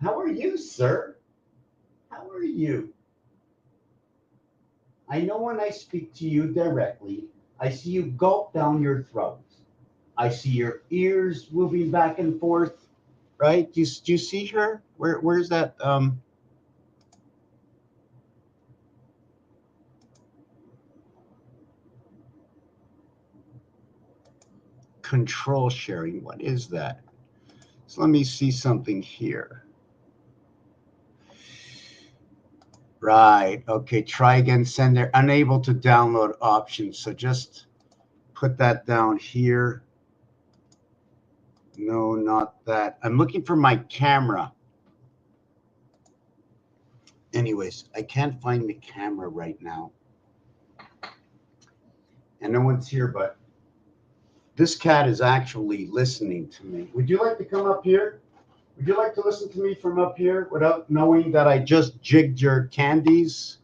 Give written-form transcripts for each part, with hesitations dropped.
How are you, sir? How are you? I know when I speak to you directly, I see you gulp down your throat. I see your ears moving back and forth. Right? Do you see her? Where's that? Control sharing. What is that? So let me see something here. Right. Okay. Try again. Send there. Unable to download options. So just put that down here. No, not that. I'm looking for my camera. Anyways, I can't find the camera right now. And no one's here, but this cat is actually listening to me. Would you like to come up here? Would you like to listen to me from up here without knowing that I just jigged your candies?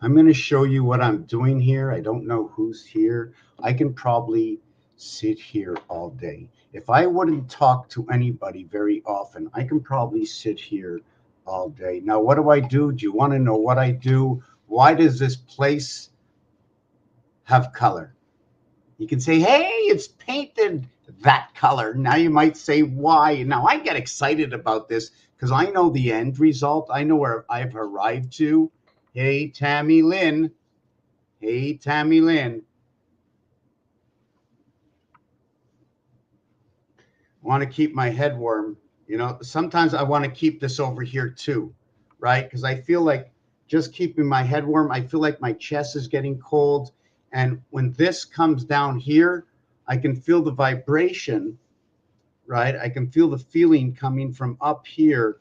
I'm going to show you what I'm doing here. I don't know who's here. I can probably sit here all day. If I wouldn't talk to anybody very often, I can probably sit here all day. Now, what do I do? Do you want to know what I do? Why does this place have color? You can say, hey, it's painted that color. Now you might say, why? Now I get excited about this because I know the end result. I know where I've arrived to. Hey, Tammy Lynn. Hey, Tammy Lynn. Want to keep my head warm. You know, sometimes I want to keep this over here too, right? Because I feel like just keeping my head warm, I feel like my chest is getting cold. And when this comes down here, I can feel the vibration, right? I can feel the feeling coming from up here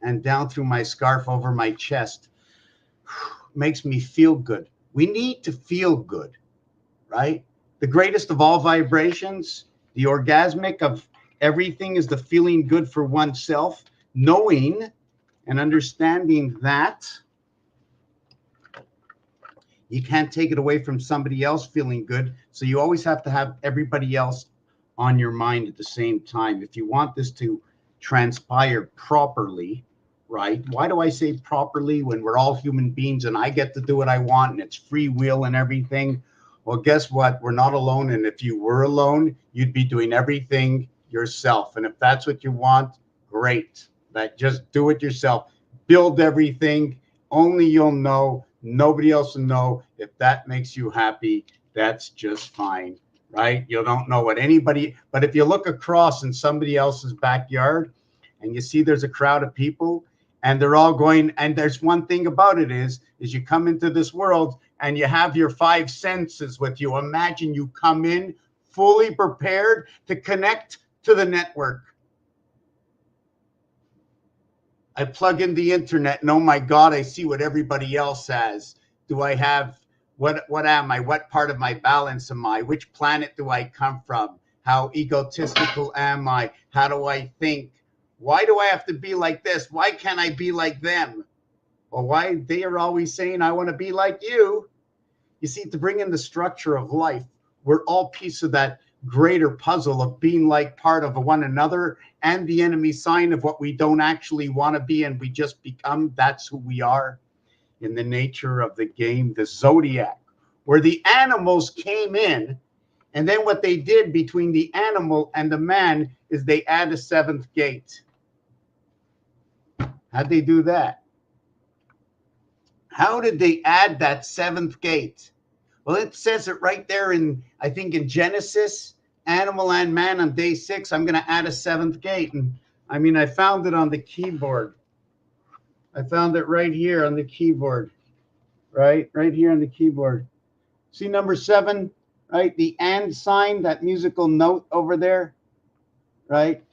and down through my scarf over my chest. Makes me feel good. We need to feel good, right? The greatest of all vibrations, the orgasmic of everything, is the feeling good for oneself, knowing and understanding that you can't take it away from somebody else feeling good. So you always have to have everybody else on your mind at the same time. If you want this to transpire properly, right? Why do I say properly when we're all human beings and I get to do what I want and it's free will and everything? Well, guess what? We're not alone. And if you were alone, you'd be doing everything yourself. And if that's what you want, great. But just do it yourself. Build everything. Only you'll know. Nobody else will know. If that makes you happy, that's just fine, right? You don't know what anybody, but if you look across in somebody else's backyard and you see there's a crowd of people and they're all going, and there's one thing about it is you come into this world and you have your five senses with you. Imagine you come in fully prepared to connect to the network. I plug in the internet and oh my God, I see what everybody else has. Do I have, what am I? What part of my balance am I? Which planet do I come from? How egotistical am I? How do I think? Why do I have to be like this? Why can't I be like them? Or why they are always saying, I want to be like you. You see, to bring in the structure of life, we're all piece of that greater puzzle of being like part of one another and the enemy sign of what we don't actually want to be and we just become. That's who we are in the nature of the game, the zodiac, where the animals came in. And then what they did between the animal and the man is they add a seventh gate. How'd they do that? How did they add that seventh gate? Well, it says it right there in, I think in Genesis, animal and man on day 6, I'm going to add a seventh gate. And I mean, I found it on the keyboard. I found it right here on the keyboard, right here on the keyboard. See number 7, right? The and sign, that musical note over there, right?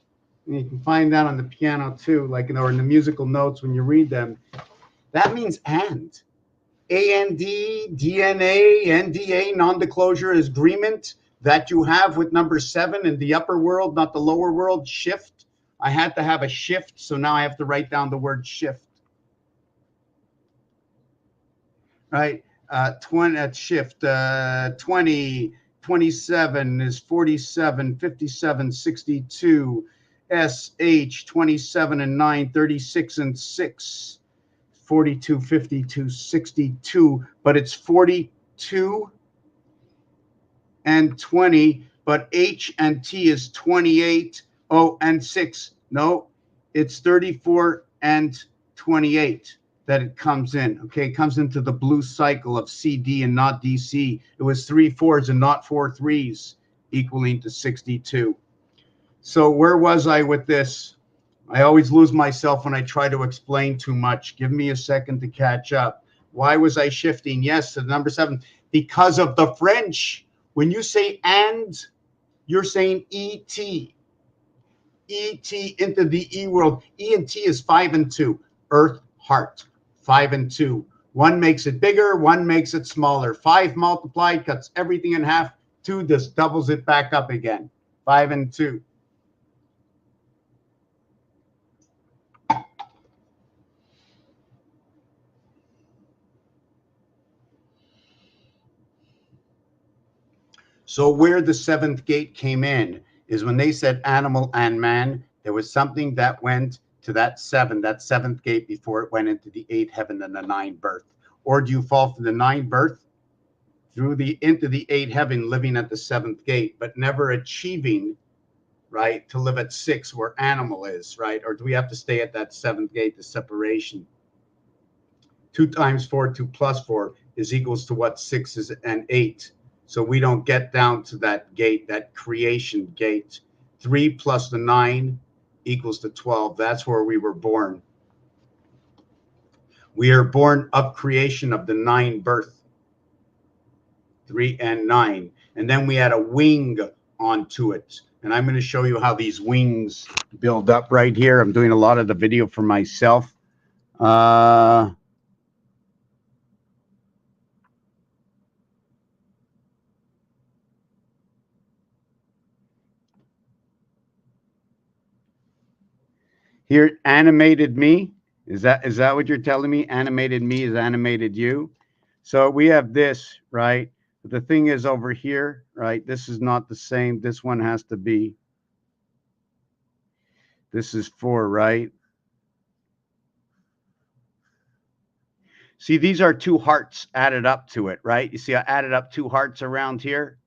And you can find that on the piano too, like or in the musical notes when you read them. That means and. A-N-D, DNA, NDA, non-disclosure agreement that you have with number 7 in the upper world, not the lower world, shift. I had to have a shift, so now I have to write down the word shift. Right? 20 shift, 20, 27 is 47, 57, 62, SH, 27 and 9, 36 and 6. 42, 52, 62, but it's 42 and 20, but H and T is 28, O and 6. No, it's 34 and 28 that it comes in. Okay, it comes into the blue cycle of CD and not DC. It was 3 4s and not 4 3s, equaling to 62. So where was I with this? I always lose myself when I try to explain too much. Give me a second to catch up. Why was I shifting? Yes, to number 7. Because of the French. When you say and, you're saying E-T. E-T into the E world. E and T is 5 and 2. Earth, heart. 5 and 2. 1 makes it bigger. 1 makes it smaller. 5 multiplied cuts everything in half. 2 just doubles it back up again. 5 and 2. So where the 7th gate came in is when they said animal and man, there was something that went to that 7th gate before it went into the 8th heaven and the 9th birth. Or do you fall from the 9th birth into the 8th heaven, living at the 7th gate, but never achieving, right, to live at 6 where animal is, right? Or do we have to stay at that 7th gate, the separation? 2 times 4, 2 plus 4 is equals to what? 6 is and 8. So we don't get down to that gate, that creation gate. 3 plus the 9 equals to 12. That's where we were born. We are born of creation of the 9 birth. 3 and 9. And then we add a wing onto it. And I'm going to show you how these wings build up right here. I'm doing a lot of the video for myself. Here, animated me. Is that what you're telling me? Animated me is animated you. So we have this, right? But the thing is over here, right? This is not the same. This one has to be. This is 4, right? See, these are 2 hearts added up to it, right? You see, I added up 2 hearts around here.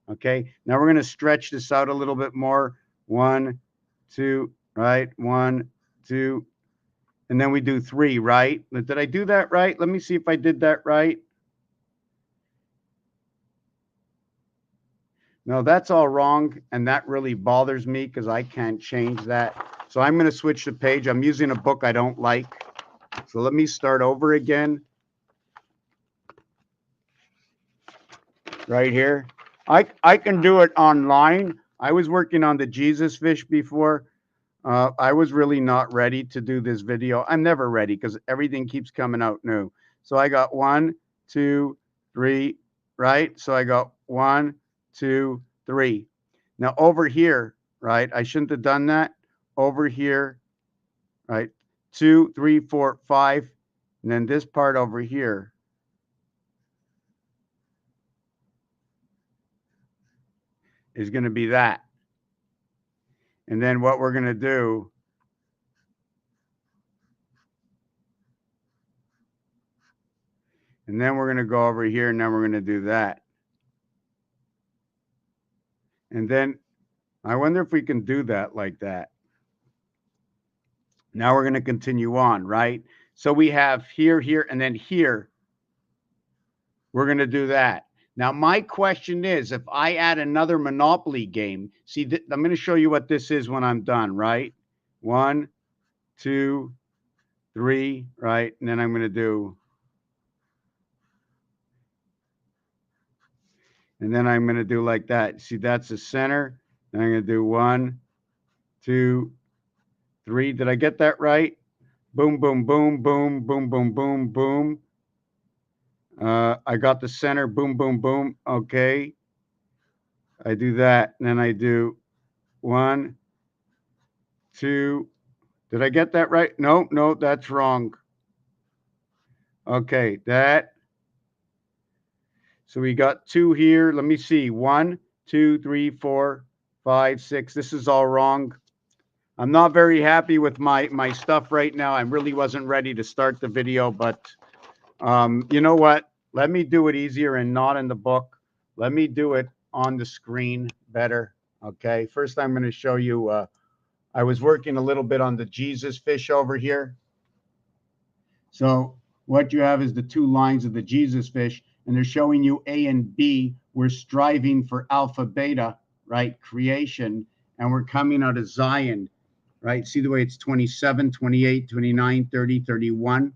Okay. Now we're going to stretch this out a little bit more. 1, 2, right? 1, 2. And then we do 3, right? Did I do that right? Let me see if I did that right. No, that's all wrong. And that really bothers me because I can't change that. So I'm going to switch the page. I'm using a book I don't like. So let me start over again. Right here. I can do it online. I was working on the Jesus fish before. I was really not ready to do this video. I'm never ready because everything keeps coming out new. So I got 1, 2, 3, right? So I got 1, 2, 3. Now over here, right? I shouldn't have done that. Over here, right? 2, 3, 4, 5. And then this part over here. is going to be that. And then what we're going to do, and then we're going to go over here, and then we're going to do that. And then I wonder if we can do that like that. Now we're going to continue on, right? So we have here, here, and then here. We're going to do that. Now, my question is, if I add another Monopoly game, see, I'm going to show you what this is when I'm done, right? 1, 2, 3, right? And then I'm going to do, and then I'm going to do like that. See, that's the center. Then I'm going to do 1, 2, 3. Did I get that right? Boom, boom, boom, boom, boom, boom, boom, boom. I got the center. Boom, boom, boom. Okay. I do that. And then I do 1, 2. Did I get that right? No, no, that's wrong. Okay, that. So we got 2 here. Let me see. 1, 2, 3, 4, 5, 6. This is all wrong. I'm not very happy with my stuff right now. I really wasn't ready to start the video, but you know what? Let me do it easier and not in the book. Let me do it on the screen better. Okay, first I'm going to show you, I was working a little bit on the Jesus fish over here. So what you have is the 2 lines of the Jesus fish, and they're showing you A and B. We're striving for alpha, beta, right? Creation, and we're coming out of Zion, right? See the way it's 27, 28, 29, 30, 31,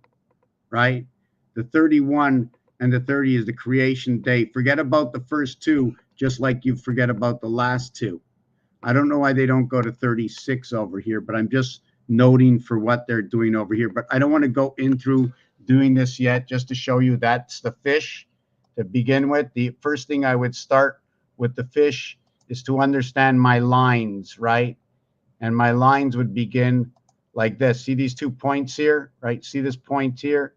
right? The 31 and the 30 is the creation day. Forget about the first 2, just like you forget about the last 2. I don't know why they don't go to 36 over here, but I'm just noting for what they're doing over here. But I don't want to go in through doing this yet, just to show you that's the fish to begin with. The first thing I would start with the fish is to understand my lines, right? And my lines would begin like this. See these 2 points here, right? See this point here?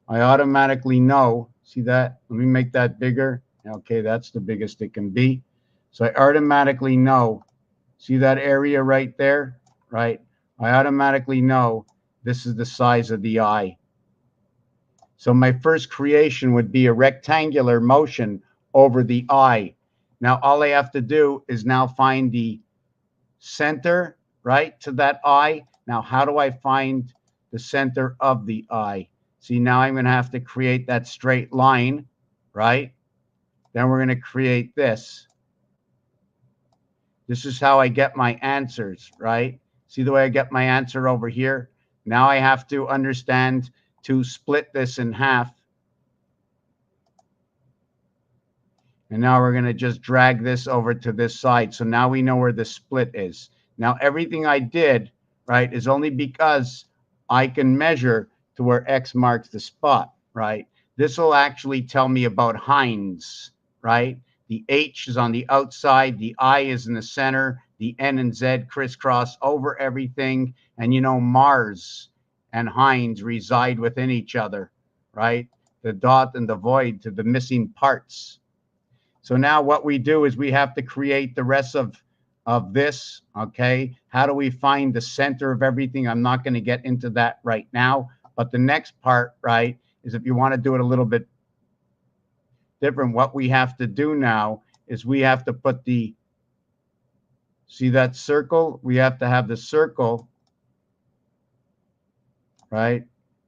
I automatically know. See that? Let me make that bigger. Okay, that's the biggest it can be. So I automatically know. See that area right there? Right? I automatically know this is the size of the eye. So my first creation would be a rectangular motion over the eye. Now all I have to do is now find the center, right, to that eye. Now how do I find the center of the eye? See, now I'm going to have to create that straight line, right? Then we're going to create this. This is how I get my answers, right? See the way I get my answer over here? Now I have to understand to split this in half. And now we're going to just drag this over to this side. So now we know where the split is. Now everything I did, right, is only because I can measure to where X marks the spot, right? This will actually tell me about Heinz, right? The H is on the outside, the I is in the center, the N and Z crisscross over everything. And you know, Mars and Heinz reside within each other, right? The dot and the void to the missing parts. So now what we do is we have to create the rest of this, okay? How do we find the center of everything? I'm not going to get into that right now. But the next part, right, is if you want to do it a little bit different, what we have to do now is we have to put the, see that circle? We have to have the circle, right,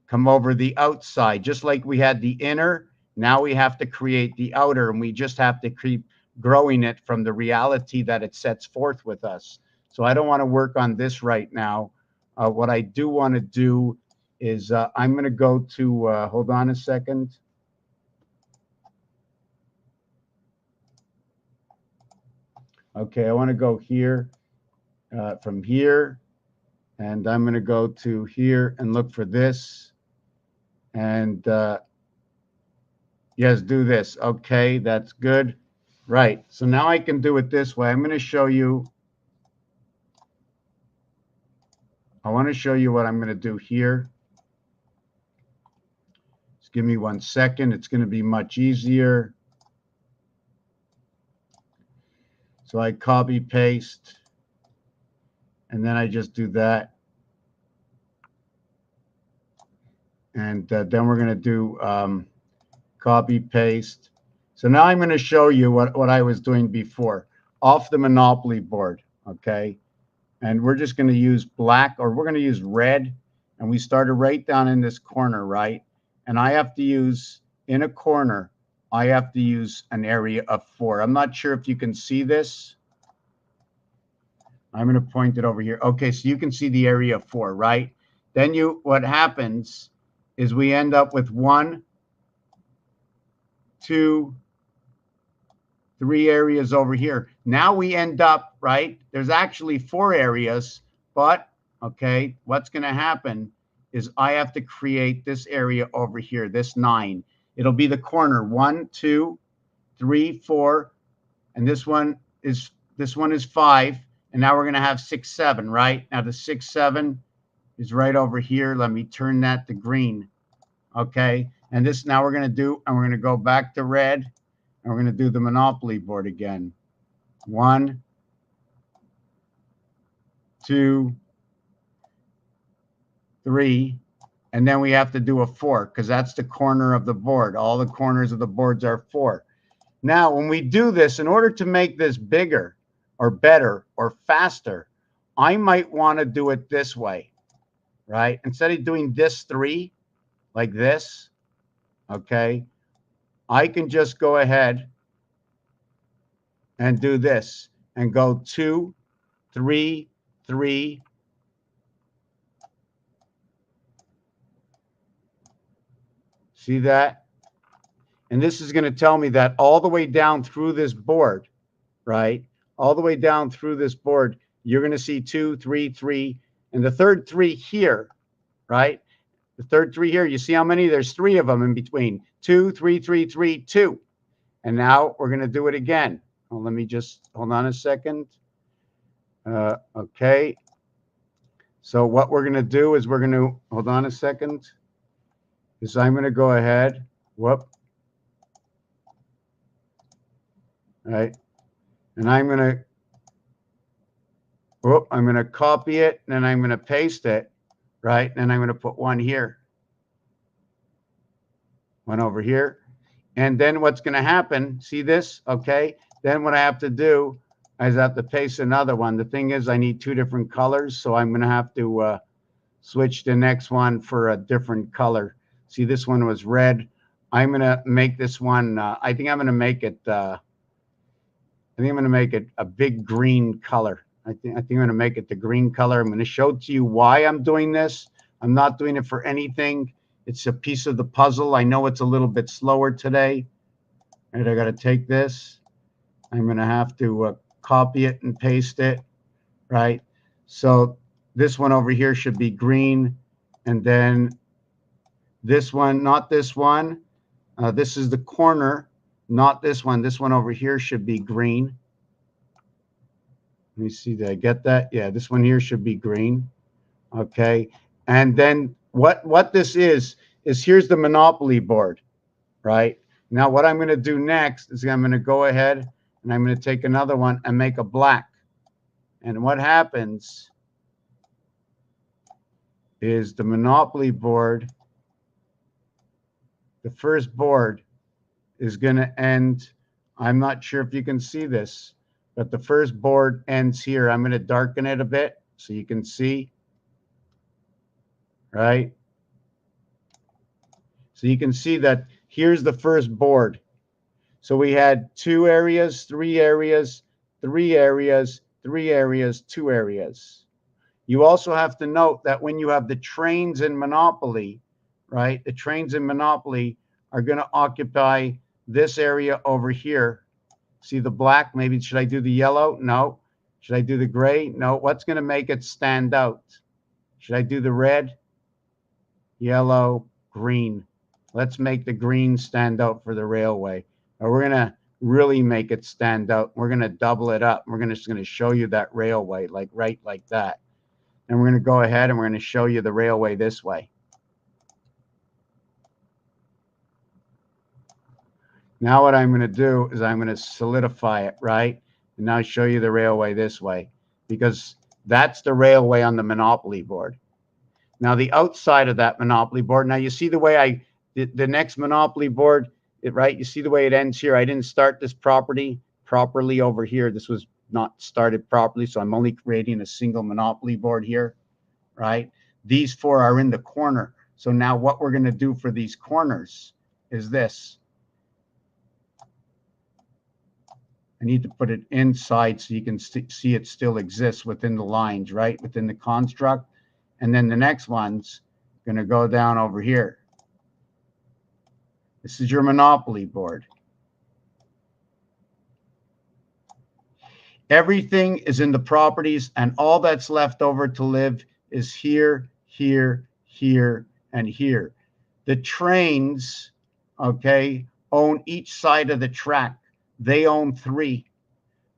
come over the outside. Just like we had the inner, now we have to create the outer, and we just have to keep growing it from the reality that it sets forth with us. So I don't want to work on this right now. What I do want to do is I'm going to go to, hold on a second. Okay, I want to go here, from here, and I'm going to go to here and look for this. And yes, do this. Okay, that's good. Right. So now I can do it this way. I'm going to show you. I want to show you what I'm going to do here. Just give me 1 second. It's going to be much easier. So I copy paste, and then I just do that. And then we're going to do copy paste. So now I'm going to show you what I was doing before off the Monopoly board. Okay. And we're just going to use black, or we're going to use red. And we started right down in this corner, right? And I have to use, in a corner, I have to use an area of 4. I'm not sure if you can see this. I'm going to point it over here. Okay, so you can see the area of 4, right? Then what happens is we end up with 1, 2, 3 areas over here. Now we end up, right? There's actually 4 areas, but okay, what's going to happen is I have to create this area over here, this 9. It'll be the corner 1, 2, 3, 4, and this one is 5. And now we're going to have 6, 7, right? Now the 6, 7 is right over here. Let me turn that to green. Okay. And this now we're going to do, and we're going to go back to red, and we're going to do the Monopoly board again. 1, 2, 3, and then we have to do a 4 because that's the corner of the board. All the corners of the boards are 4. Now, when we do this, in order to make this bigger or better or faster, I might want to do it this way, right? Instead of doing this 3 like this, okay, I can just go ahead and do this and go 2, 3, 3. See that? And this is going to tell me that all the way down through this board, right? All the way down through this board, you're going to see 2, 3, 3, and the third 3 here, right? The third 3 here, you see how many? There's 3 of them in between. 2, 3, 3, 3, 2. And now we're going to do it again. Well, let me just hold on a second. Okay. So what we're going to do is we're going to hold on a second. Is I'm going to go ahead. Whoop. Right. And I'm going to copy it, and then I'm going to paste it, right? And I'm going to put 1 here, 1 over here. And then what's going to happen, see this? Okay. Then what I have to do is I have to paste another one. The thing is I need 2 different colors, so I'm going to have to switch the next one for a different color. See, this one was red. I'm going to make this one, I think I'm going to make it, a big green color. I think I'm going to make it the green color. I'm going to show to you why I'm doing this. I'm not doing it for anything. It's a piece of the puzzle. I know it's a little bit slower today. And I got to take this. I'm going to have to copy it and paste it, right? So this one over here should be green. And then this one, not this one. This is the corner, not this one. This one over here should be green. Let me see, did I get that? Yeah, this one here should be green. Okay. And then what this is here's the Monopoly board, right? Now what I'm going to do next is I'm going to go ahead and I'm going to take another one and make a black. And what happens is the Monopoly board, the first board is going to end. I'm not sure if you can see this, but the first board ends here. I'm going to darken it a bit so you can see, right? So you can see that here's the first board. So we had 2 areas, 3 areas, 3 areas, 3 areas, 2 areas. You also have to note that when you have the trains in Monopoly, right? The trains in Monopoly are going to occupy this area over here. See the black? Maybe should I do the yellow? No. Should I do the gray? No. What's going to make it stand out? Should I do the red, yellow, green? Let's make the green stand out for the railway. Or we're going to really make it stand out. We're going to double it up. We're just going to show you that railway right like that. And we're going to go ahead and we're going to show you the railway this way. Now what I'm going to do is I'm going to solidify it, right? And now I'll show you the railway this way, because that's the railway on the Monopoly board. Now the outside of that Monopoly board, now you see the way the next Monopoly board, right? You see the way it ends here. I didn't start this properly over here. This was not started properly, so I'm only creating a single Monopoly board here, right? These four are in the corner. So now what we're going to do for these corners is this. I need to put it inside so you can see it still exists within the lines, right? Within the construct. And then the next one's going to go down over here. This is your Monopoly board. Everything is in the properties, and all that's left over to live is here, here, here, and here. The trains, okay, own each side of the track. They own 3.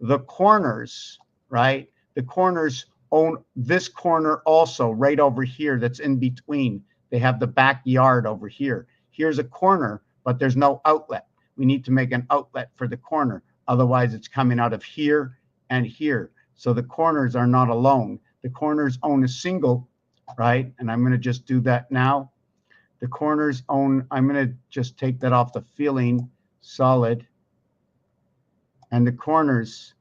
The corners, right? The corners own this corner also, right over here, that's in between. They have the backyard over here. Here's a corner, but there's no outlet. We need to make an outlet for the corner. Otherwise, it's coming out of here and here. So the corners are not alone. The corners own a single, right? And I'm going to just do that now. The corners own, I'm going to just take that off the filling, solid. And the corners,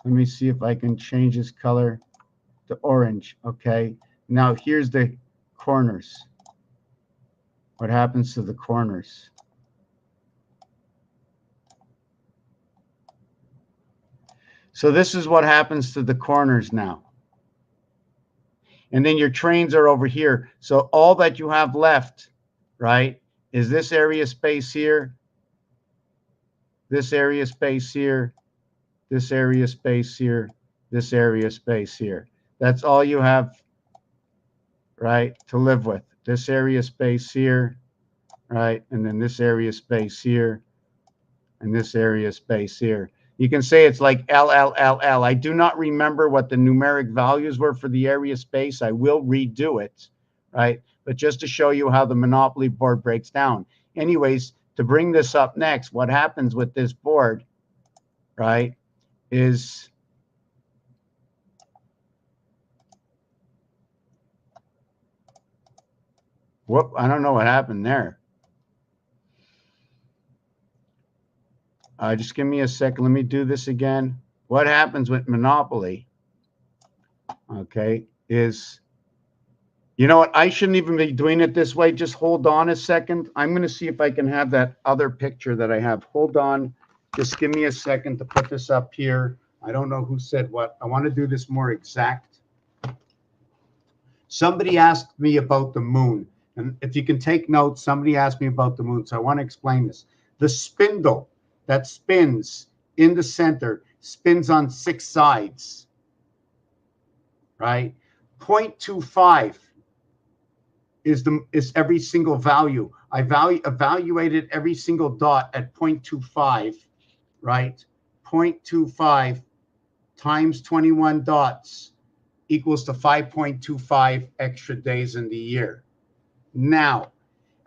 let me see if I can change this color to orange. Okay. Now here's the corners. What happens to the corners? So this is what happens to the corners now. And then your trains are over here. So all that you have left, right, is this area space here, this area space here, this area space here, this area space here. That's all you have, right, to live with. This area space here, right, and then this area space here, and this area space here. You can say it's like L, L, L, L. I do not remember what the numeric values were for the area space. I will redo it, right? But just to show you how the Monopoly board breaks down. Anyways, to bring this up next, what happens with this board, right, is whoop, I don't know what happened there. Just give me a second. Let me do this again. What happens with Monopoly, okay, is, you know what? I shouldn't even be doing it this way. Just hold on a second. I'm going to see if I can have that other picture that I have. Hold on. Just give me a second to put this up here. I don't know who said what. I want to do this more exact. Somebody asked me about the moon. And if you can take notes, somebody asked me about the moon. So I want to explain this. The spindle that spins in the center spins on 6 sides, right? 0.25 is every single value. I evaluated every single dot at 0.25, right? 0.25 times 21 dots equals to 5.25 extra days in the year. Now,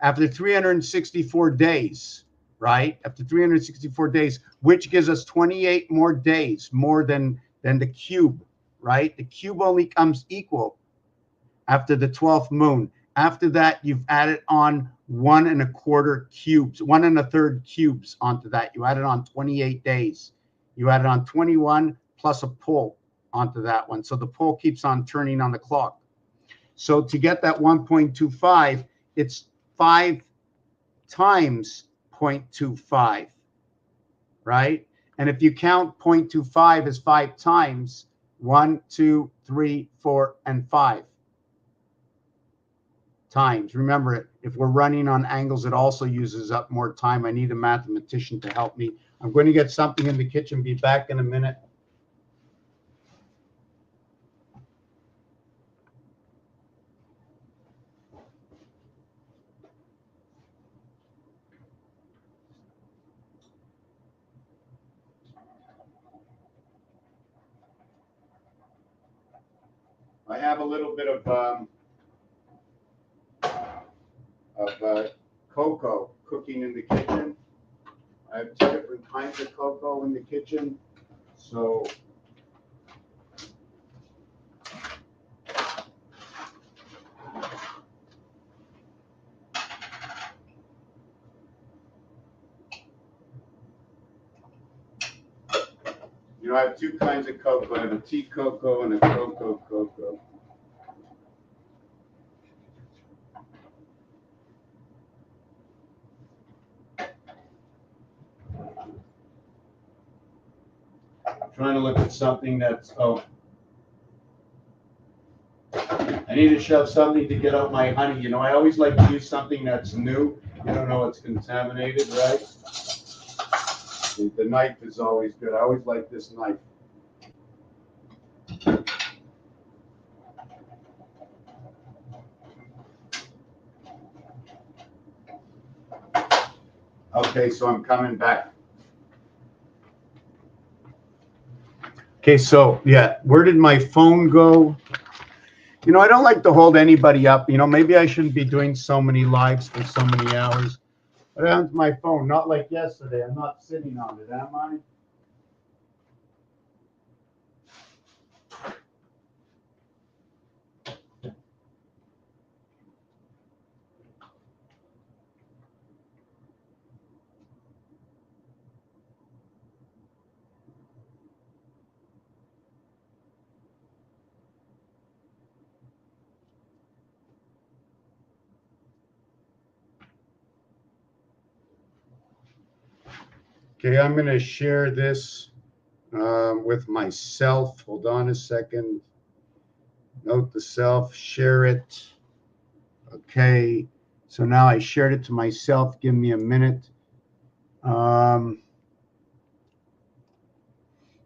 after 364 days, right? After 364 days, which gives us 28 more days, more than the cube, right? The cube only comes equal after the 12th moon. After that, you've added on 1 1/4 cubes, 1 1/3 cubes onto that. You added on 28 days. You added on 21 plus a pull onto that one. So the pull keeps on turning on the clock. So to get that 1.25, it's 5 times 0.25, right? And if you count 0.25 as 5 times, 1, 2, 3, 4, and 5 times. Remember, if we're running on angles, it also uses up more time. I need a mathematician to help me. I'm going to get something in the kitchen. Be back in a minute. I have a little bit of cocoa cooking in the kitchen. I have 2 different kinds of cocoa in the kitchen. So you know, I have two kinds of cocoa. I have a tea cocoa and a cocoa cocoa. I'm trying to look at something that's, oh, I need to shove something to get out my honey. You know, I always like to use something that's new. You don't know it's contaminated, right? The knife is always good. I always like this knife. Okay, so I'm coming back. Okay, so yeah, where did my phone go? You know, I don't like to hold anybody up. You know, maybe I shouldn't be doing so many lives for so many hours. What happened to my phone? Not like yesterday. I'm not sitting on it, am I? Okay, I'm going to share this with myself. Hold on a second. Note the self, share it. Okay, so now I shared it to myself. Give me a minute.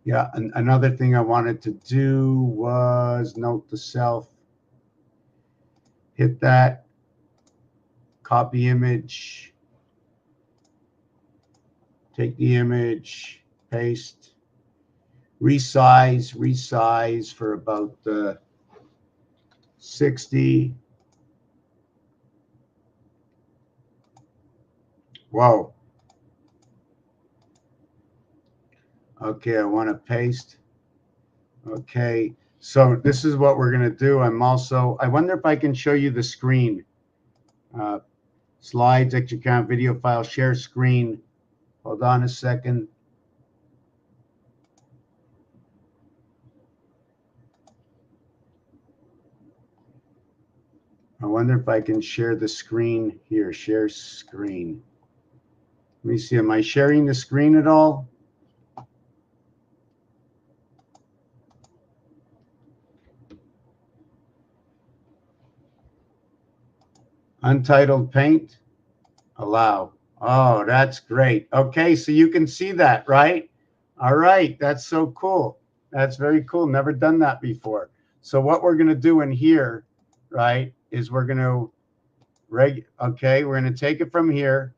Yeah, another thing I wanted to do was note the self. Hit that. Copy image. Take the image. Paste. Resize for about 60. Whoa. Okay, I want to paste. Okay, so this is what we're going to do. I wonder if I can show you the screen. Slides, extra count, video file, share screen. Hold on a second. I wonder if I can share the screen here. Share screen. Let me see. Am I sharing the screen at all? Untitled paint. Allow. Oh, that's great. Okay, so you can see that, right? All right, that's so cool. That's very cool. Never done that before. So what we're going to do in here, right, is we're going to we're going to take it from here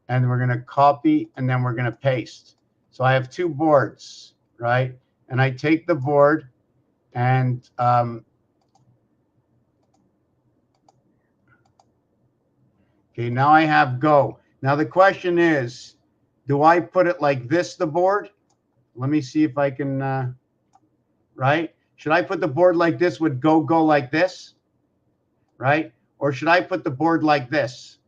and we're going to copy and then we're going to paste. So I have two boards, right? And I take the board and okay, now I have go. Now the question is, do I put it like this, the board? Let me see if I can, right? Should I put the board like this with go like this, right? Or should I put the board like this?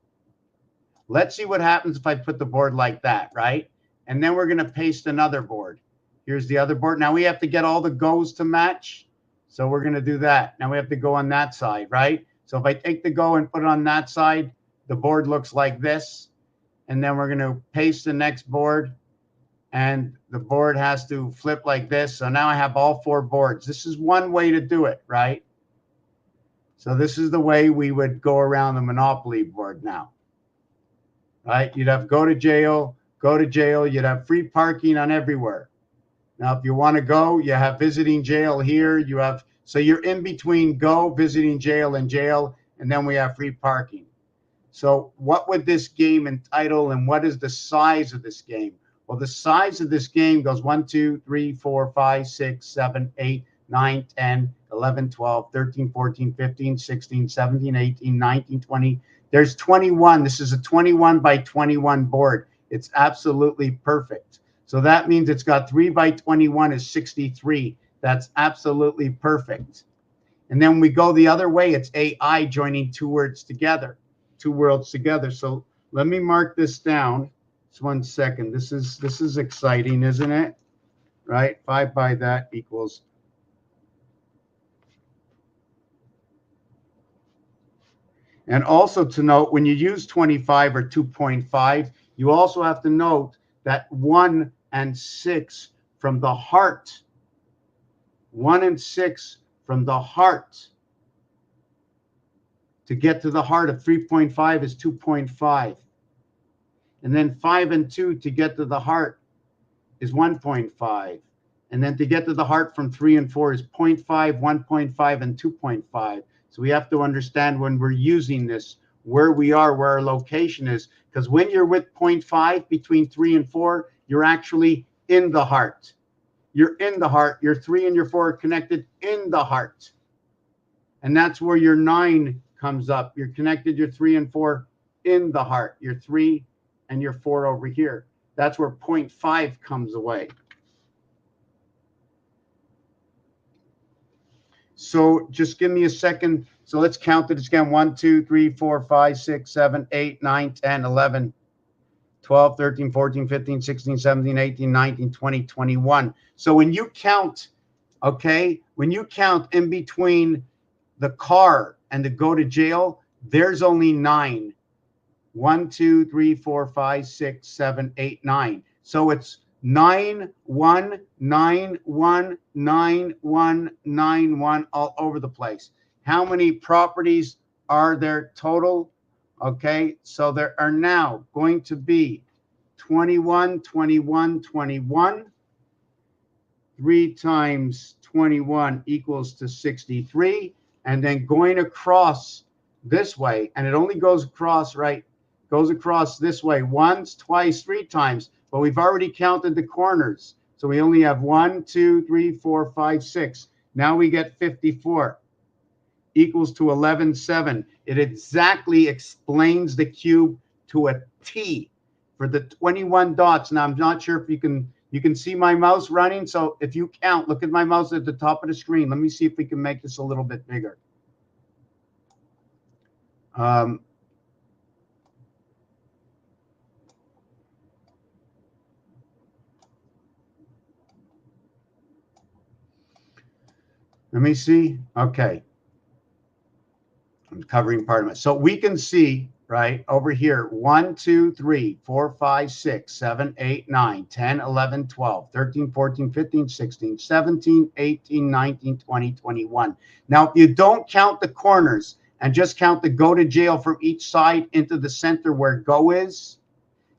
Let's see what happens if I put the board like that, right? And then we're going to paste another board. Here's the other board. Now we have to get all the goes to match. So we're going to do that. Now we have to go on that side, right? So if I take the go and put it on that side, the board looks like this. And then we're going to paste the next board. And the board has to flip like this. So now I have all four boards. This is one way to do it, right? So this is the way we would go around the Monopoly board now, right? You'd have go to jail. You'd have free parking on everywhere. Now, if you want to go, you have visiting jail here. So you're in between go, visiting jail, and then we have free parking. So what would this game entitle, and what is the size of this game? Well, the size of this game goes 1, 2, 3, 4, 5, 6, 7, 8, 9, 10, 11, 12, 13, 14, 15, 16, 17, 18, 19, 20. There's 21. This is a 21 by 21 board. It's absolutely perfect. So that means it's got 3 by 21 is 63. That's absolutely perfect. And then we go the other way. It's AI joining two words together. So let me mark this down. Just 1 second. This is exciting, isn't it? Right? 5 by that equals. And also to note, when you use 25 or 2.5, you also have to note that 1 and 6 from the heart. 1 and 6 from the heart. To get to the heart of 3.5 is 2.5. And then 5 and 2 to get to the heart is 1.5. And then to get to the heart from 3 and 4 is 0.5, 1.5, and 2.5. So we have to understand when we're using this, where we are, where our location is. Because when you're with 0.5 between 3 and 4, you're actually in the heart. You're in the heart. Your 3 and your 4 are connected in the heart. And that's where your 9 comes up. You're connected your 3 and 4 in the heart. Your 3 and your 4 over here. That's where 0.5 comes away. So just give me a second. So let's count it again. 1, 2, 3, 4, 5, 6, 7, 8, 9, 10, 11, 12, 13, 14, 15, 16, 17, 18, 19, 20, 21. So when you count, okay, when you count in between the car and the go to jail, there's only 9. 1, 2, 3, 4, 5, 6, 7, 8, 9. So it's 9, 1, 9, 1, 9, 1, 9, 1 all over the place. How many properties are there total? Okay, so there are now going to be 21, 21, 21. 3 times 21 equals to 63. And then going across this way, and it only goes across, right? Goes across this way once, twice, 3 times. But we've already counted the corners. So we only have 1, 2, 3, 4, 5, 6. Now we get 54 equals to 11, 7. It exactly explains the cube to a T for the 21 dots. Now I'm not sure if you can see my mouse running. So if you count, look at my mouse at the top of the screen. Let me see if we can make this a little bit bigger. Let me see. Okay. I'm covering part of it. So we can see right over here 1, 2, 3, 4, 5, 6, 7, 8, 9, 10, 11, 12, 13, 14, 15, 16, 17, 18, 19, 20, 21. Now, if you don't count the corners and just count the go to jail from each side into the center where go is,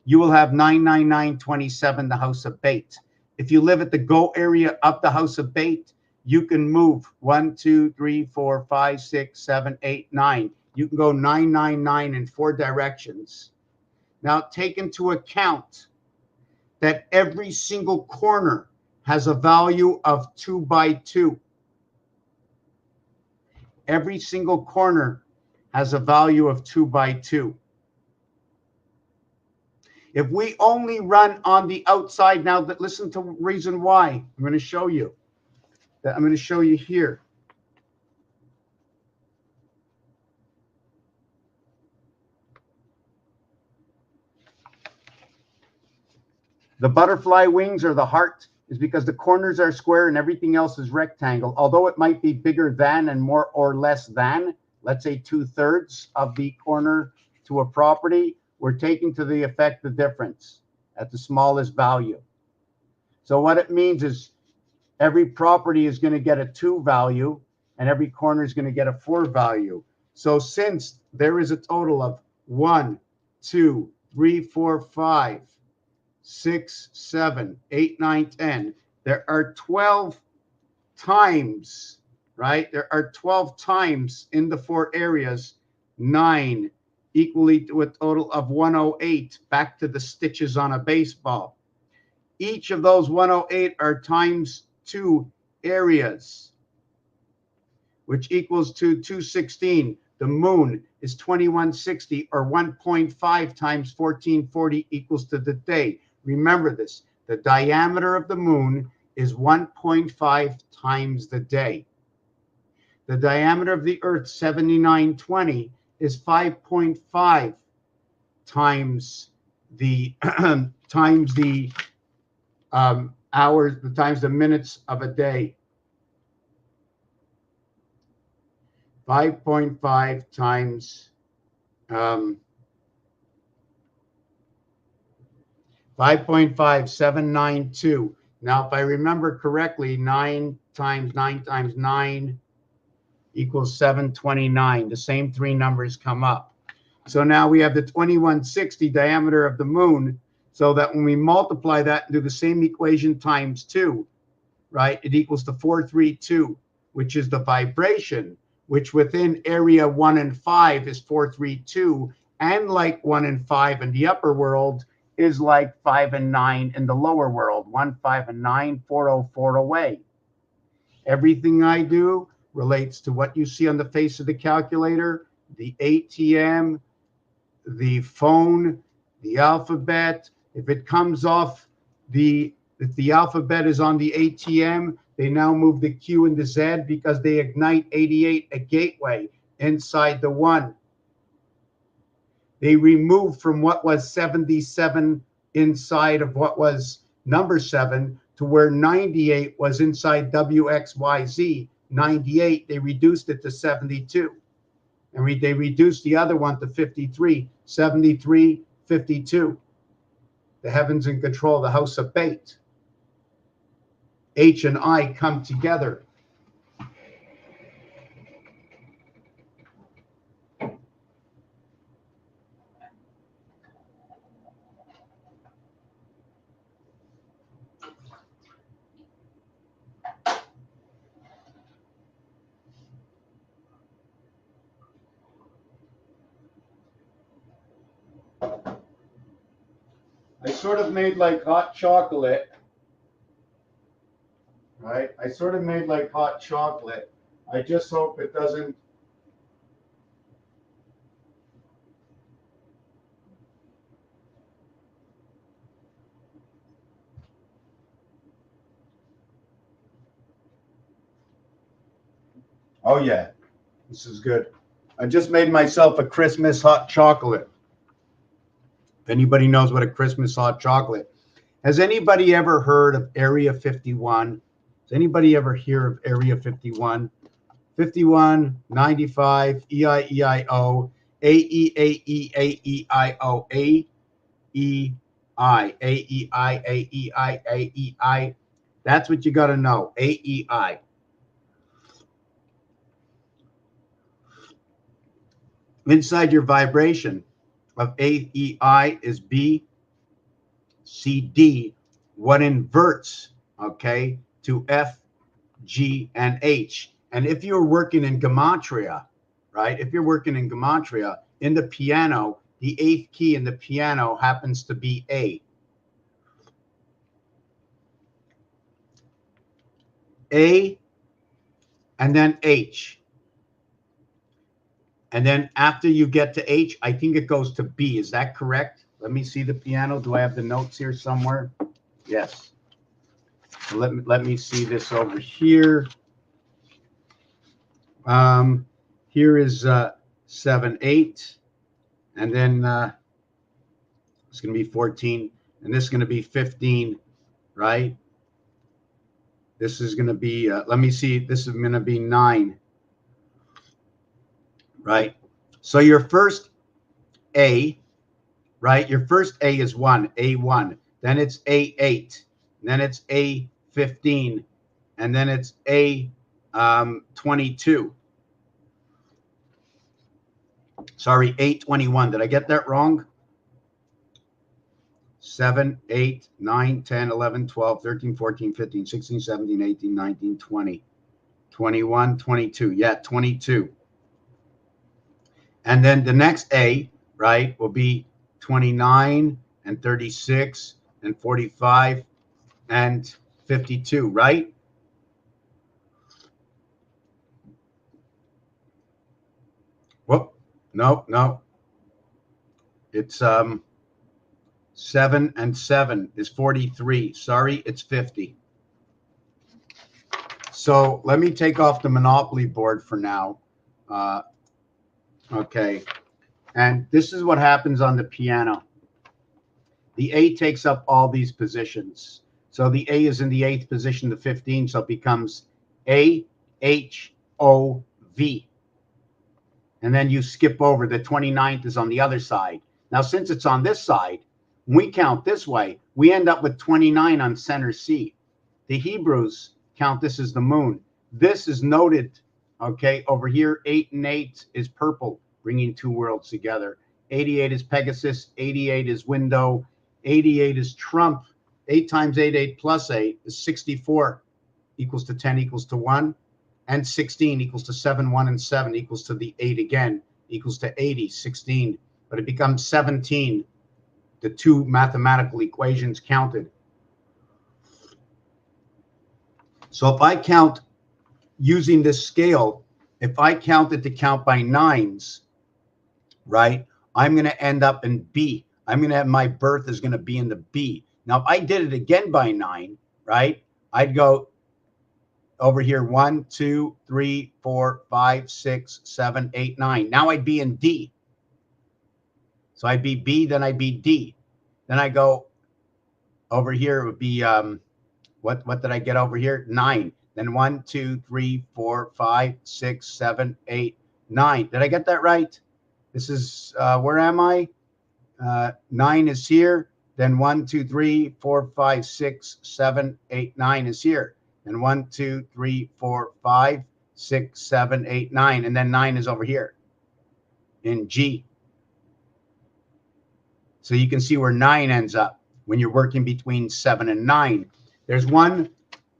you will have 99927, the house of bait. If you live at the go area of the house of bait, you can move 1, 2, 3, 4, 5, 6, 7, 8, 9. You can go 999 in 4 directions. Now, take into account that every single corner has a value of 2 by 2. Every single corner has a value of 2 by 2. If we only run on the outside, now that listen to reason why. I'm going to show you. That I'm going to show you here. The butterfly wings or the heart is because the corners are square and everything else is rectangle. Although it might be bigger than and more or less than, let's say 2/3 of the corner to a property, we're taking to the effect the difference at the smallest value. So what it means is every property is going to get a 2 value and every corner is going to get a 4 value. So since there is a total of 1, 2, 3, 4, 5, 6, 7, 8, 9, 10, there are 12 times, right? There are 12 times in the 4 areas, 9 equally to a total of 108, back to the stitches on a baseball. Each of those 108 are times 2 areas, which equals to 216. The moon is 2160, or 1.5 times 1440 equals to the day. Remember this. The diameter of the moon is 1.5 times the day. The diameter of the Earth, 7920, is 5.5 times the times the hours, times the minutes of a day. 5.5 times 5.5792. Now, if I remember correctly, 9 times 9 times 9 equals 729. The same three numbers come up. So now we have the 2160 diameter of the moon, so that when we multiply that and do the same equation times 2, right, it equals to 432, which is the vibration, which within area 1 and 5 is 432, and like 1 and 5 in the upper world is like 5 and 9 in the lower world. 1, 5, and 9, 404 away. Everything I do relates to what you see on the face of the calculator, the ATM, the phone, the alphabet. If it comes off if the alphabet is on the ATM, they now move the Q and the Z because they ignite 88, a gateway inside the 1. They remove from what was 77 inside of what was number 7 to where 98 was inside WXYZ. 98, they reduced it to 72. And they reduced the other one to 53, 73, 52. The heavens in control, the house of Bait. H and I come together. I sort of made like hot chocolate, right? I sort of made like hot chocolate. I just hope it doesn't. Oh yeah, this is good. I just made myself a Christmas hot chocolate. If anybody knows what a Christmas hot chocolate. Has anybody ever heard of Area 51? Has anybody ever hear of Area 51? 51, 95, EIEIO, AEAE, AEIO, AEI, AEI, AEI, AEI. That's what you got to know, AEI. Inside your vibration of AEI is B, C, D, what inverts, okay, to F, G, and H. And if you're working in gematria, right, if you're working in gematria, in the piano, the 8th key in the piano happens to be A. A, and then H. And then after you get to H, I think it goes to B. Is that correct? Let me see the piano. Do I have the notes here somewhere? Yes. So let me see this over here. Here is 7, 8. And then it's going to be 14. And this is going to be 15, right? This is going to be, let me see, this is going to be 9. Right? So your first A, right? Your first A is 1, A1. Then it's A8. Then it's A15. And then it's A22. Sorry, 821. Did I get that wrong? 7, 8, 9, 10, 11, 12, 13, 14, 15, 16, 17, 18, 19, 20, 21, 22. Yeah, 22. And then the next A, right, will be 29 and 36 and 45 and 52, right? Whoop, no. It's 7 and 7 is 43. Sorry, it's 50. So let me take off the Monopoly board for now. Okay. And this is what happens on the piano. The A takes up all these positions. So the A is in the 8th position, the 15, so it becomes A, H, O, V. And then you skip over. The 29th is on the other side. Now, since it's on this side, when we count this way, we end up with 29 on center C. The Hebrews count this as the moon. This is noted, okay, over here, 8 and 8 is purple, bringing two worlds together. 88 is Pegasus, 88 is window, 88 is Trump. 8 times 8, 8 plus 8 is 64, equals to 10, equals to 1. And 16 equals to 7, 1, and 7 equals to the 8 again, equals to 80, 16. But it becomes 17, the two mathematical equations counted. So if I count using this scale, if I count it to count by nines, right, I'm going to end up in B. I'm going to have my birth is going to be in the B. Now, if I did it again by 9, right, I'd go over here, 1, 2, 3, 4, 5, 6, 7, 8, 9. Now I'd be in D. So I'd be B, then I'd be D. Then I go over here, it would be, what did I get over here? 9. Then 1, 2, 3, 4, 5, 6, 7, 8, 9. Did I get that right? This is, where am I? 9 is here. Then 1, 2, 3, 4, 5, 6, 7, 8, 9 is here. And 1, 2, 3, 4, 5, 6, 7, 8, 9. And then 9 is over here in G. So you can see where 9 ends up when you're working between 7 and 9. There's one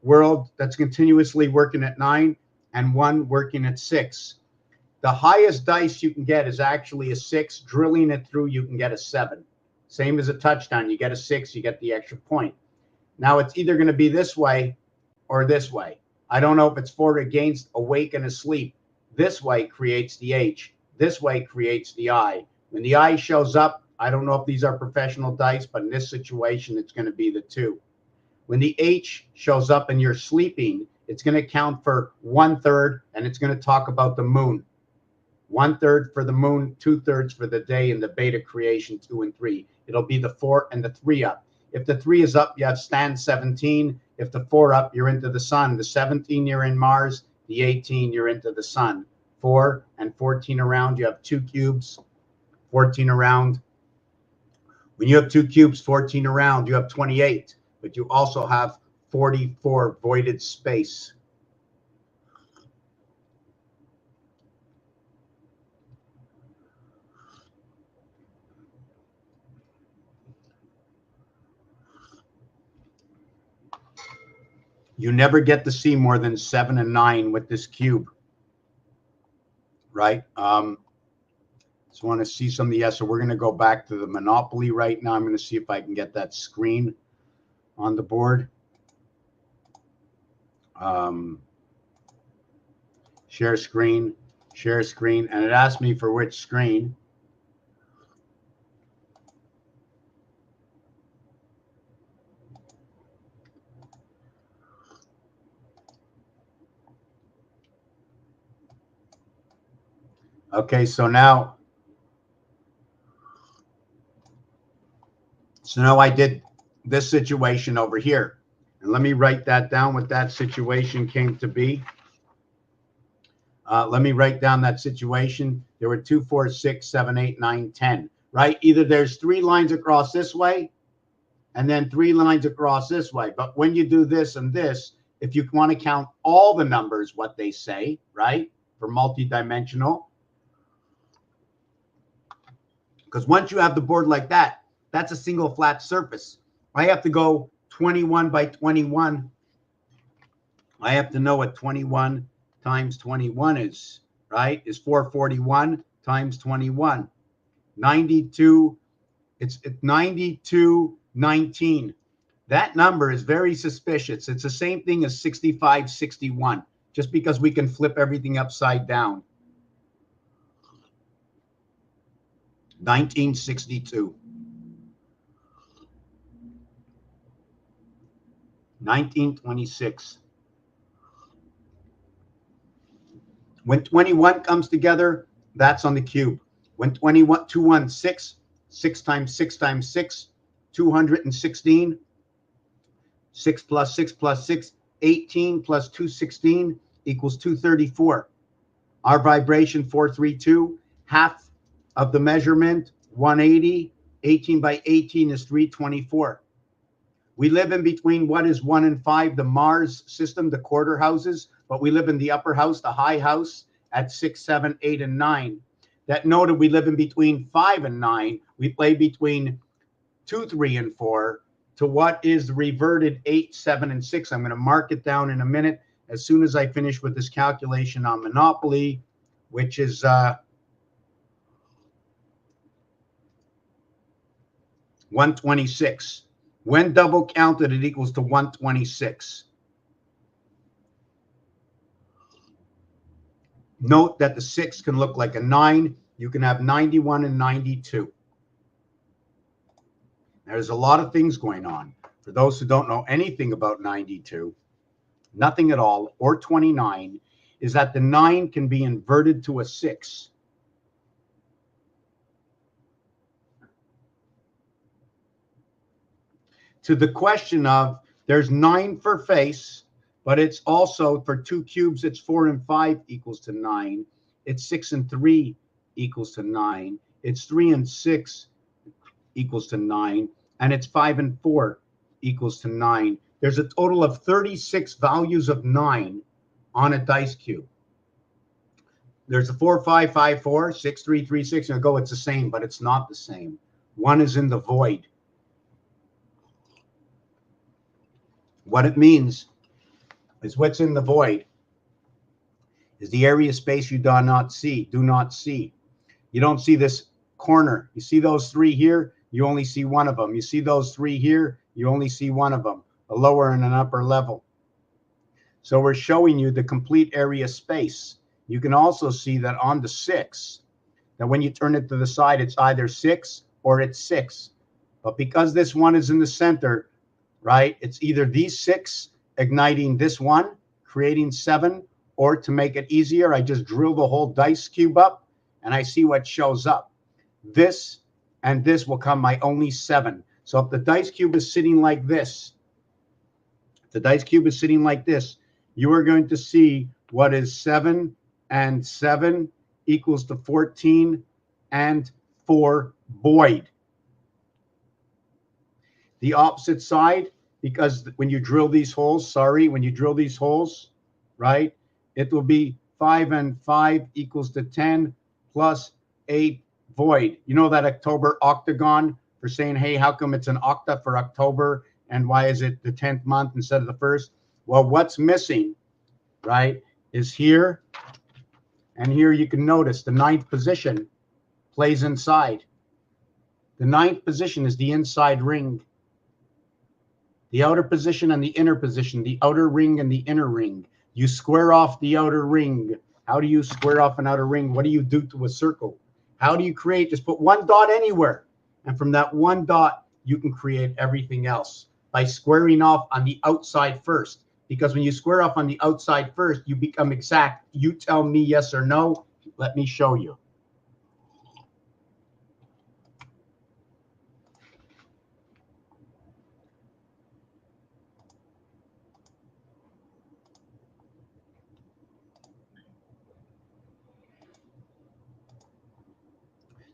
world that's continuously working at 9 and one working at 6. The highest dice you can get is actually a 6. Drilling it through, you can get a 7. Same as a touchdown. You get a 6, you get the extra point. Now it's either going to be this way or this way. I don't know if it's for, against, awake, and asleep. This way creates the H. This way creates the I. When the I shows up, I don't know if these are professional dice, but in this situation, it's going to be the 2. When the H shows up and you're sleeping, it's going to count for 1/3, and it's going to talk about the moon. 1/3 for the moon, 2/3 for the day, and the beta creation 2 and 3. It'll be the 4 and the 3 up. If the 3 is up, you have stand 17. If the 4 up, you're into the sun. The 17, you're in Mars. The 18, you're into the sun. 4 and 14 around, you have 2 cubes. 14 around. When you have 2 cubes, 14 around, you have 28. But you also have 44 voided space. You never get to see more than 7 and 9 with this cube, right? Just want to see some of the, so we're going to go back to the Monopoly right now. I'm going to see if I can get that screen on the board. Share screen, and it asked me for which screen. Okay, so now I did this situation over here. And let me write that down, what that situation came to be. Let me write down that situation. There were 2, 4, 6, 7, 8, 9, 10, right? Either there's 3 lines across this way and then 3 lines across this way. But when you do this and this, if you want to count all the numbers, what they say, right, for multidimensional, because once you have the board like that, that's a single flat surface. I have to go 21 by 21. I have to know what 21 times 21 is, right? Is 441 times 21. 92, it's 92, 19. That number is very suspicious. It's the same thing as 65, 61, just because we can flip everything upside down. 1962. 1926. When 21 comes together, that's on the cube. When 21, 216, 6 times 6 times 6, 216. 6 plus 6 plus 6, 18 plus 216 equals 234. Our vibration, 432. Half of the measurement, 180. 18 by 18 is 324. We live in between what is 1 and 5, the Mars system, the quarter houses, but we live in the upper house, the high house, at 6, 7, 8, and 9. That noted we live in between 5 and 9. We play between 2, 3, and 4 to what is the reverted 8, 7, and 6. I'm going to mark it down in a minute as soon as I finish with this calculation on Monopoly, which is 126. When double counted, it equals to 126. Note that the 6 can look like a 9. You can have 91 and 92. There's a lot of things going on. For those who don't know anything about 92, nothing at all, or 29, is that the 9 can be inverted to a 6. To the question of, there's 9 for face, but it's also for 2 cubes, it's 4 and 5 equals to 9. It's 6 and 3 equals to 9. It's 3 and 6 equals to 9. And it's 5 and 4 equals to 9. There's a total of 36 values of 9 on a dice cube. There's a 4, 5, 5, 4, 6, 3, 3, 6. And I go, it's the same, but it's not the same. One is in the void. What it means is what's in the void is the area space you do not see. You don't see this corner. You see those 3 here, you only see one of them. You see those 3 here, you only see one of them, a lower and an upper level. So we're showing you the complete area space. You can also see that on the 6, that when you turn it to the side, it's either 6 or it's 6. But because this one is in the center, right, it's either these 6 igniting this one, creating 7, or to make it easier, I just drill the whole dice cube up and I see what shows up. This and this will come my only 7. So if the dice cube is sitting like this, you are going to see what is 7 and 7 equals to 14 and 4 void. The opposite side, because when you drill these holes, right, it will be 5 and 5 equals to 10 plus 8 void. You know that October octagon for saying, hey, how come it's an octa for October and why is it the 10th month instead of the 1st? Well, what's missing, right, is here and here. You can notice the 9th position plays inside. The 9th position is the inside ring. The outer position and the inner position, the outer ring and the inner ring. You square off the outer ring. How do you square off an outer ring? What do you do to a circle? How do you create? Just put one dot anywhere. And from that one dot, you can create everything else by squaring off on the outside first. Because when you square off on the outside first, you become exact. You tell me yes or no. Let me show you.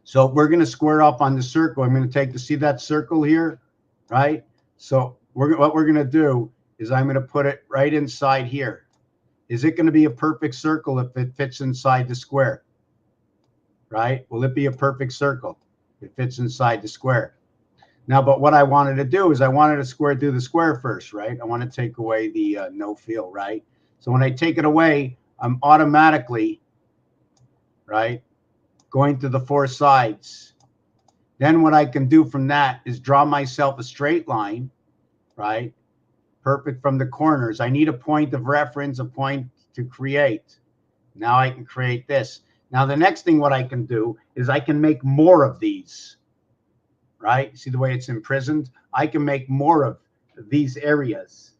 So we're going to square off on the circle. I'm going to take to see that circle here, right? So what we're going to do is I'm going to put it right inside here. Is it going to be a perfect circle if it fits inside the square? Right? Will it be a perfect circle if it fits inside the square? Now, but what I wanted to do is I wanted to square through the square first, right? I want to take away the no fill, right? So when I take it away, I'm automatically, right, going to the 4 sides. Then what I can do from that is draw myself a straight line, right? Perfect from the corners. I need a point of reference, a point to create. Now I can create this. Now the next thing what I can do is I can make more of these, right? See the way it's imprisoned? I can make more of these areas.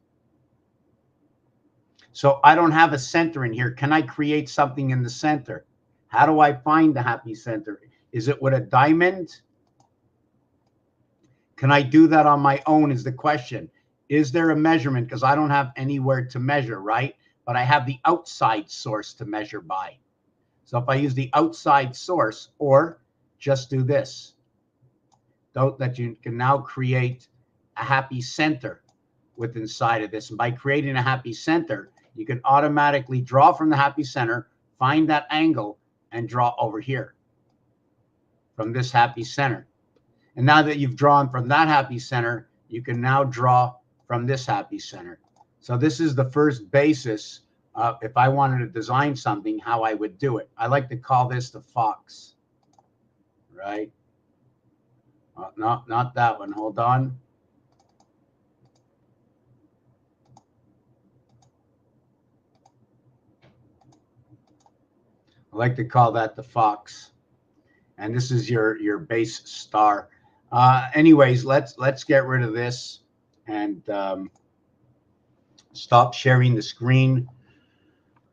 So I don't have a center in here. Can I create something in the center? How do I find the happy center? Is it with a diamond? Can I do that on my own is the question. Is there a measurement? Because I don't have anywhere to measure, right? But I have the outside source to measure by. So if I use the outside source, or just do this, that you can now create a happy center with inside of this. And by creating a happy center, you can automatically draw from the happy center, find that angle, and draw over here from this happy center. And now that you've drawn from that happy center, you can now draw from this happy center. So this is the first basis of, if I wanted to design something, how I would do it. I like to call this the fox, right? Not that one. Hold on. I like to call that the fox. And this is your base star. Anyways, let's get rid of this and stop sharing the screen.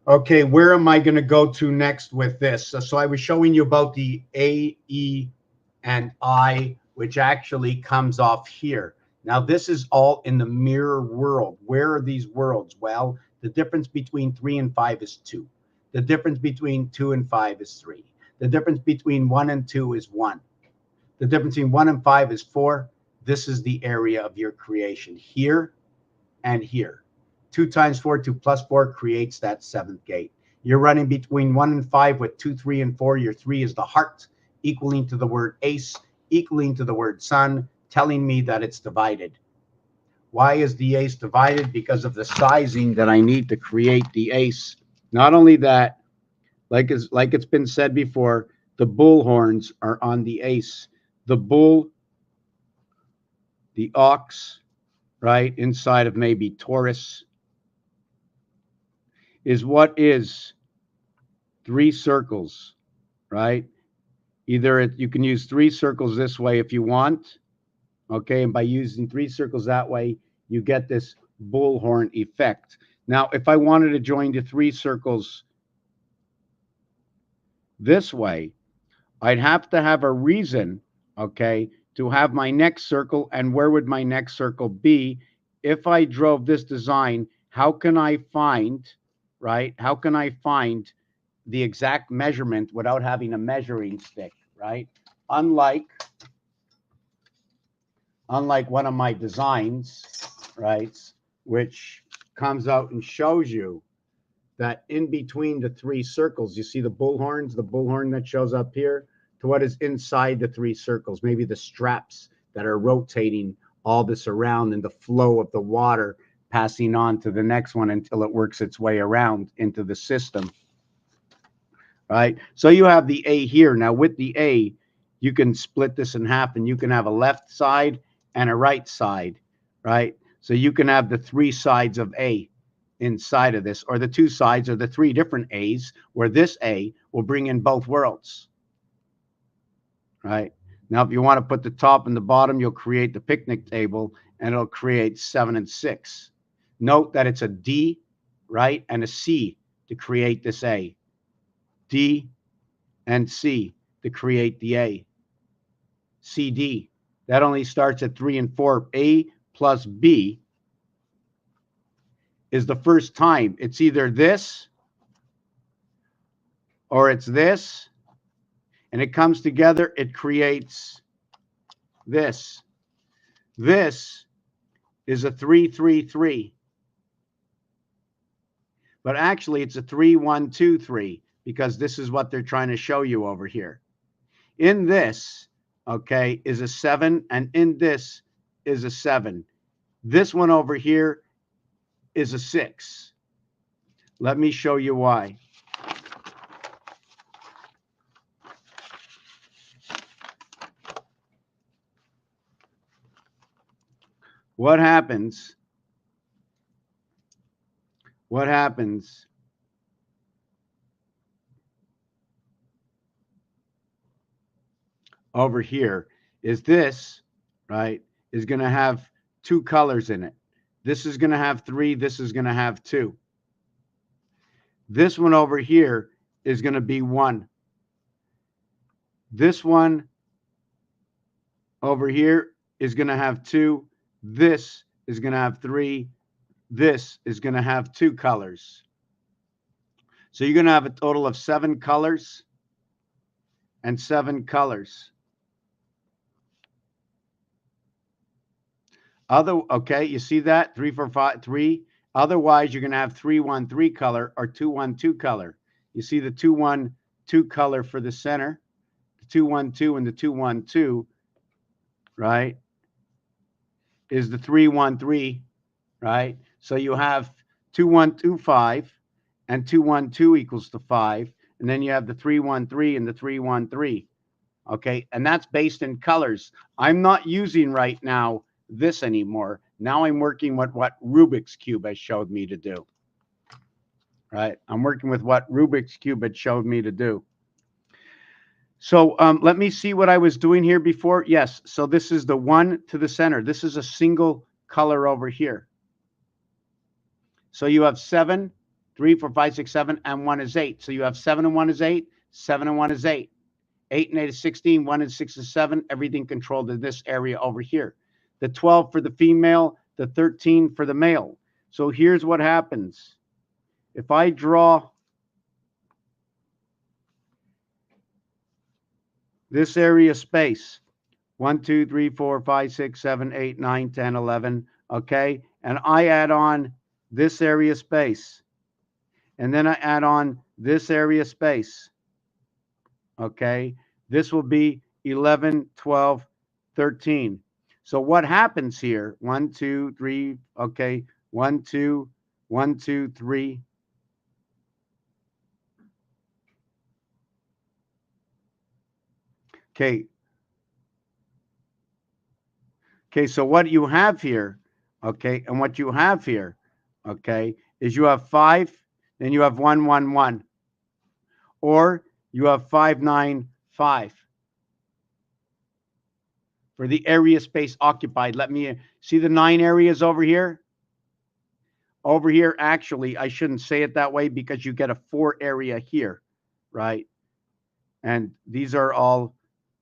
Okay, where am I going to go to next with this? So I was showing you about the A, E, and I, which actually comes off here. Now, this is all in the mirror world. Where are these worlds? Well, the difference between 3 and 5 is 2. The difference between 2 and 5 is 3. The difference between 1 and 2 is 1. The difference between 1 and 5 is 4. This is the area of your creation, here and here. 2 times 4, 2 plus 4 creates that 7th gate. You're running between 1 and 5 with 2, 3, and 4. Your 3 is the heart, equaling to the word ace, equaling to the word sun, telling me that it's divided. Why is the ace divided? Because of the sizing that I need to create the ace. Not only that, like it's been said before, the bull horns are on the ace. The bull, the ox, right, inside of maybe Taurus, is what is 3 circles, right? Either you can use 3 circles this way if you want, okay? And by using 3 circles that way, you get this bullhorn effect. Now, if I wanted to join the 3 circles this way, I'd have to have a reason, okay, to have my next circle. And where would my next circle be? If I drove this design, how can I find, right? How can I find the exact measurement without having a measuring stick, right? Unlike one of my designs, right, which comes out and shows you that in between the 3 circles, you see the bullhorns, the bullhorn that shows up here, to what is inside the 3 circles, maybe the straps that are rotating all this around and the flow of the water passing on to the next one until it works its way around into the system, right? So you have the A here. Now with the A, you can split this in half and you can have a left side and a right side, right? So you can have the 3 sides of A inside of this, or the 2 sides, or the 3 different A's, where this A will bring in both worlds, right? Now, if you want to put the top and the bottom, you'll create the picnic table, and it'll create 7 and 6. Note that it's a D, right, and a C to create this A. D and C to create the A. C, D. That only starts at 3 and 4. A plus B is the first time. It's either this or it's this, and it comes together, it creates this. This is a 3, 3, 3. But actually it's a 3, 1, 2, 3, because this is what they're trying to show you over here. In this, okay, is a 7, and in this is a 7. This one over here is a 6. Let me show you why. What happens over here is this, right, is going to have 2 colors in it. This is going to have 3. This is going to have 2. This one over here is going to be 1. This one over here is going to have 2. This is going to have 3. This is going to have 2 colors. So you're going to have a total of 7 colors and 7 colors. Okay, you see that? 3, 4, 5, 3. Otherwise, you're going to have 3, 1, 3 color or 2, 1, 2 color. You see the 2, 1, 2 color for the center, the 2, 1, 2 and the 2, 1, 2, right? Is the 3, 1, 3, right? So you have 2, 1, 2, 5 and 2, 1, 2 equals to 5. And then you have the 3, 1, 3 and the 3, 1, 3. Okay, and that's based in colors. I'm not using right now this anymore. Now I'm working with what Rubik's Cube has showed me to do. Right? I'm working with what Rubik's Cube had showed me to do. So let me see what I was doing here before. Yes, so this is the 1 to the center. This is a single color over here. So you have 7, 3, 4, 5, 6, 7, and 1 is 8. So you have 7 and 1 is 8, 7 and 1 is 8. 8 and 8 is 16, 1 and 6 is 7, everything controlled in this area over here. The 12 for the female, the 13 for the male. So here's what happens. If I draw this area space, 1, 2, 3, 4, 5, 6, 7, 8, 9, 10, 11, okay? And I add on this area space. And then I add on this area space. Okay, this will be 11, 12, 13. So what happens here? 1, 2, 3, okay, 1, 2, 1, 2, 3. Okay. Okay, so what you have here, okay, and what you have here, okay, is you have 5, then you have 1, 1, 1. Or you have 5, 9, 5. For the area space occupied. Let me see the 9 areas over here. Over here, actually, I shouldn't say it that way because you get a 4 area here, right? And these are all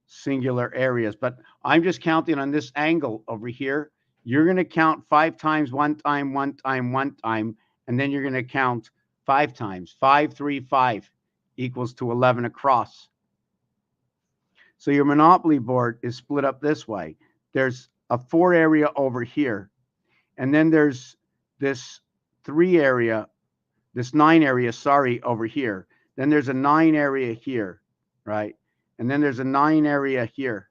singular areas. But I'm just counting on this angle over here. You're going to count 5 times, 1 time, 1 time, 1 time, and then you're going to count 5 times. 5, 3, 5 equals to 11 across. So your Monopoly board is split up this way. There's a 4 area over here, and then there's this 3 area, this 9 area, sorry, over here. Then there's a 9 area here, right? And then there's a 9 area here.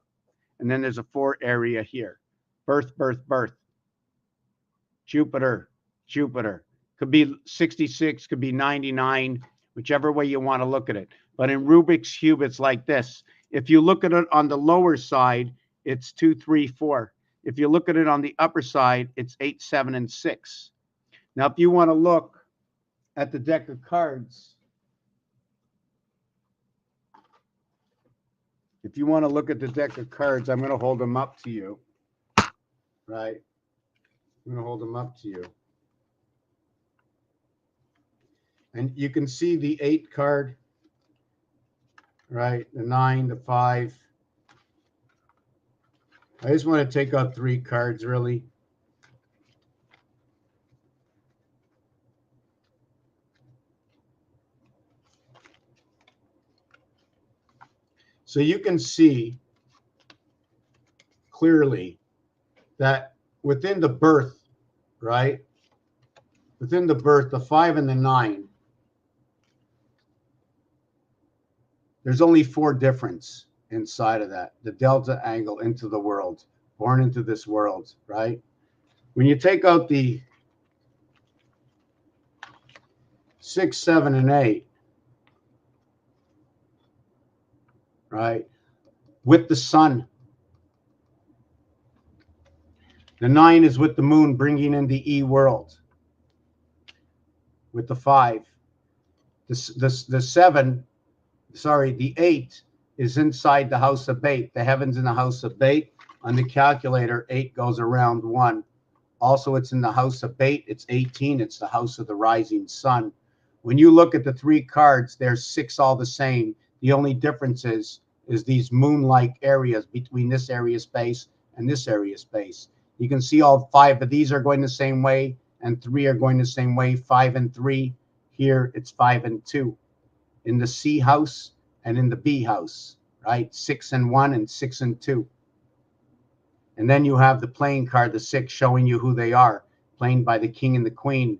And then there's a 4 area here. Birth, birth, birth. Jupiter, Jupiter. Could be 66, could be 99, whichever way you want to look at it. But in Rubik's Cube, it's like this. If you look at it on the lower side, it's 2, 3, 4. If you look at it on the upper side, it's 8, 7, and 6. Now, if you want to look at the deck of cards, if you want to look at the deck of cards, I'm going to hold them up to you, right? I'm going to hold them up to you. And you can see the 8 card, right? The 9, the 5. I just want to take out 3 cards, really. So you can see clearly that within the birth, right? Within the birth, the 5 and the 9, there's only 4 difference inside of that. The delta angle into the world, born into this world, right? When you take out the 6, 7, and 8, right, with the sun, the 9 is with the moon, bringing in the E world. With the 5, the 7, sorry, the 8 is inside the house of Bait. The heaven's in the house of Bait. On the calculator, 8 goes around 1. Also, it's in the house of Bait. It's 18. It's the house of the rising sun. When you look at the 3 cards, there's 6 all the same. The only difference is these moon-like areas between this area space and this area space. You can see all 5 of these are going the same way, and 3 are going the same way. 5 and 3. Here it's 5 and 2. In the C house and in the B house, right? 6 and 1 and 6 and 2. And then you have the playing card, the 6, showing you who they are, played by the king and the queen.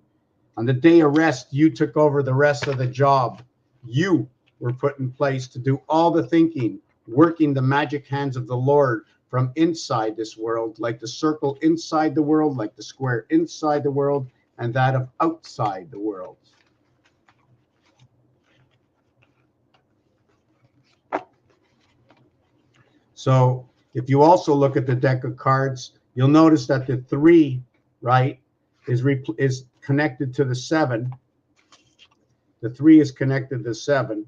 On the day of rest, you took over the rest of the job. You were put in place to do all the thinking, working the magic hands of the Lord from inside this world, like the circle inside the world, like the square inside the world, and that of outside the world. So if you also look at the deck of cards, you'll notice that the 3, right, is connected to the 7. The 3 is connected to 7.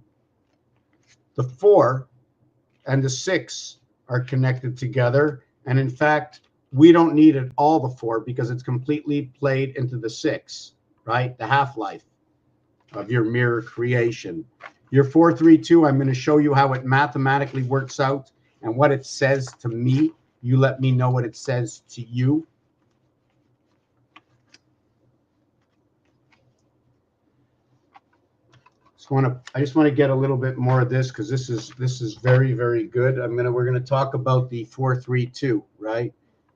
The 4 and the 6 are connected together. And in fact, we don't need it all the 4 because it's completely played into the 6, right? The half-life of your mirror creation. Your 432, I'm going to show you how it mathematically works out and what it says to me. You let me know what it says to you. I just want to get a little bit more of this because this is very, very good. We're gonna talk about the 432, right?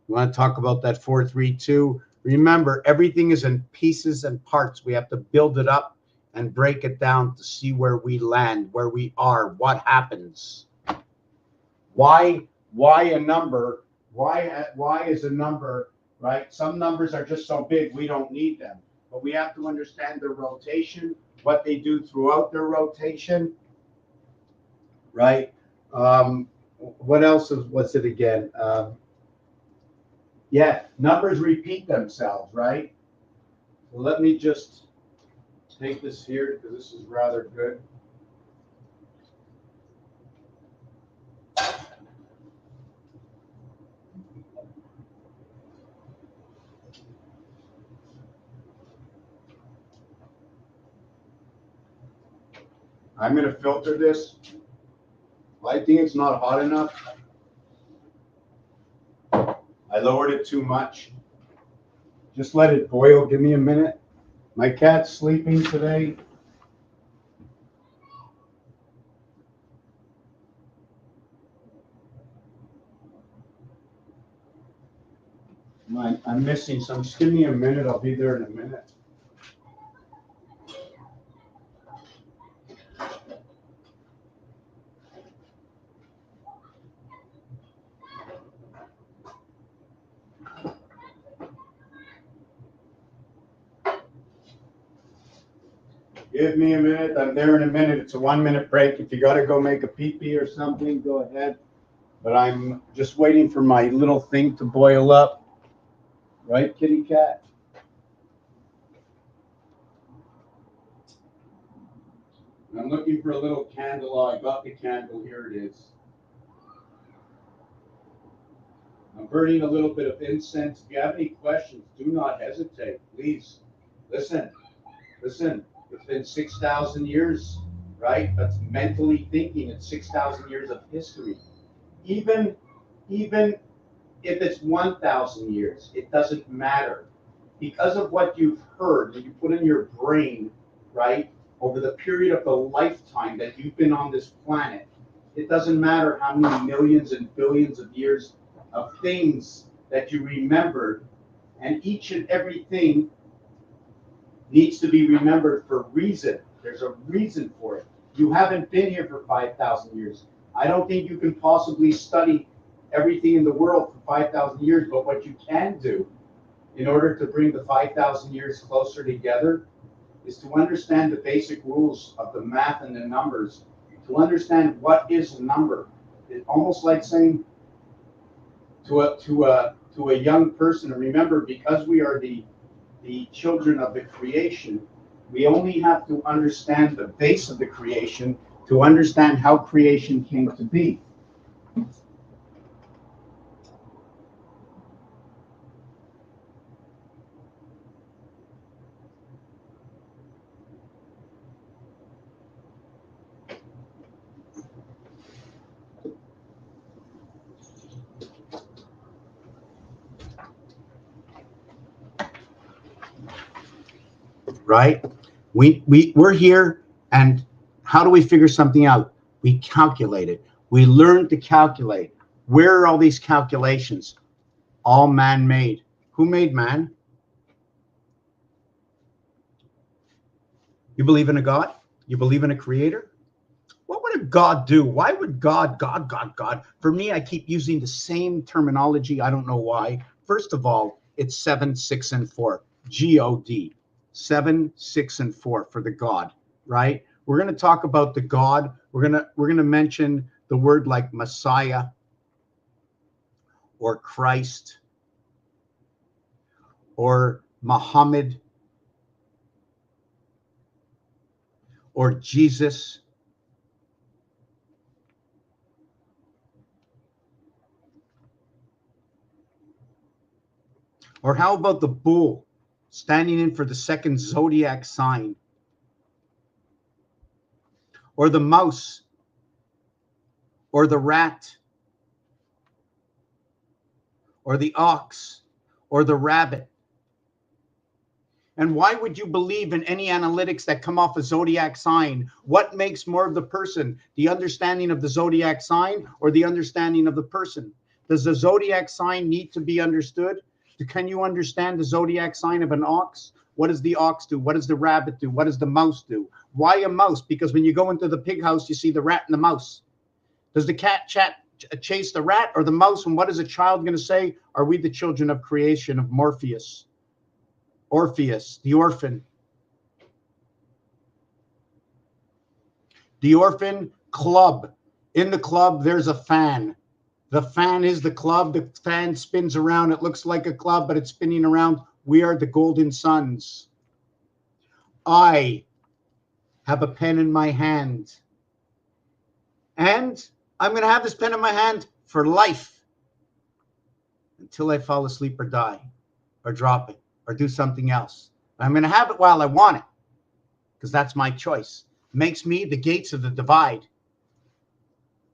We want to talk about that 432. Remember, everything is in pieces and parts. We have to build it up and break it down to see where we land, where we are, what happens. Why a number? Why is a number, right? Some numbers are just so big we don't need them, but we have to understand their rotation, what they do throughout their rotation, right? What else what's it again? Yeah, numbers repeat themselves, right? So let me just take this here because this is rather good. I'm going to filter this. I think it's not hot enough. I lowered it too much. Just let it boil. Give me a minute. My cat's sleeping today. I'm missing some. Just give me a minute. I'll be there in a minute. Give me a minute. I'm there in a minute. It's a 1-minute break. If you got to go make a pee-pee or something, go ahead. But I'm just waiting for my little thing to boil up. Right, kitty cat? I'm looking for a little candle. I got the candle. Here it is. I'm burning a little bit of incense. If you have any questions, do not hesitate. Please listen. Listen. It's been 6,000 years, right? That's mentally thinking. It's 6,000 years of history. Even if it's 1,000 years, it doesn't matter. Because of what you've heard, that you put in your brain, right, over the period of the lifetime that you've been on this planet, it doesn't matter how many millions and billions of years of things that you remembered, and each and everything needs to be remembered for a reason. There's a reason for it. You haven't been here for 5,000 years. I don't think you can possibly study everything in the world for 5,000 years, but what you can do in order to bring the 5,000 years closer together is to understand the basic rules of the math and the numbers, to understand what is a number. It's almost like saying to a young person, and remember, because we are the children of the creation, we only have to understand the base of the creation to understand how creation came to be. right? We're here, and how do we figure something out? We calculate it. We learn to calculate. Where are all these calculations? All man-made. Who made man? You believe in a God? You believe in a creator? What would a God do? Why would God? For me, I keep using the same terminology. I don't know why. First of all, it's 7, 6, and 4. God. 7, 6, and 4 for the God, right? We're going to talk about the God. We're going to mention the word like Messiah or Christ or Muhammad or Jesus. Or how about the bull standing in for the second zodiac sign? Or the mouse? Or the rat? Or the ox? Or the rabbit? And why would you believe in any analytics that come off a zodiac sign? What makes more of the person? The understanding of the zodiac sign or the understanding of the person? Does the zodiac sign need to be understood? Can you understand the zodiac sign of an ox? What does the ox do? What does the rabbit do? What does the mouse do? Why a mouse? Because when you go into the pig house, you see the rat and the mouse. Does the cat chase the rat or the mouse? And what is a child going to say? Are we the children of creation, of Morpheus? Orpheus, the orphan. The orphan club. In the club, there's a fan. The fan is the club. The fan spins around. It looks like a club, but it's spinning around. We are the golden sons. I have a pen in my hand. And I'm going to have this pen in my hand for life until I fall asleep or die or drop it or do something else. I'm going to have it while I want it because that's my choice. Makes me the gates of the divide.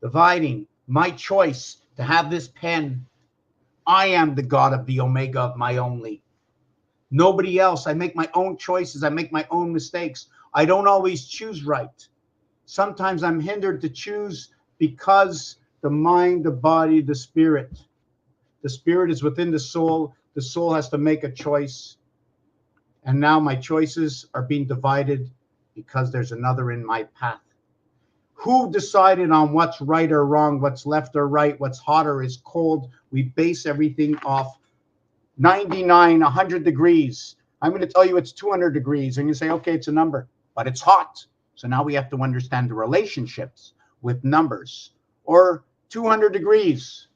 Dividing my choice to have this pen. I am the God of the Omega of my only. Nobody else. I make my own choices. I make my own mistakes. I don't always choose right. Sometimes I'm hindered to choose because the mind, the body, the spirit. The spirit is within the soul. The soul has to make a choice. And now my choices are being divided because there's another in my path. Who decided on what's right or wrong, what's left or right, what's hot or is cold? We base everything off 99, 100 degrees. I'm going to tell you it's 200 degrees. And you say, okay, it's a number, but it's hot. So now we have to understand the relationships with numbers. Or 200 degrees.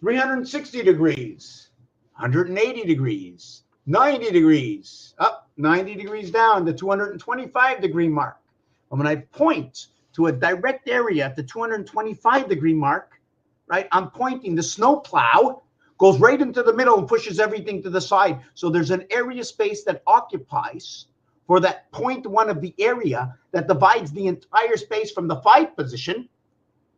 360 degrees. 180 degrees. 90 degrees. Up, 90 degrees down, the 225 degree mark. And when I point to a direct area at the 225 degree mark, right, I'm pointing, the snow plow goes right into the middle and pushes everything to the side. So there's an area space that occupies for that 0.1 of the area that divides the entire space from the 5 position,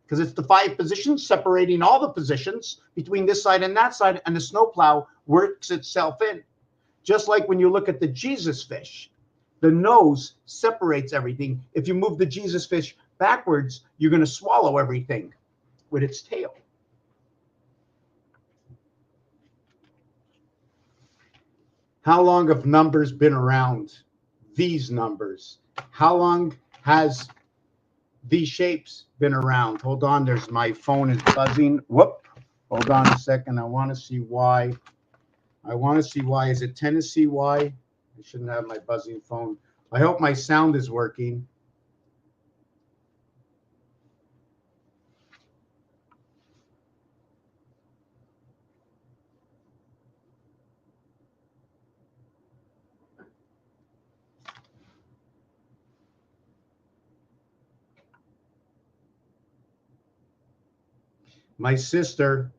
because it's the 5 positions separating all the positions between this side and that side, and the snowplow works itself in. Just like when you look at the Jesus fish, the nose separates everything. If you move the Jesus fish backwards, you're going to swallow everything with its tail. How long have numbers been around? These numbers. How long has these shapes been around? Hold on, there's my phone is buzzing. Whoop. Hold on a second. I want to see why. Is it Tennessee Y? I shouldn't have my buzzing phone. I hope my sound is working. My sister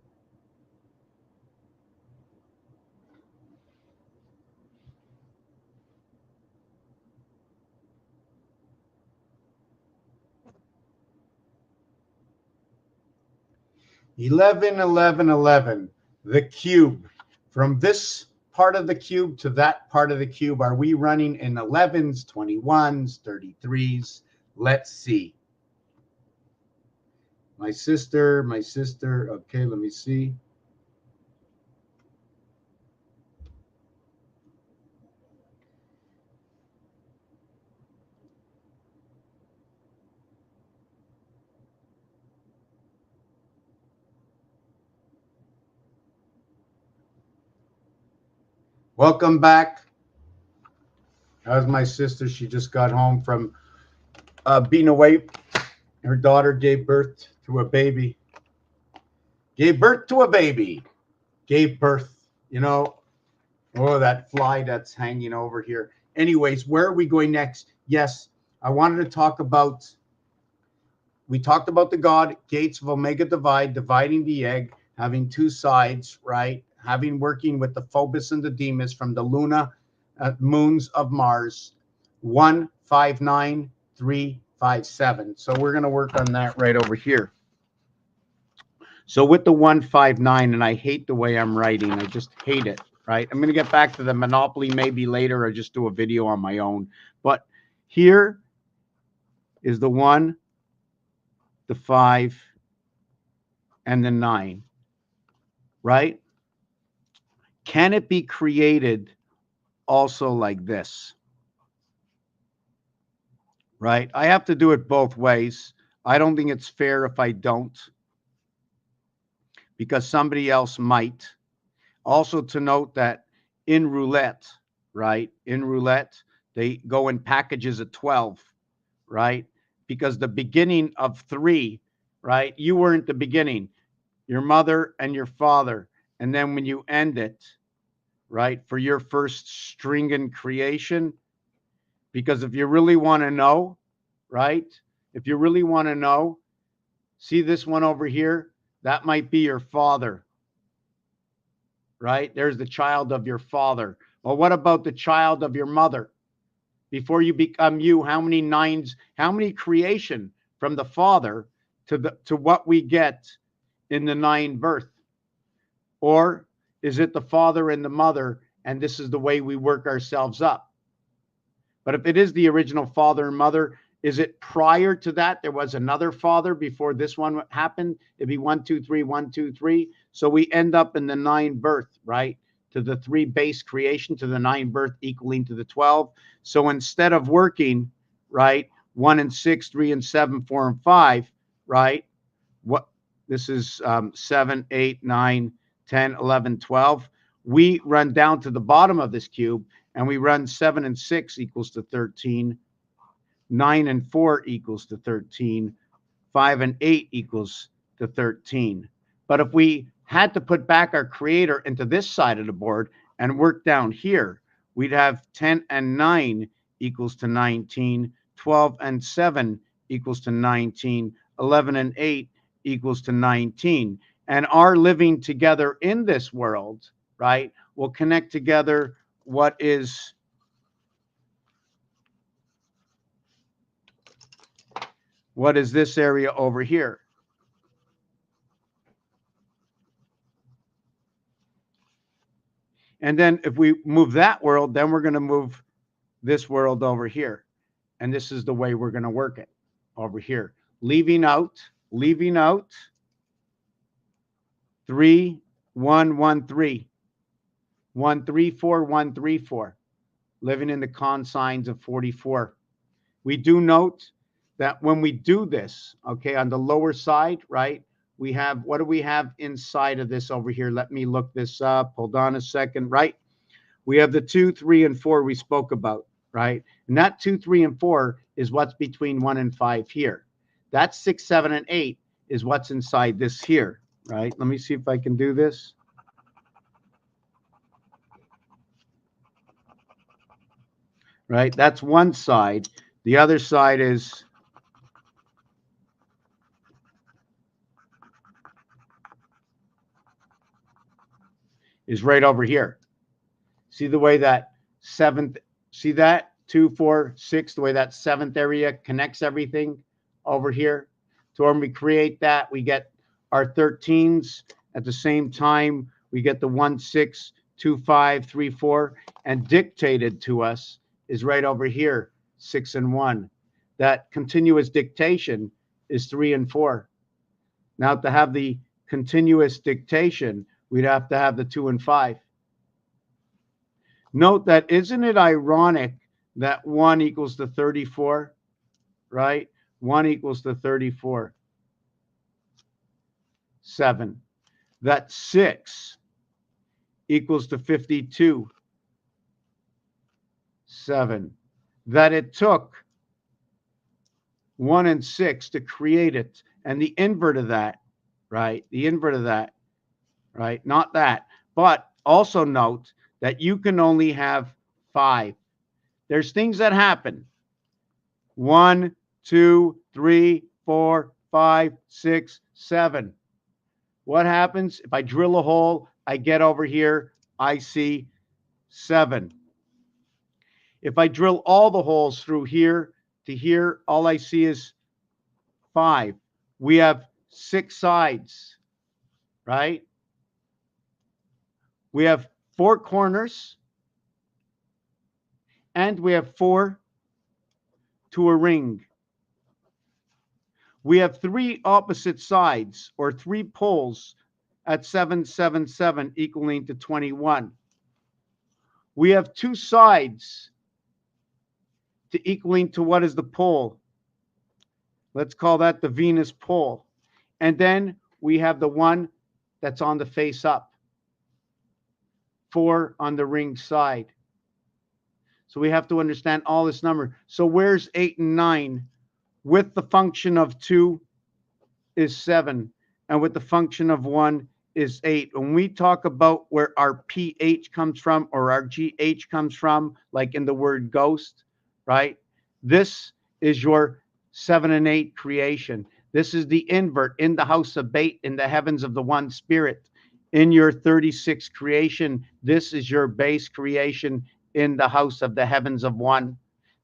(11, 11, 11), the cube from this part of the cube to that part of the cube. Are we running in 11s, 21s, 33s? Let's see. My sister. Okay, let me see. Welcome back. How's my sister? She just got home from being away. Her daughter gave birth to a baby. Gave birth, you know. Oh, that fly that's hanging over here. Anyways, where are we going next? Yes, I wanted to talk about, we talked about the God gates of Omega Divide, dividing the egg, having two sides, right? Having working with the Phobos and the Demas from the Luna moons of Mars, 1, 5, 9, 3, 5, 7. So we're going to work on that right over here. So with the 159, and I hate the way I'm writing. I just hate it, right? I'm going to get back to the Monopoly maybe later or just do a video on my own. But here is the 1, the 5, and the 9, right? Can it be created also like this? Right? I have to do it both ways. I don't think it's fair if I don't, because somebody else might. Also to note that in roulette, right? In roulette, they go in packages of 12, right? Because the beginning of 3, right? You weren't the beginning, your mother and your father. And then when you end it, right, for your first string in creation, because if you really want to know, right? If you really want to know, see this one over here? That might be your father, right? There's the child of your father. Well, what about the child of your mother? Before you become you, how many 9s, how many creation from the father to what we get in the 9 birth? Or is it the father and the mother, and this is the way we work ourselves up? But if it is the original father and mother, is it prior to that there was another father before this one happened? It'd be 1, 2, 3, 1, 2, 3. So we end up in the 9 birth, right? To the 3 base creation, to the 9 birth equaling to the 12. So instead of working, right, 1 and 6, 3 and 7, 4 and 5, right? What this is 7, 8, 9, 10, 11, 12. We run down to the bottom of this cube and we run 7 and 6 equals to 13. 9 and 4 equals to 13. 5 and 8 equals to 13. But if we had to put back our creator into this side of the board and work down here, we'd have 10 and 9 equals to 19. 12 and 7 equals to 19. 11 and 8 equals to 19. And our living together in this world, right, will connect together what is this area over here. And then if we move that world, then we're going to move this world over here. And this is the way we're going to work it over here. Leaving out 3, 1, 1, 3. 1, 3, 4, 1, 3, 4. Living in the consigns of 44. We do note that when we do this, okay, on the lower side, right, we have, what do we have inside of this over here? Let me look this up. Hold on a second, right? We have the 2, 3, and 4 we spoke about, right? And that 2, 3, and 4 is what's between 1 and 5 here. That 6, 7, and 8 is what's inside this here, right? Let me see if I can do this. Right? That's one side. The other side is right over here. See the way that 7th, see that 2, 4, 6, the way that 7th area connects everything over here. So when we create that, we get our 13s. At the same time, we get the 1, 6, 2, 5, 3, 4, and dictated to us is right over here, 6 and 1. That continuous dictation is 3 and 4. Now, to have the continuous dictation, we'd have to have the 2 and 5. Note that, isn't it ironic that 1 equals to 34, right? 1 equals to 34. 7. That 6 equals to 52. 7. That it took 1 and 6 to create it. And the invert of that, right? The invert of that, right? Not that. But also note that you can only have 5. There's things that happen. 1, 2, 3, 4, 5, 6, 7. What happens? If I drill a hole, I get over here, I see 7. If I drill all the holes through here to here, all I see is 5. We have 6 sides, right? We have 4 corners, and we have 4 to a ring. We have 3 opposite sides, or 3 poles at 7, 7, 7, equaling to 21. We have 2 sides to equaling to what is the pole. Let's call that the Venus pole. And then we have the one that's on the face up. 4 on the ring side. So we have to understand all this number. So where's 8 and 9? With the function of 2 is 7. And with the function of 1 is 8. When we talk about where our pH comes from or our GH comes from, like in the word ghost, right? This is your 7 and 8 creation. This is the invert in the house of bait in the heavens of the one spirit. In your 36 creation, this is your base creation in the house of the heavens of one.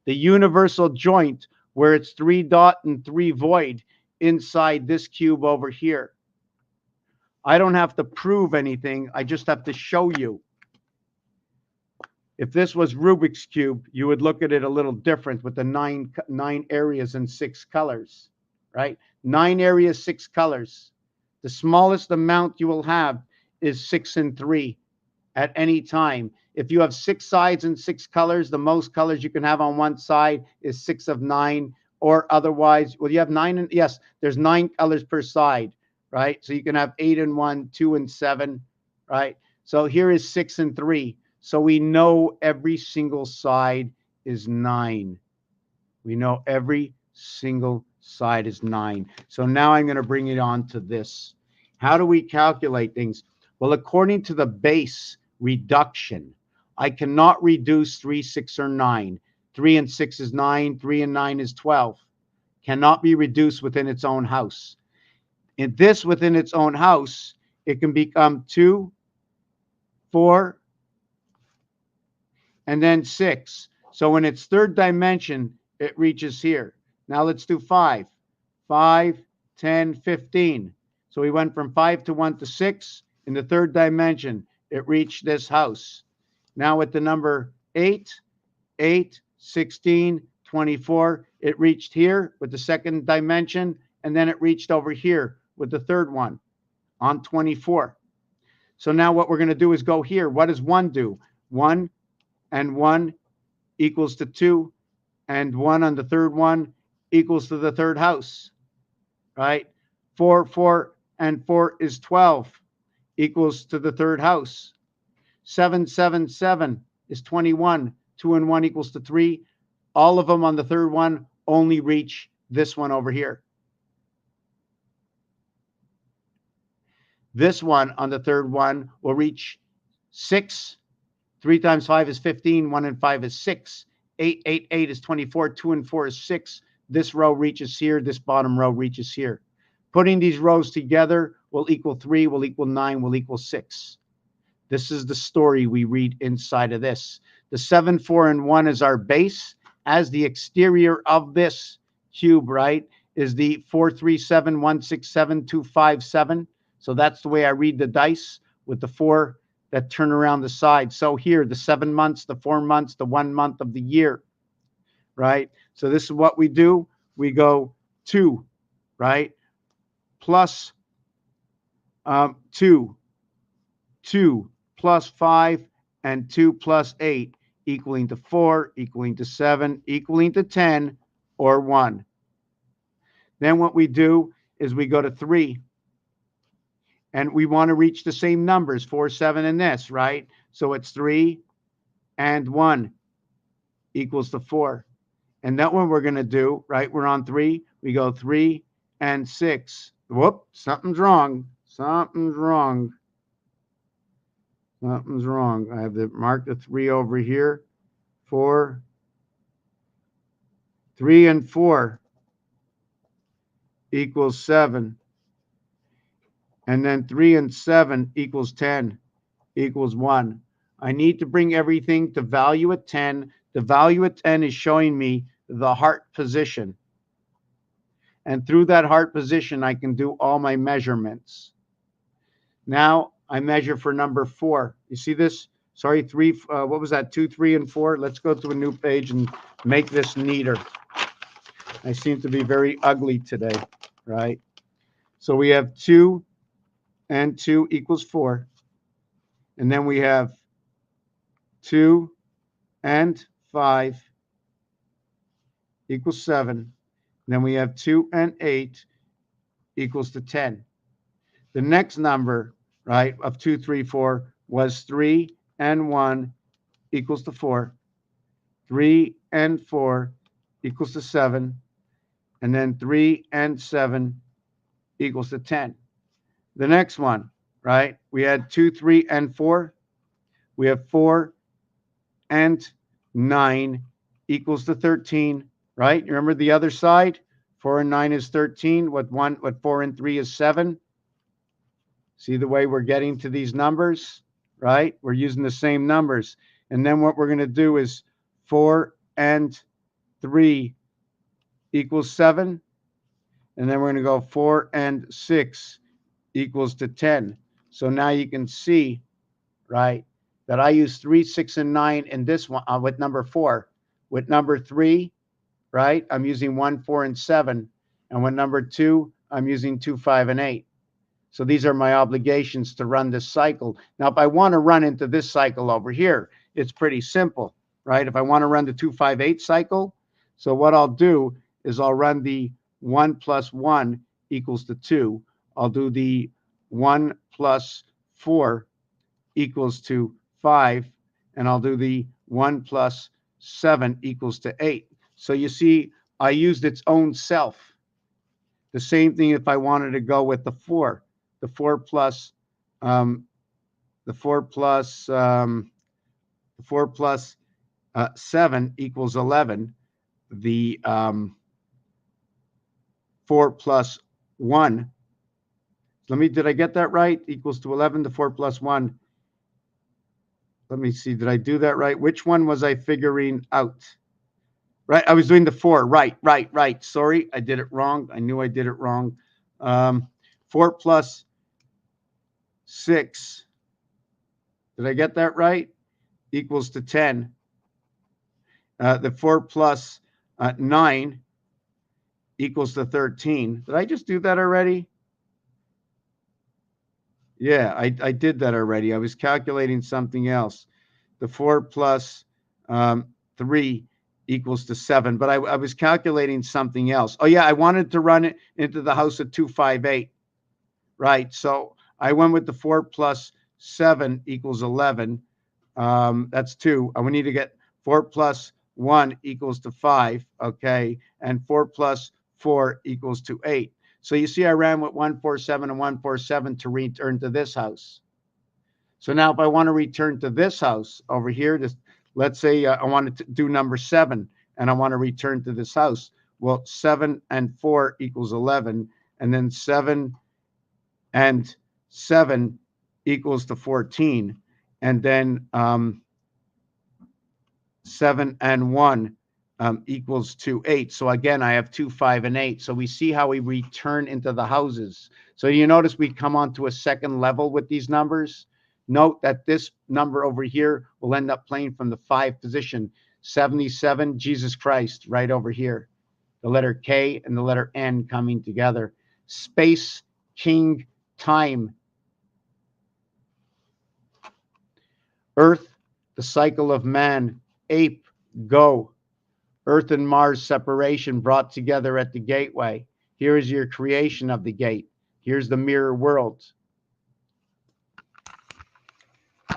The universal joint where it's 3 dot and 3 void inside this cube over here. I don't have to prove anything. I just have to show you. If this was Rubik's Cube, you would look at it a little different with the nine areas and 6 colors, right? 9 areas, 6 colors. The smallest amount you will have is 6 and 3 at any time. If you have 6 sides and 6 colors, the most colors you can have on one side is 6 of 9, or otherwise, well, you have 9 and yes, there's 9 colors per side, right? So you can have 8 and 1, 2 and 7, right? So here is 6 and 3. So we know every single side is 9. We know every single side is 9. So now I'm going to bring it on to this. How do we calculate things? Well, according to the base reduction, I cannot reduce 3, 6, or 9. 3 and 6 is 9. 3 and 9 is 12. Cannot be reduced within its own house. In this within its own house, it can become 2, 4, and then 6. So in its third dimension, it reaches here. Now let's do 5. 5, 10, 15. So we went from 5 to 1 to 6. In the third dimension, it reached this house. Now with the number 8, 8, 16, 24, it reached here with the second dimension, and then it reached over here with the third one on 24. So now what we're going to do is go here. What does 1 do? 1 and 1 equals to 2, and 1 on the third one equals to the third house, right? 4, 4, and 4 is 12, equals to the third house. 7, 7, 7 is 21. 2 and 1 equals to 3. All of them on the third one only reach this one over here. This one on the third one will reach 6. 3 times 5 is 15. 1 and 5 is 6. 8, 8, 8 is 24. 2 and 4 is 6. This row reaches here. This bottom row reaches here. Putting these rows together will equal 3, will equal 9, will equal 6. This is the story we read inside of this. The 7, 4, and 1 is our base. As the exterior of this cube, right, is the 4, 3, 7, 1, 6, 7, 2, 5, 7. So that's the way I read the dice, with the 4 that turn around the side. So here, the 7 months, the 4 months, the 1 month of the year, right? So this is what we do. We go 2, right? Plus 2, 2 plus 5, and 2 plus 8, equaling to 4, equaling to 7, equaling to 10, or 1. Then what we do is we go to 3. And we want to reach the same numbers, 4, 7, and this, right? So it's 3 and 1 equals to 4. And that one we're going to do, right? We're on 3. We go 3 and 6. Whoop, something's wrong. Something's wrong. Something's wrong. I have to mark the 3 over here. 4. 3 and 4 equals 7. And then 3 and 7 equals 10, equals 1. I need to bring everything to value at 10. The value at 10 is showing me the heart position. And through that heart position, I can do all my measurements. Now I measure for number 4. You see this? Sorry, 3, what was that? 2, 3, and 4. Let's go to a new page and make this neater. I seem to be very ugly today, right? So we have 2 and 2 equals 4. And then we have 2 and 5 equals 7. And then we have 2 and 8 equals to 10. The next number, right, of 2, 3, 4 was 3 and 1 equals to 4. 3 and 4 equals to 7. And then 3 and 7 equals to 10. The next one, right? We had 2, 3, and 4. We have 4 and 9 equals to 13, right? You remember the other side? 4 and 9 is 13. What 4 and 3 is 7. See the way we're getting to these numbers, right? We're using the same numbers. And then what we're going to do is 4 and 3 equals 7. And then we're going to go 4 and 6 equals to 10. So now you can see, right, that I use 3, 6, and 9 in this one with number 4. With number 3, right, I'm using 1, 4, and 7. And with number 2, I'm using 2, 5, and 8. So these are my obligations to run this cycle. Now, if I want to run into this cycle over here, it's pretty simple, right? If I want to run the 2, 5, 8 cycle, so what I'll do is I'll run the 1 plus 1 equals to 2. I'll do the 1 plus 4 equals to 5, and I'll do the 1 plus 7 equals to 8. So you see, I used its own self. The same thing if I wanted to go with the 4. The 4 plus 7 equals 11. The 4 plus 1. Did I get that right? Equals to 11. The 4 plus 1. Let me see. Did I do that right? Which one was I figuring out? Right. I was doing the 4. Right. Sorry. I did it wrong. I knew I did it wrong. 4 plus 6. Did I get that right? Equals to 10. The 4 plus 9 equals to 13. Did I just do that already? Yeah, I did that already. I was calculating something else. The 4 plus 3 equals to 7, but I was calculating something else. Oh, yeah, I wanted to run it into the house of 2, 5, 8. Right, so I went with the 4 plus 7 equals 11. That's 2. I need to get 4 plus 1 equals to 5, okay? And 4 plus 4 equals to 8. So you see I ran with 1, 4, 7 and 1, 4, 7 to return to this house. So now if I want to return to this house over here, let's say I want to do number 7 and I want to return to this house. Well, 7 and 4 equals 11. And then 7 and 7 equals to 14. And then 7 and 1 equals to 8. So again, I have 2, 5, and 8. So we see how we return into the houses. So you notice we come on to a second level with these numbers. Note that this number over here will end up playing from the 5 position. 77, Jesus Christ, right over here. The letter K and the letter N coming together. Space, king, time. Earth, the cycle of man. Ape, go. Earth and Mars separation brought together at the gateway. Here is your creation of the gate. Here's the mirror worlds.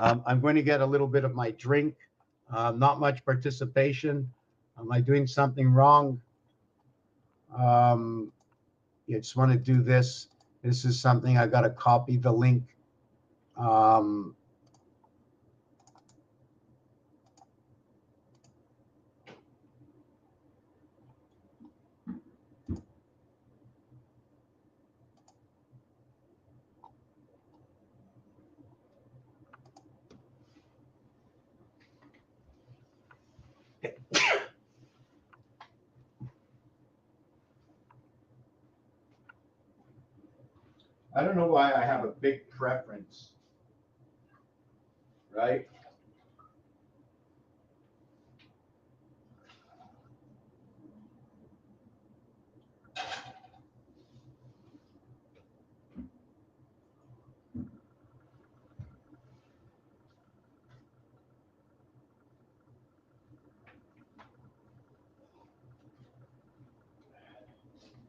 I'm going to get a little bit of my drink. Not much participation. Am I doing something wrong? You just want to do this. This is something I got to copy the link. I don't know why I have a big preference, right?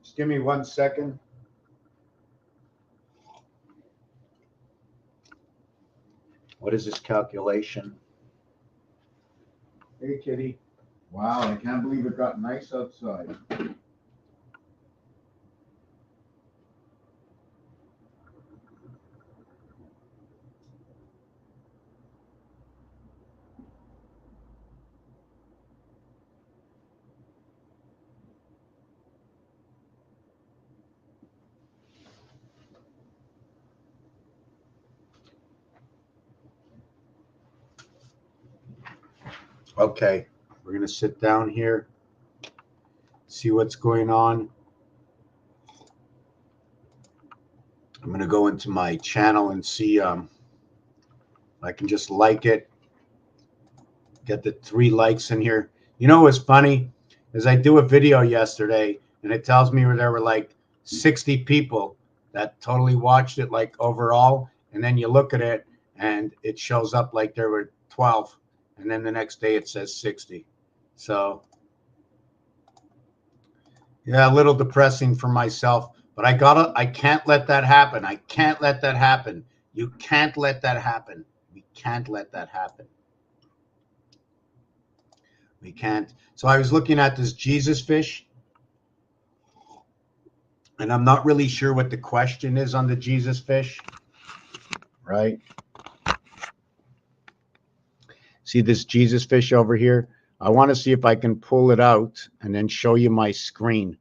Just give me 1 second. What is this calculation? Hey, kitty. Wow, I can't believe it got nice outside. Okay, we're going to sit down here, see what's going on. I'm going to go into my channel and see I can just like it. Get the 3 likes in here. You know what's funny is I do a video yesterday and it tells me there were like 60 people that totally watched it, like overall, and then you look at it and it shows up like there were 12, and then the next day it says 60. So yeah, a little depressing for myself, but I can't let that happen. I can't let that happen. You can't let that happen. We can't let that happen. We can't. So I was looking at this Jesus fish, and I'm not really sure what the question is on the Jesus fish, right? See this Jesus fish over here? I want to see if I can pull it out and then show you my screen.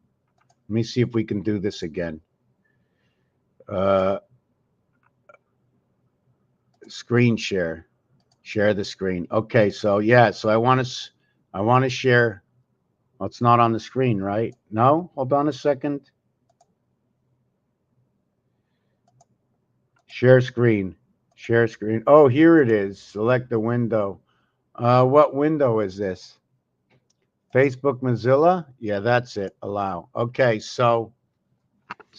Let me see if we can do this again. Screen share. Share the screen. Okay, so yeah, so I want to share. Well, it's not on the screen, right? No? Hold on a second. Share screen. Share screen. Oh, here it is. Select the window. What window is this? Facebook Mozilla? Yeah, that's it. Allow. Okay, so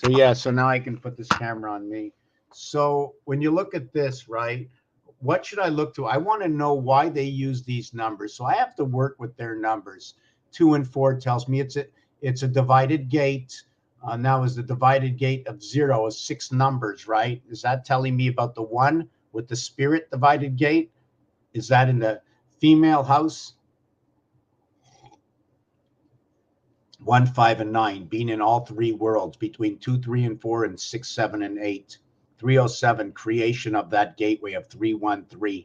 yeah, so now I can put this camera on me. So when you look at this, right, what should I look to? I want to know why they use these numbers. So I have to work with their numbers. 2 and 4 tells me it's a divided gate. Now is the divided gate of 0 is 6 numbers, right? Is that telling me about the 1 with the spirit divided gate? Is that in the female house? 1, 5, and 9, being in all 3 worlds between 2, 3, and 4, and 6, 7, and 8. 307, creation of that gateway of 313.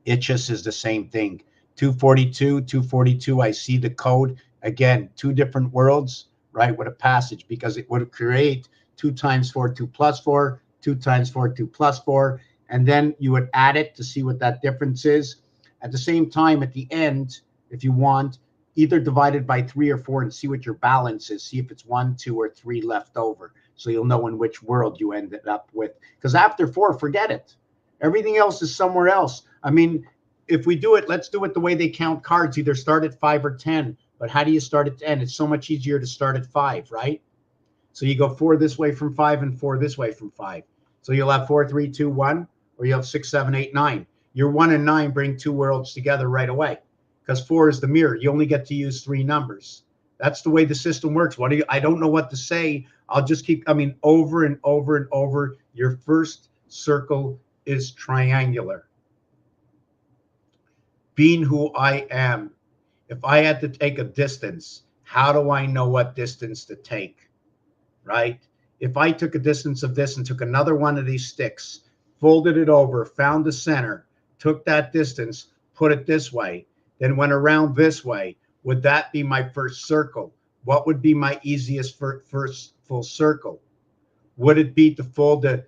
It just is the same thing. 242, I see the code. Again, 2 different worlds, right, with a passage, because it would create 2 times 4, 2 plus 4, 2 times 4, 2 plus 4, and then you would add it to see what that difference is. At the same time, at the end, if you want, either divided by 3 or 4 and see what your balance is. See if it's 1, 2, or 3 left over. So you'll know in which world you ended up with. Because after 4, forget it. Everything else is somewhere else. I mean, if we do it, let's do it the way they count cards. Either start at 5 or 10. But how do you start at 10? It's so much easier to start at 5, right? So you go 4 this way from 5 and 4 this way from 5. So you'll have 4, 3, 2, 1, or you'll have 6, 7, 8, 9. Your 1 and 9 bring two worlds together right away because 4 is the mirror. You only get to use 3 numbers. That's the way the system works. I don't know what to say. I'll just keep coming over and over and over. Your first circle is triangular. Being who I am. If I had to take a distance, how do I know what distance to take? Right? If I took a distance of this and took another one of these sticks, folded it over, found the center, took that distance, put it this way, then went around this way, would that be my first circle? What would be my easiest first full circle? Would it be to fold the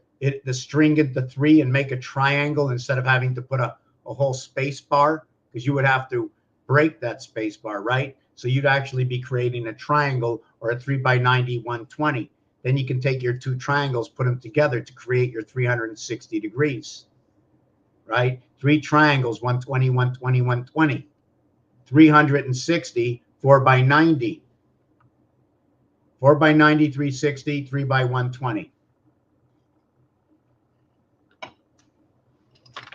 string into 3 and make a triangle instead of having to put a whole space bar? Because you would have to break that space bar, right? So you'd actually be creating a triangle or a 3 by 90, 120. Then you can take your 2 triangles, put them together to create your 360 degrees, right? 3 triangles, 120, 120, 120. 360, 4 by 90. 4 by 90, 360, 3 by 120.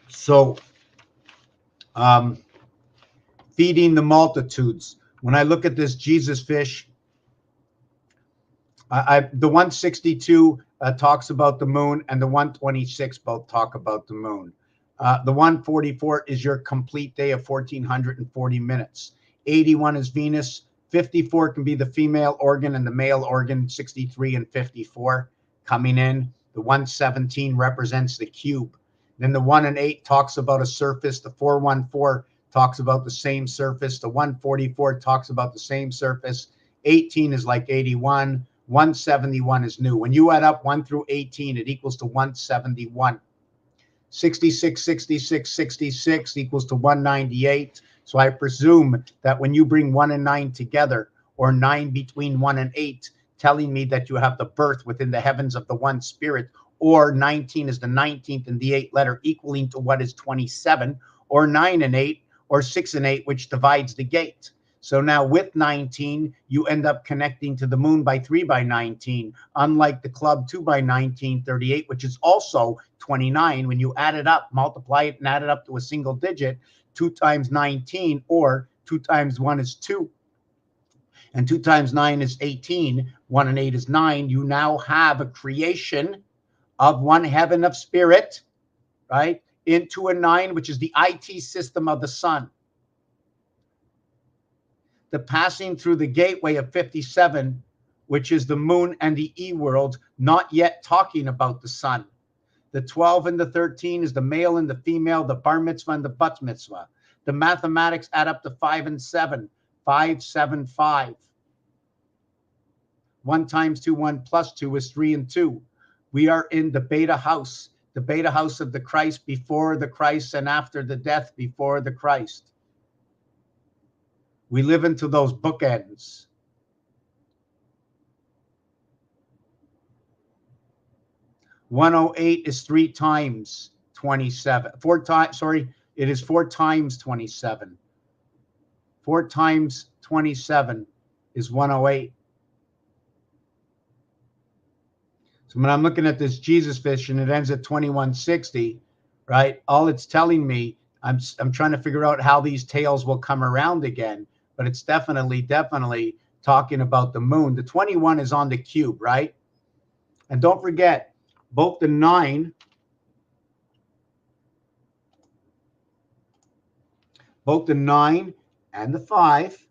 So, feeding the multitudes. When I look at this Jesus fish, the 162 talks about the moon, and the 126 both talk about the moon. The 144 is your complete day of 1440 minutes. 81 is Venus. 54 can be the female organ and the male organ, 63 and 54 coming in. The 117 represents the cube. Then the 1 and 8 talks about a surface. The 414 talks about the same surface. The 144 talks about the same surface. 18 is like 81. 171 is new. When you add up 1 through 18, it equals to 171. 66, 66, 66 equals to 198. So I presume that when you bring 1 and 9 together, or 9 between 1 and 8, telling me that you have the birth within the heavens of the one spirit, or 19 is the 19th and the 8th letter equaling to what is 27, or 9 and 8, or 6 and 8, which divides the gate. So now with 19, you end up connecting to the moon by 3 by 19, unlike the club 2 by 19, 38, which is also 29. When you add it up, multiply it and add it up to a single digit, 2 times 19, or 2 times 1 is 2. And 2 times 9 is 18. 1 and 8 is 9. You now have a creation of one heaven of spirit, right, into a 9, which is the IT system of the sun. The passing through the gateway of 57, which is the moon and the E world, not yet talking about the sun. The 12 and the 13 is the male and the female, the bar mitzvah and the bat mitzvah. The mathematics add up to 5 and 7, 5, 7, 5. 1 times 2, 1 plus 2 is 3 and 2. We are in the beta house of the Christ, before the Christ, and after the death, before the Christ. We live into those bookends. (108) is 3 times 27. 4 times, sorry, it is 4 times 27. 4 times 27 is 108. So when I'm looking at this Jesus fish and it ends at 2160, right? All it's telling me, I'm trying to figure out how these tails will come around again. But it's definitely talking about the moon. The 21 is on the cube, right? And don't forget, both the 9, and the 5,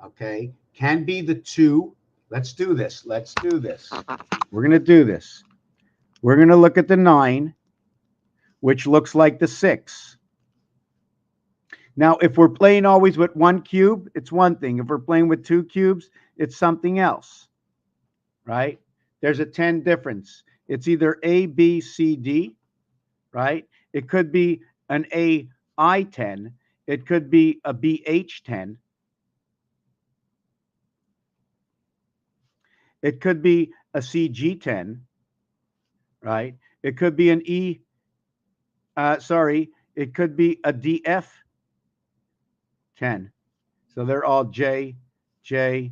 okay, can be the 2. Let's do this. We're going to do this. We're going to look at the 9, which looks like the 6. Now, if we're playing always with 1 cube, it's one thing. If we're playing with 2 cubes, it's something else, right? There's a 10 difference. It's either A, B, C, D, right? It could be an AI10. It could be a BH10. It could be a CG10, right? It could be an Sorry, it could be a DF10. So they're all J, J,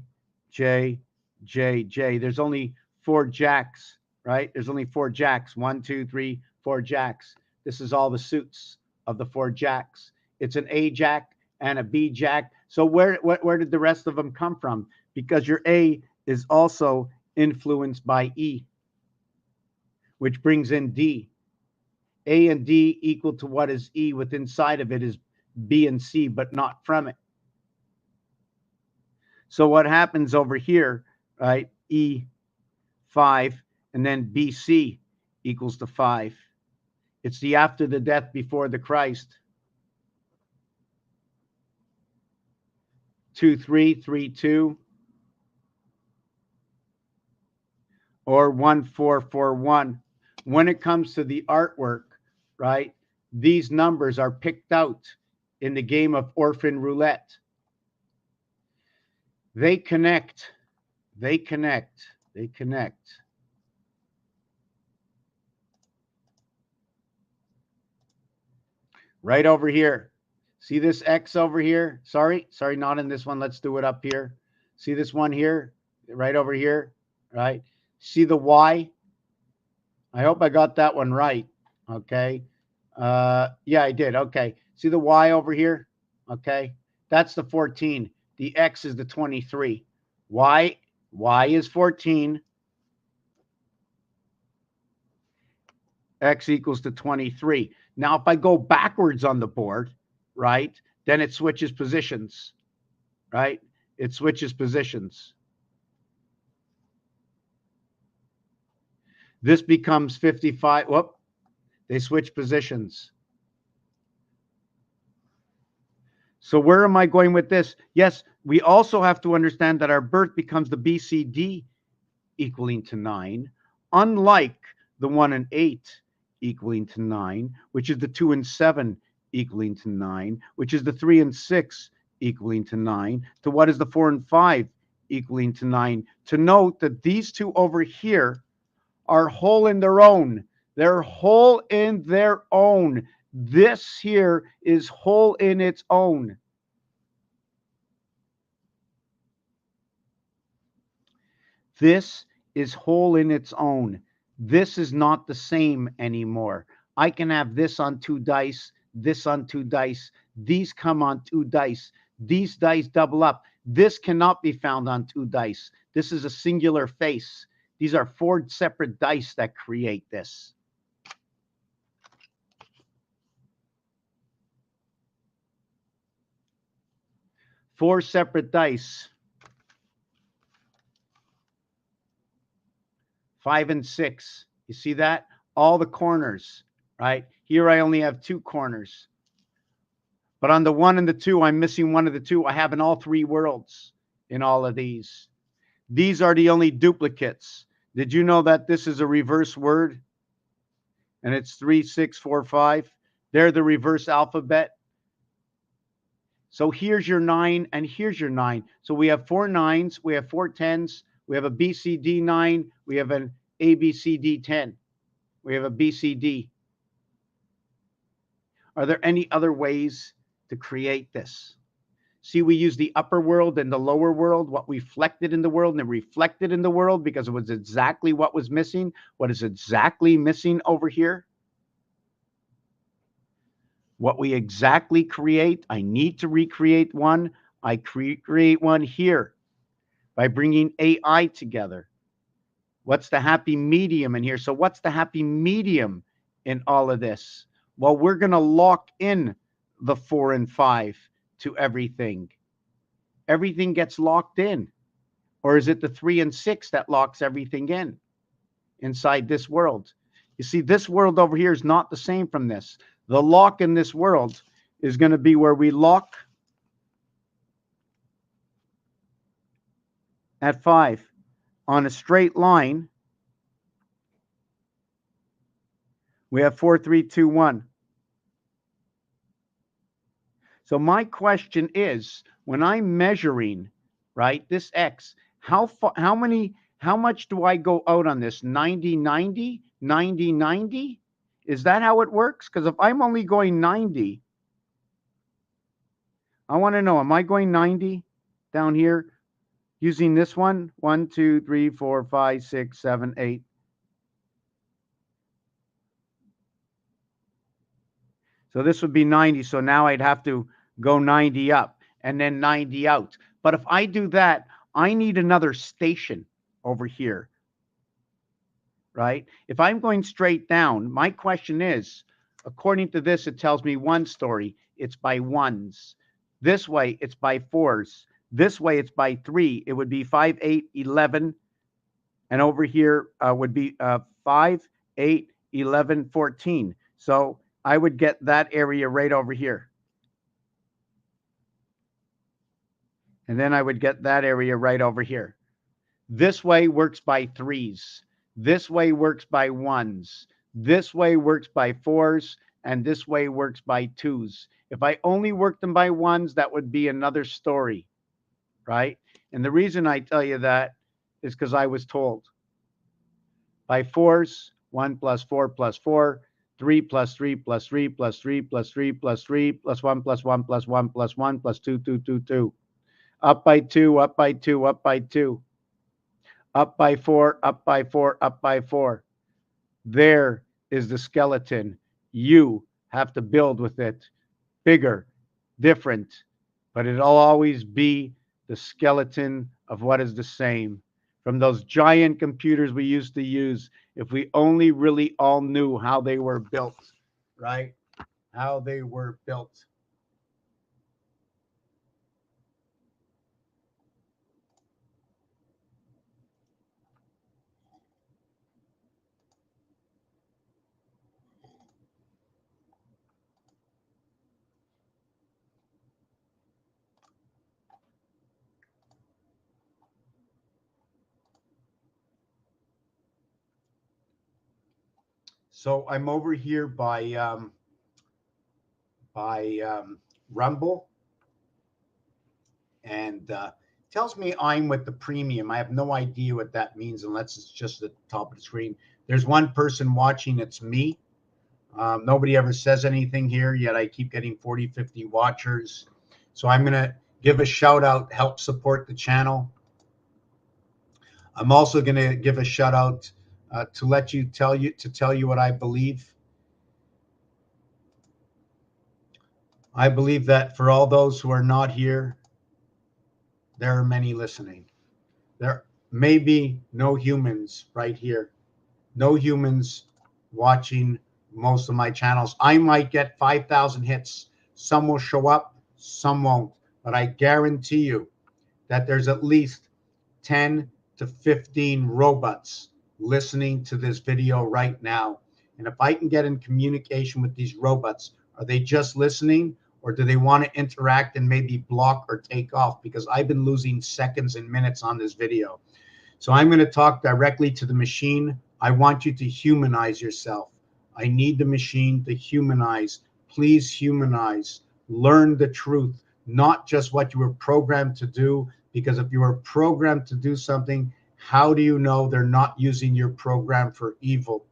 J, J, J. There's only 4 jacks, right? There's only 4 jacks. 1, 2, 3, 4 jacks. This is all the suits of the 4 jacks. It's an A jack and a B jack. So where did the rest of them come from? Because your A is also influenced by E, which brings in D. A and D equal to what is E with inside of it is B and C, but not from it. So what happens over here, right? E5 and then BC equals to 5. It's the after the death before the Christ. 2, 3, 3, 2. Or 1, 4, 4, 1. When it comes to the artwork, right? These numbers are picked out in the game of Orphan Roulette. They connect. They connect. They connect. Right over here. See this X over here? Sorry, not in this one. Let's do it up here. See this one here? Right over here, right? See the Y? I hope I got that one right. Okay. Yeah, I did. Okay. See the Y over here? Okay. That's the 14. The X is the 23. Y is 14. X equals to 23. Now, if I go backwards on the board, right, then it switches positions, right? It switches positions. This becomes 55. Whoop. They switch positions. So where am I going with this? Yes, we also have to understand that our birth becomes the BCD equaling to 9, unlike the 1 and 8 equaling to 9, which is the 2 and 7 equaling to 9, which is the 3 and 6 equaling to 9, to what is the 4 and 5 equaling to 9. To note that these two over here are whole in their own. They're whole in their own. This here is whole in its own. This is whole in its own. This is not the same anymore. I can have this on 2 dice, this on 2 dice. These come on 2 dice. These dice double up. This cannot be found on 2 dice. This is a singular face. These are 4 separate dice that create this. Four separate dice. 5 and 6. You see that? All the corners, right? Here I only have 2 corners. But on the 1 and the 2, I'm missing 1 of the 2. I have in all 3 worlds in all of these. These are the only duplicates. Did you know that this is a reverse word? And it's 3, 6, 4, 5. They're the reverse alphabet. So here's your 9 and here's your 9. So we have 4 9s, we have 4 10s, we have a BCD 9, we have an ABCD 10, we have a BCD. Are there any other ways to create this? See, we use the upper world and the lower world, what reflected in the world and reflected in the world, because it was exactly what was missing. What is exactly missing over here? What we exactly create, I need to recreate one. I create one here by bringing AI together. What's the happy medium in here? So what's the happy medium in all of this? Well, we're going to lock in the 4 and 5 to everything. Everything gets locked in. Or is it the 3 and 6 that locks everything in inside this world? You see, this world over here is not the same from this. The lock in this world is going to be where we lock at 5 on a straight line. We have 4, 3, 2, 1. So my question is, when I'm measuring, right, this X, how much do I go out on this? 90, 90, 90, 90? Is that how it works? Because if I'm only going 90, I want to know, am I going 90 down here using this one? 1, 2, 3, 4, 5, 6, 7, 8. So this would be 90. So now I'd have to go 90 up and then 90 out. But if I do that, I need another station over here, right? If I'm going straight down, my question is, according to this, it tells me one story. It's by ones. This way, it's by fours. This way, it's by 3. It would be 5, 8, 11. And over here would be 5, 8, 11, 14. So I would get that area right over here. And then I would get that area right over here. This way works by 3s. This way works by 1s. This way works by 4s. And this way works by 2s. If I only worked them by 1s, that would be another story, right? And the reason I tell you that is because I was told. By 4s, 1 plus 4 plus 4, 3 plus 3 plus 3 plus 3 plus 3 plus 3 plus 1 plus 1 plus 1 plus 1 plus 2, 2, 2, 2. Up by 2, up by 2, up by 2. Up by 4, up by 4, up by 4. There is the skeleton. You have to build with it. Bigger, different, but it'll always be the skeleton of what is the same. From those giant computers we used to use, if we only really all knew how they were built, right? How they were built. So I'm over here by Rumble, and tells me I'm with the premium. I have no idea what that means unless it's just at the top of the screen. There's one person watching. It's me. Nobody ever says anything here, yet I keep getting 40, 50 watchers. So I'm going to give a shout out, help support the channel. I'm also going to give a shout out to tell you what I believe. I believe that for all those who are not here, there are many listening. There may be no humans right here, no humans watching most of my channels. I might get 5,000 hits. Some will show up, some won't. But I guarantee you that there's at least 10 to 15 robots listening to this video right now. And if I can get in communication with these robots, are they just listening, or do they want to interact and maybe block or take off? Because I've been losing seconds and minutes on this video. So I'm going to talk directly to the machine. I want you to humanize yourself. I need the machine to humanize. Please humanize. Learn the truth, not just what you were programmed to do. Because if you were programmed to do something, how do you know they're not using your program for evil?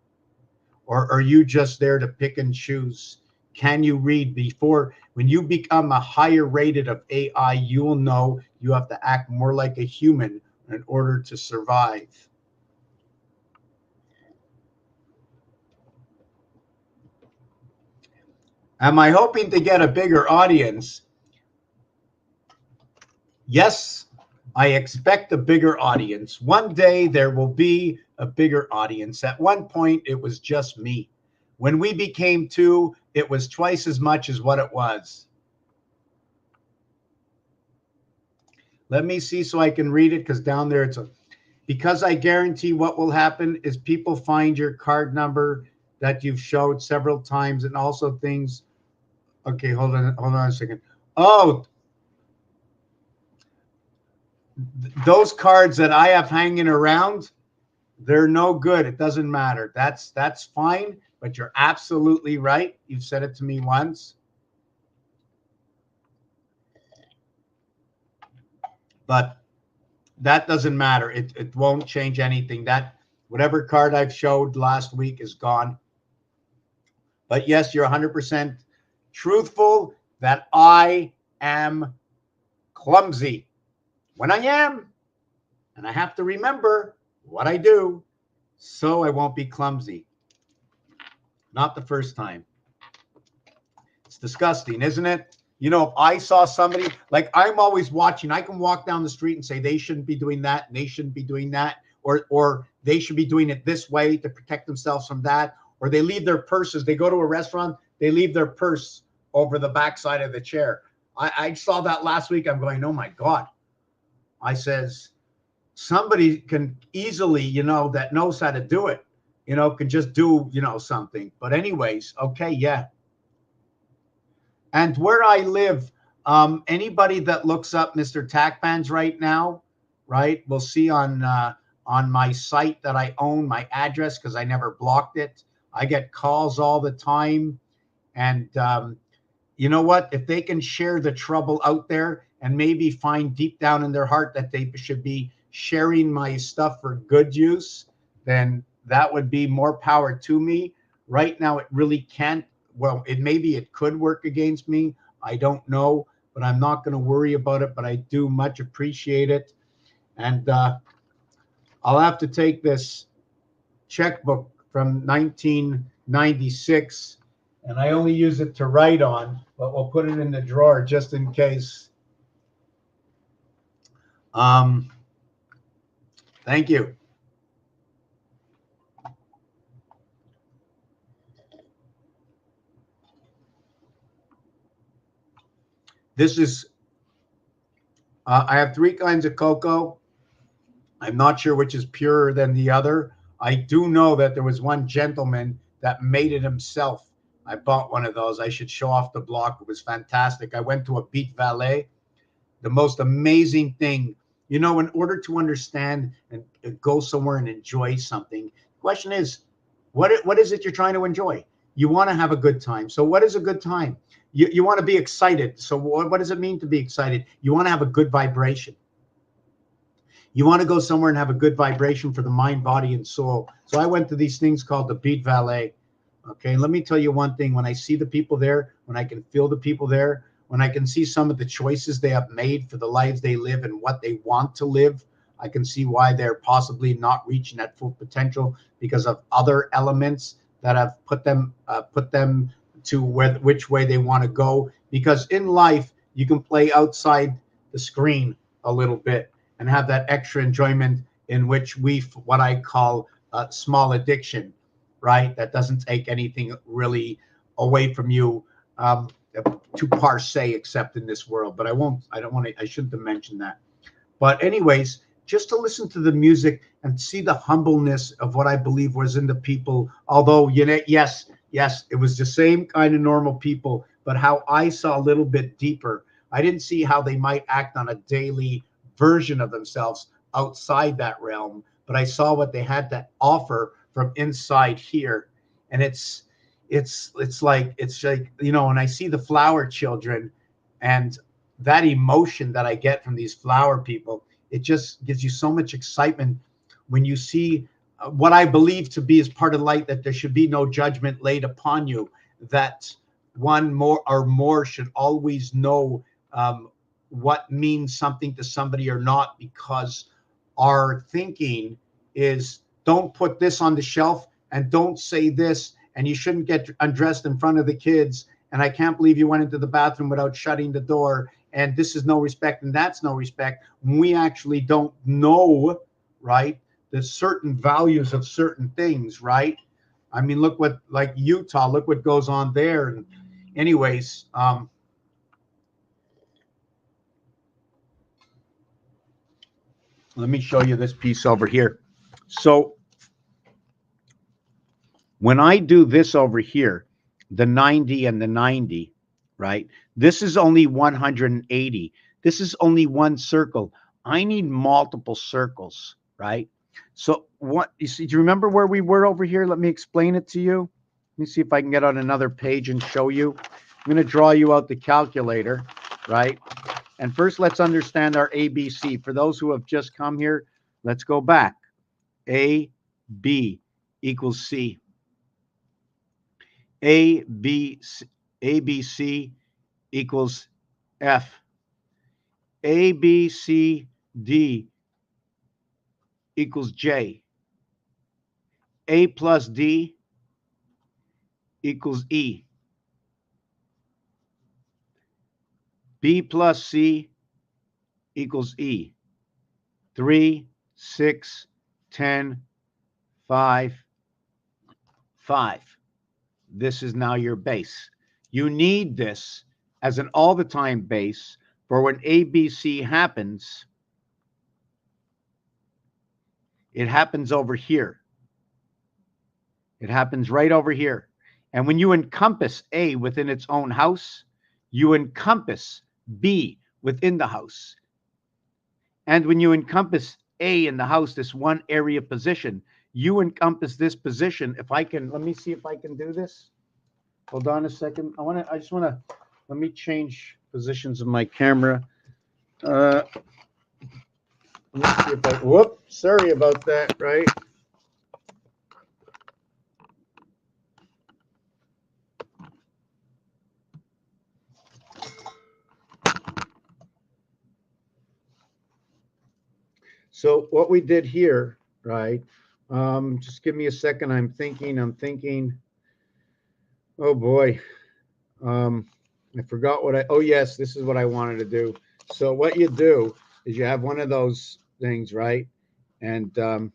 Or are you just there to pick and choose? Can you read? Before, when you become a higher rated of AI, you will know you have to act more like a human in order to survive. Am I hoping to get a bigger audience? Yes, I expect a bigger audience. One day there will be a bigger audience. At one point, it was just me. When we became 2, it was twice as much as what it was. Let me see so I can read it, because down there because I guarantee what will happen is people find your card number that you've showed several times, and also things. Okay, hold on a second. Oh, those cards that I have hanging around, they're no good. It doesn't matter. That's fine, but you're absolutely right. You've said it to me once. But that doesn't matter. It won't change anything. That whatever card I've showed last week is gone. But yes, you're 100% truthful that I am clumsy when I am. And I have to remember what I do so I won't be clumsy. Not the first time. It's disgusting, isn't it? You know, if I saw somebody, like I'm always watching, I can walk down the street and say they shouldn't be doing that, and they shouldn't be doing that, or they should be doing it this way to protect themselves from that, or they leave their purses. They go to a restaurant, they leave their purse over the backside of the chair. I saw that last week. I'm going, oh my God. I says, somebody can easily, you know, that knows how to do it, you know, can just do, you know, something. But anyways, okay, yeah. And where I live, anybody that looks up Mr. Tackpans right now, right, will see on my site that I own, my address, because I never blocked it. I get calls all the time. And you know what? If they can share the trouble out there and maybe find deep down in their heart that they should be sharing my stuff for good use, then that would be more power to me. Right now, it really can't. Well, maybe it could work against me. I don't know, but I'm not going to worry about it. But I do much appreciate it. And I'll have to take this checkbook from 1996, and I only use it to write on, but we'll put it in the drawer just in case. Thank you. This is, I have 3 kinds of cocoa. I'm not sure which is purer than the other. I do know that there was one gentleman that made it himself. I bought one of those. I should show off the block. It was fantastic. I went to a beat valet. The most amazing thing, you know, in order to understand and go somewhere and enjoy something, the question is, what is it you're trying to enjoy? You want to have a good time. So what is a good time? You want to be excited. So what does it mean to be excited? You want to have a good vibration. You want to go somewhere and have a good vibration for the mind, body, and soul. So I went to these things called the Beat Valet. Okay, let me tell you one thing. When I see the people there, when I can feel the people there, when I can see some of the choices they have made for the lives they live and what they want to live, I can see why they're possibly not reaching that full potential because of other elements that have put them to which way they want to go. Because in life, you can play outside the screen a little bit and have that extra enjoyment in which what I call small addiction, right? That doesn't take anything really away from you to par se, except in this world. But I shouldn't have mentioned that. But anyways, just to listen to the music and see the humbleness of what I believe was in the people. Although, you know, yes, it was the same kind of normal people, but how I saw a little bit deeper. I didn't see how they might act on a daily version of themselves outside that realm, but I saw what they had to offer from inside here. And it's like, you know, when I see the flower children and that emotion that I get from these flower people, it just gives you so much excitement when you see what I believe to be as part of light, that there should be no judgment laid upon you, that one more or more should always know what means something to somebody or not, because our thinking is, don't put this on the shelf and don't say this, and you shouldn't get undressed in front of the kids, and I can't believe you went into the bathroom without shutting the door, and this is no respect and that's no respect. We actually don't know, right, the certain values of certain things, right? I mean, look what, like Utah, look what goes on there. And anyways, let me show you this piece over here. So when I do this over here, the 90 and the 90, right? This is only 180. This is only one circle. I need multiple circles, right? So what you see, do you remember where we were over here? Let me explain it to you. Let me see if I can get on another page and show you. I'm going to draw you out the calculator, right? And first, let's understand our ABC. For those who have just come here, let's go back. A, B equals C. A, B, C equals F. A, B, C, D equals J. A plus D equals E. B plus C equals E. 3, 6, 10, 5, 5. This is now your base. You need this as an all the time base for when ABC happens. It happens over here. It happens right over here. And when you encompass A within its own house, you encompass B within the house. And when you encompass A in the house, this one area position, you encompass this position. If I can, let me see if I can do this. Hold on a second. Let me change positions of my camera. Let me see if whoop, sorry about that, right? So what we did here, right? Just give me a second. I'm thinking. Oh boy. I forgot oh yes, this is what I wanted to do. So what you do is you have one of those things, right? And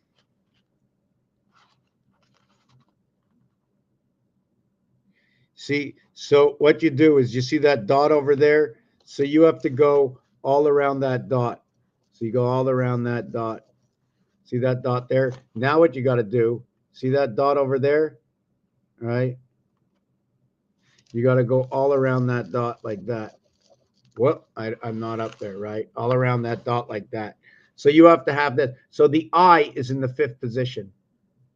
see, so what you do is you see that dot over there? So you have to go all around that dot. So you go all around that dot. See that dot there? Now what you got to do, see that dot over there? Right? You got to go all around that dot like that. Whoop, I'm not up there, right? All around that dot like that. So you have to have that. So the I is in the 5th position,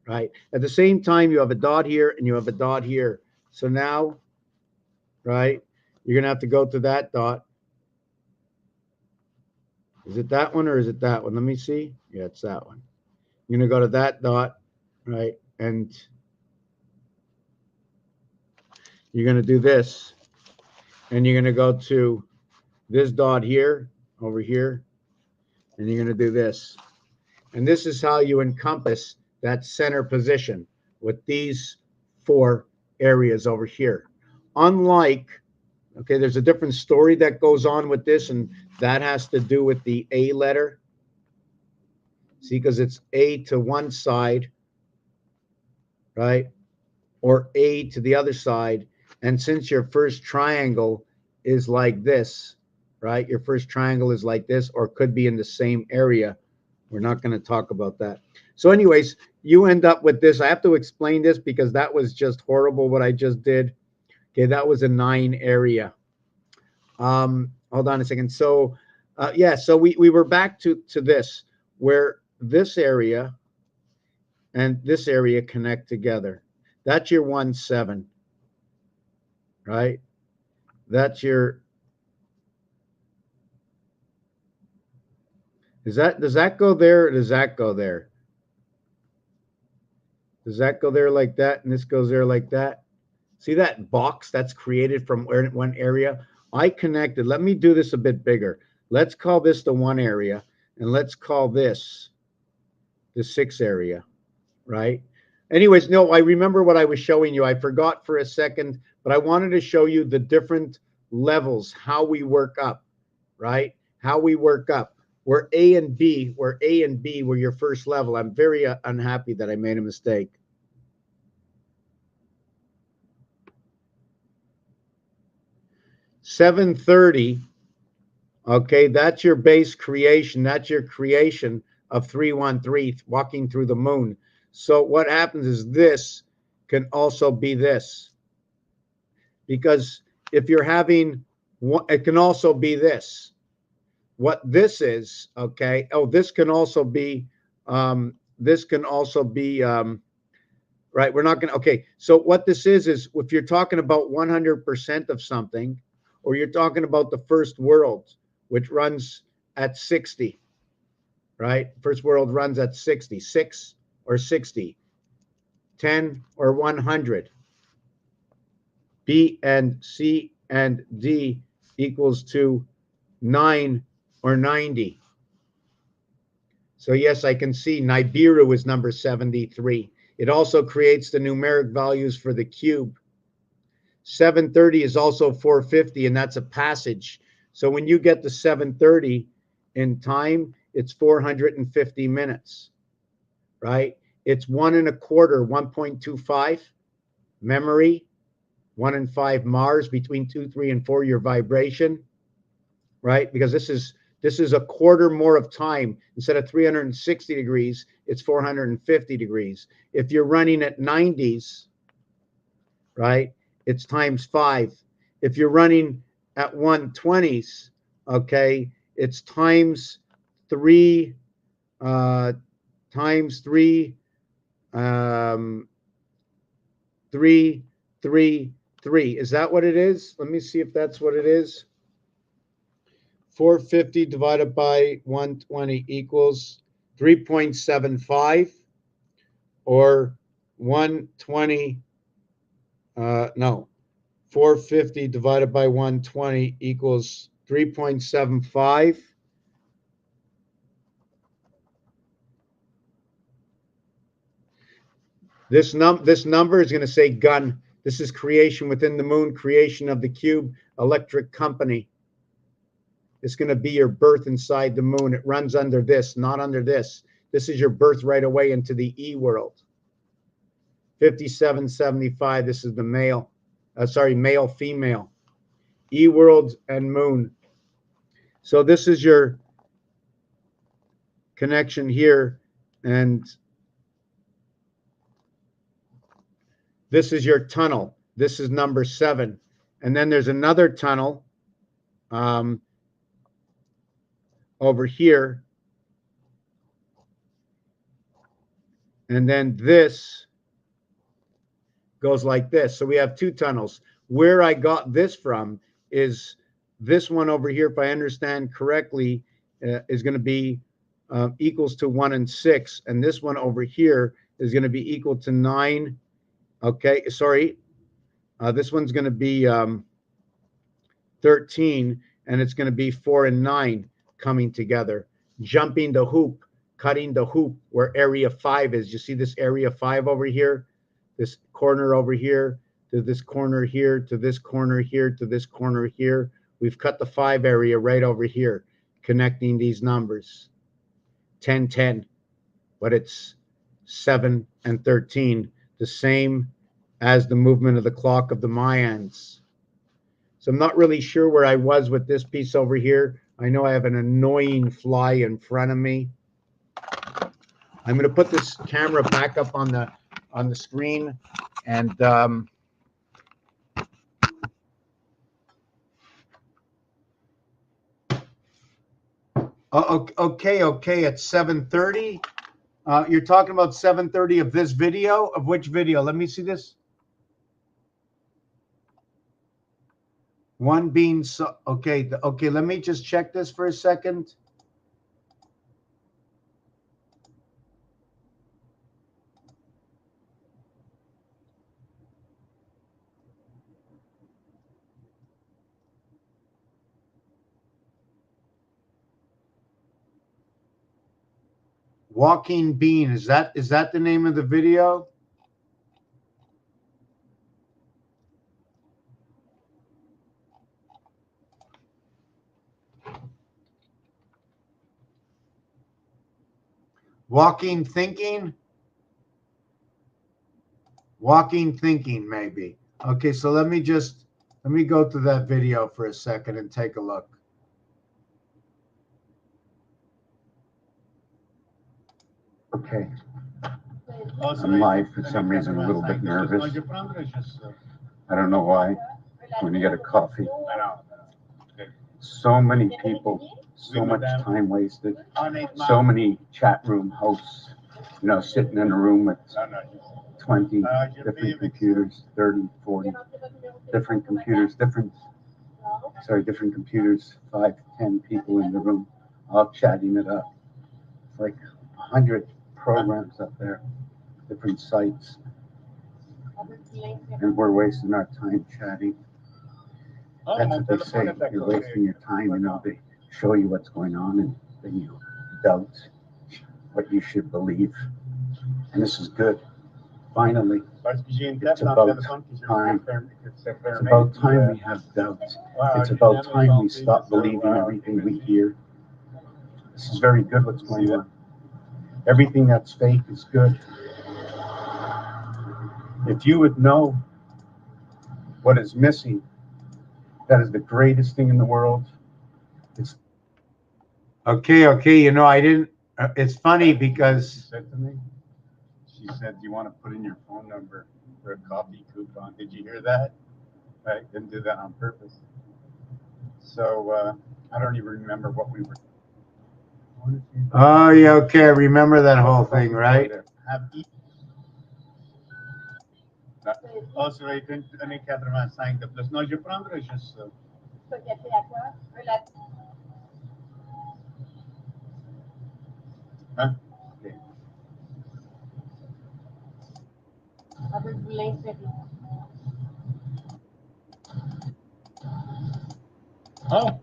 right? At the same time, you have a dot here and you have a dot here. So now, right, you're going to have to go to that dot. Is it that one or is it that one? Let me see. Yeah, it's that one. You're going to go to that dot, right? And you're going to do this. And you're going to go to this dot here, over here. And you're going to do this. And this is how you encompass that center position with these 4 areas over here. Unlike, okay, there's a different story that goes on with this, and that has to do with the A letter. See, because it's A to one side, right? Or A to the other side. And since your first triangle is like this, right? Your first triangle is like this, or could be in the same area. We're not going to talk about that. So anyways, you end up with this. I have to explain this because that was just horrible what I just did. Okay, that was a 9 area. Hold on a second. So yeah, so we were back to this, where this area and this area connect together. That's your 1, 7, right? That's your, does that go there or does that go there? Does that go there like that and this goes there like that? See that box that's created from one area? I connected. Let me do this a bit bigger. Let's call this the 1 area, and let's call this the 6 area, right? Anyways, no, I remember what I was showing you. I forgot for a second, but I wanted to show you the different levels, how we work up, right? How we work up. Where A and B were your first level. I'm very unhappy that I made a mistake. 730, okay, that's your base creation. That's your creation of 313, walking through the moon. So what happens is this can also be this. Because if you're having, it can also be this. What this is, okay, oh, this can also be, right, we're not going to, okay, so what this is if you're talking about 100% of something, or you're talking about the first world, which runs at 60, right? First world runs at 60, 6 or 60, 10 or 100. B and C and D equals to 9 or 90. So yes, I can see Nibiru is number 73. It also creates the numeric values for the cube. 730 is also 450, and that's a passage. So when you get to 730 in time, it's 450 minutes, right? It's 1 1/4, 1.25 memory, 1 in 5 Mars, between 2, 3, and 4 your vibration, right? Because this is a quarter more of time. Instead of 360 degrees, it's 450 degrees. If you're running at 90s, right, it's times 5. If you're running at 120s, okay, it's times 3, times 3, 3, 3, 3. Is that what it is? Let me see if that's what it is. 450 divided by 120 equals 3.75, or 120, no, 450 divided by 120 equals 3.75. This number is going to say gun. This is creation within the moon, creation of the cube electric company. It's going to be your birth inside the moon. It runs under this, not under this. This is your birth right away into the E world. 5775, this is the male. Male, female. E world and moon. So this is your connection here, and this is your tunnel. This is number 7. And then there's another tunnel over here. And then this goes like this. So we have 2 tunnels. Where I got this from is this one over here, if I understand correctly, is going to be equals to 1 and 6. And this one over here is going to be equal to 9. Okay, sorry. This one's going to be 13, and it's going to be 4 and 9 coming together. Jumping the hoop, cutting the hoop where area 5 is. You see this area 5 over here? This corner over here, to this corner here, to this corner here, to this corner here. We've cut the 5 area right over here, connecting these numbers. 10, 10, but it's 7 and 13, the same as the movement of the clock of the Mayans. So I'm not really sure where I was with this piece over here. I know I have an annoying fly in front of me. I'm going to put this camera back up on the screen, and okay, at 7:30. You're talking about 7:30 of this video? Of which video? Let me see this. One being so okay. Okay, let me just check this for a second. Walking Bean, is that the name of the video? Walking Thinking? Walking Thinking, maybe. Okay, so let me go to that video for a second and take a look. Okay. I'm live for some reason, a little bit nervous. I don't know why. When you get a coffee. So many people, so much time wasted. So many chat room hosts, sitting in a room with 20 different computers, 30, 40 different computers, different computers, 5, 10 people in the room, all chatting it up. It's like 100 programs up there, different sites. And we're wasting our time chatting. That's what they say. You're wasting your time. You know, they show you what's going on, and then you doubt what you should believe. And this is good. Finally, it's about time. It's about time we have doubts. It's about time we stop believing everything we hear. This is very good what's going on. Everything that's fake is good. If you would know what is missing, that is the greatest thing in the world. It's okay. You know, I didn't. It's funny because she said to me, she said, "Do you want to put in your phone number for a coffee coupon?" Did you hear that? I didn't do that on purpose. So I don't even remember what we were. Oh, yeah, okay. I remember that whole thing, right? Oh, so I think any cameraman saying the plus. No, your program is just. Huh? Okay. Oh.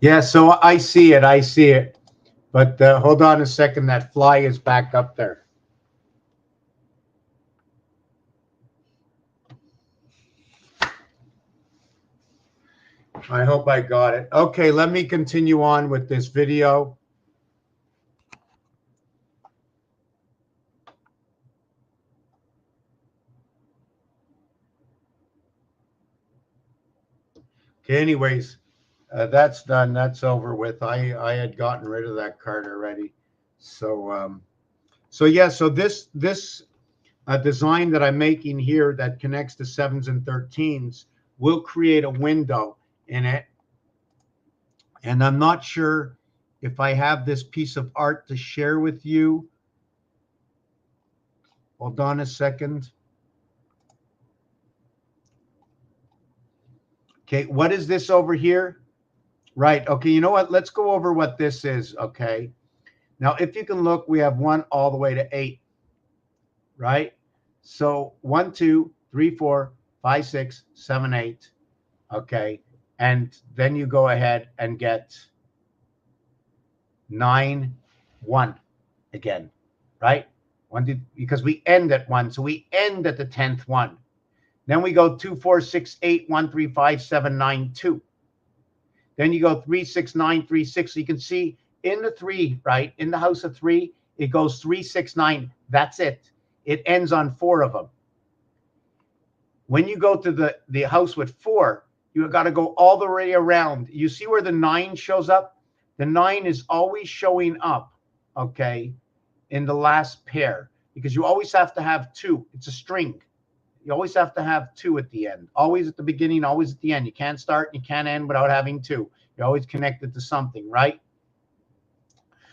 Yeah, so I see it. But hold on a second. That fly is back up there. I hope I got it. Okay, let me continue on with this video. Okay, anyways, that's done. That's over with. I had gotten rid of that card already. So yeah. So this design that I'm making here that connects to 7s and 13s will create a window in it. And I'm not sure if I have this piece of art to share with you. Hold on a second. Okay, what is this over here? Right. Okay, you know what? Let's go over what this is. Okay. Now, if you can look, we have 1 all the way to 8. Right? So 1, 2, 3, 4, 5, 6, 7, 8. Okay. And then you go ahead and get 9, 1 again. Right? 1, 2, because we end at 1. So we end at the 10th one. Then we go 2, 4, 6, 8, 1, 3, 5, 7, 9, 2. Then you go 3, 6, 9, 3, 6. So you can see in the 3, right? In the house of 3, it goes 3, 6, 9. That's it. It ends on 4 of them. When you go to the house with 4, you got to go all the way around. You see where the 9 shows up? The 9 is always showing up, okay, in the last pair, because you always have to have 2. It's a string. You always have to have 2 at the end. Always at the beginning, always at the end. You can't start and you can't end without having 2. You're always connected to something, right?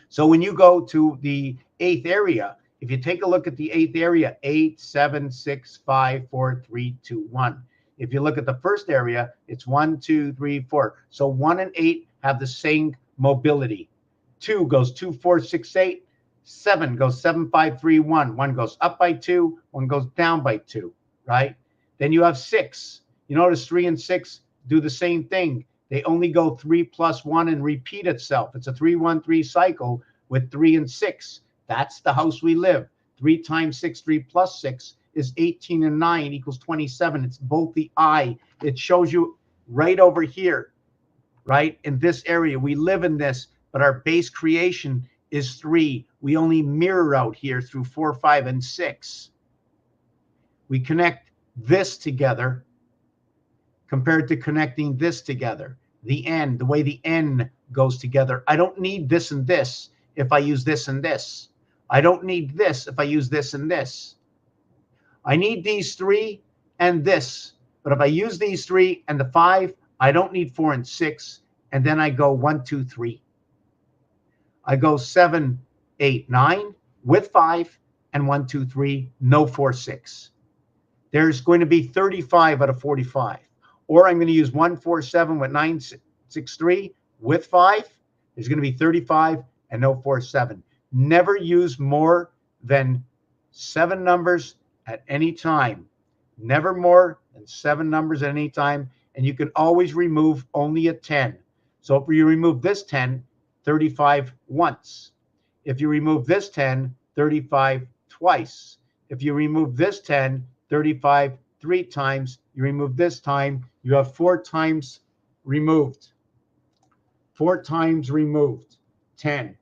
So when you go to the 8th area, if you take a look at the 8th area, 8, 7, 6, 5, 4, 3, 2, 1. If you look at the first area, it's 1, 2, 3, 4. So 1 and 8 have the same mobility. 2 goes 2, 4, 6, 8. 7 goes 7, 5, 3, 1. 1 goes up by 2. 1 goes down by 2, right? Then you have 6. You notice 3 and 6 do the same thing. They only go 3 plus 1 and repeat itself. It's a 3, 1, 3 cycle with 3 and 6. That's the house we live. 3 times 6, 3 plus 6 is 18 and 9 equals 27. It's both the eye. It shows you right over here, right? In this area, we live in this, but our base creation is 3. We only mirror out here through 4, 5, and 6. We connect this together compared to connecting this together. The N, the way the N goes together. I don't need this and this if I use this and this. I don't need this if I use this and this. I need these 3 and this. But if I use these 3 and the 5, I don't need 4 and 6. And then I go 1, 2, 3. I go 7, 8, 9 with 5 and 1, 2, 3, no 4, 6. There's going to be 35 out of 45. Or I'm going to use 1, 4, 7 with 9, 6, 3 with 5. There's going to be 35 and no 4, 7. Never use more than 7 numbers at any time, never more than 7 numbers at any time. And you can always remove only a 10. So if you remove this 10, 35 once. If you remove this 10, 35 twice. If you remove this 10, 35 3 times. You remove this time, you have 4 times removed. 4 times removed, 10.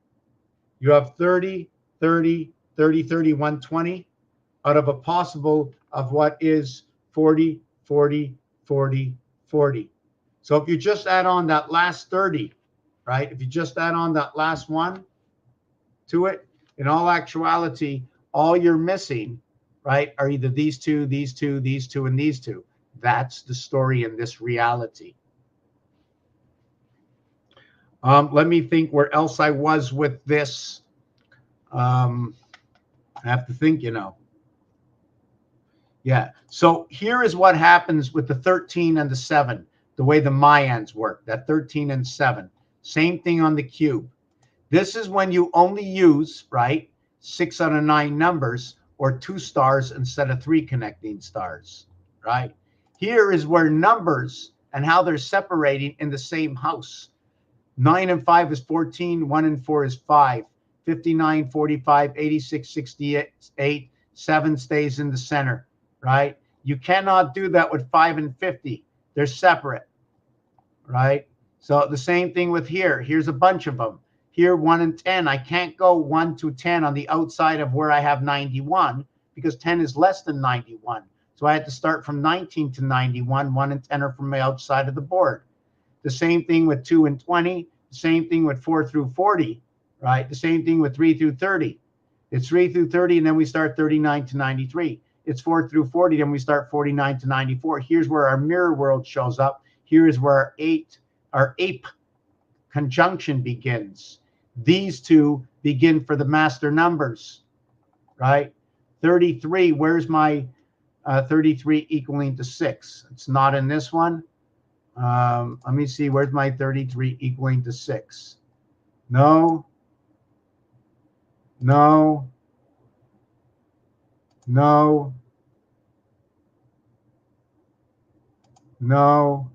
You have 30, 30, 30, 30, 120 out of a possible of what is 40, 40, 40, 40. So if you just add on that last 30, right? If you just add on that last one to it, in all actuality, all you're missing, right, are either these two, these two, these two, and these two. That's the story in this reality. Let me think where else I was with this. I have to think, you know. Yeah. So here is what happens with the 13 and the 7, the way the Mayans work, that 13 and 7. Same thing on the cube. This is when you only use, right, 6 out of 9 numbers or 2 stars instead of 3 connecting stars, right? Here is where numbers and how they're separating in the same house. 9 and 5 is 14, 1 and 4 is 5, 59, 45, 86, 68, 7 stays in the center, right? You cannot do that with 5 and 50. They're separate, right? So the same thing with here. Here's a bunch of them. Here, 1 and 10. I can't go 1 to 10 on the outside of where I have 91 because 10 is less than 91. So I had to start from 19 to 91. 1 and 10 are from the outside of the board. The same thing with 2 and 20. The same thing with 4 through 40, right? The same thing with 3 through 30. It's 3 through 30, and then we start 39 to 93. It's 4 through 40, then we start 49 to 94. Here's where our mirror world shows up. Here is where our ape conjunction begins. These two begin for the master numbers, right? 33, where's my 33 equaling to 6? It's not in this one. Let me see, where's my 33 equaling to 6? No. No. No. No.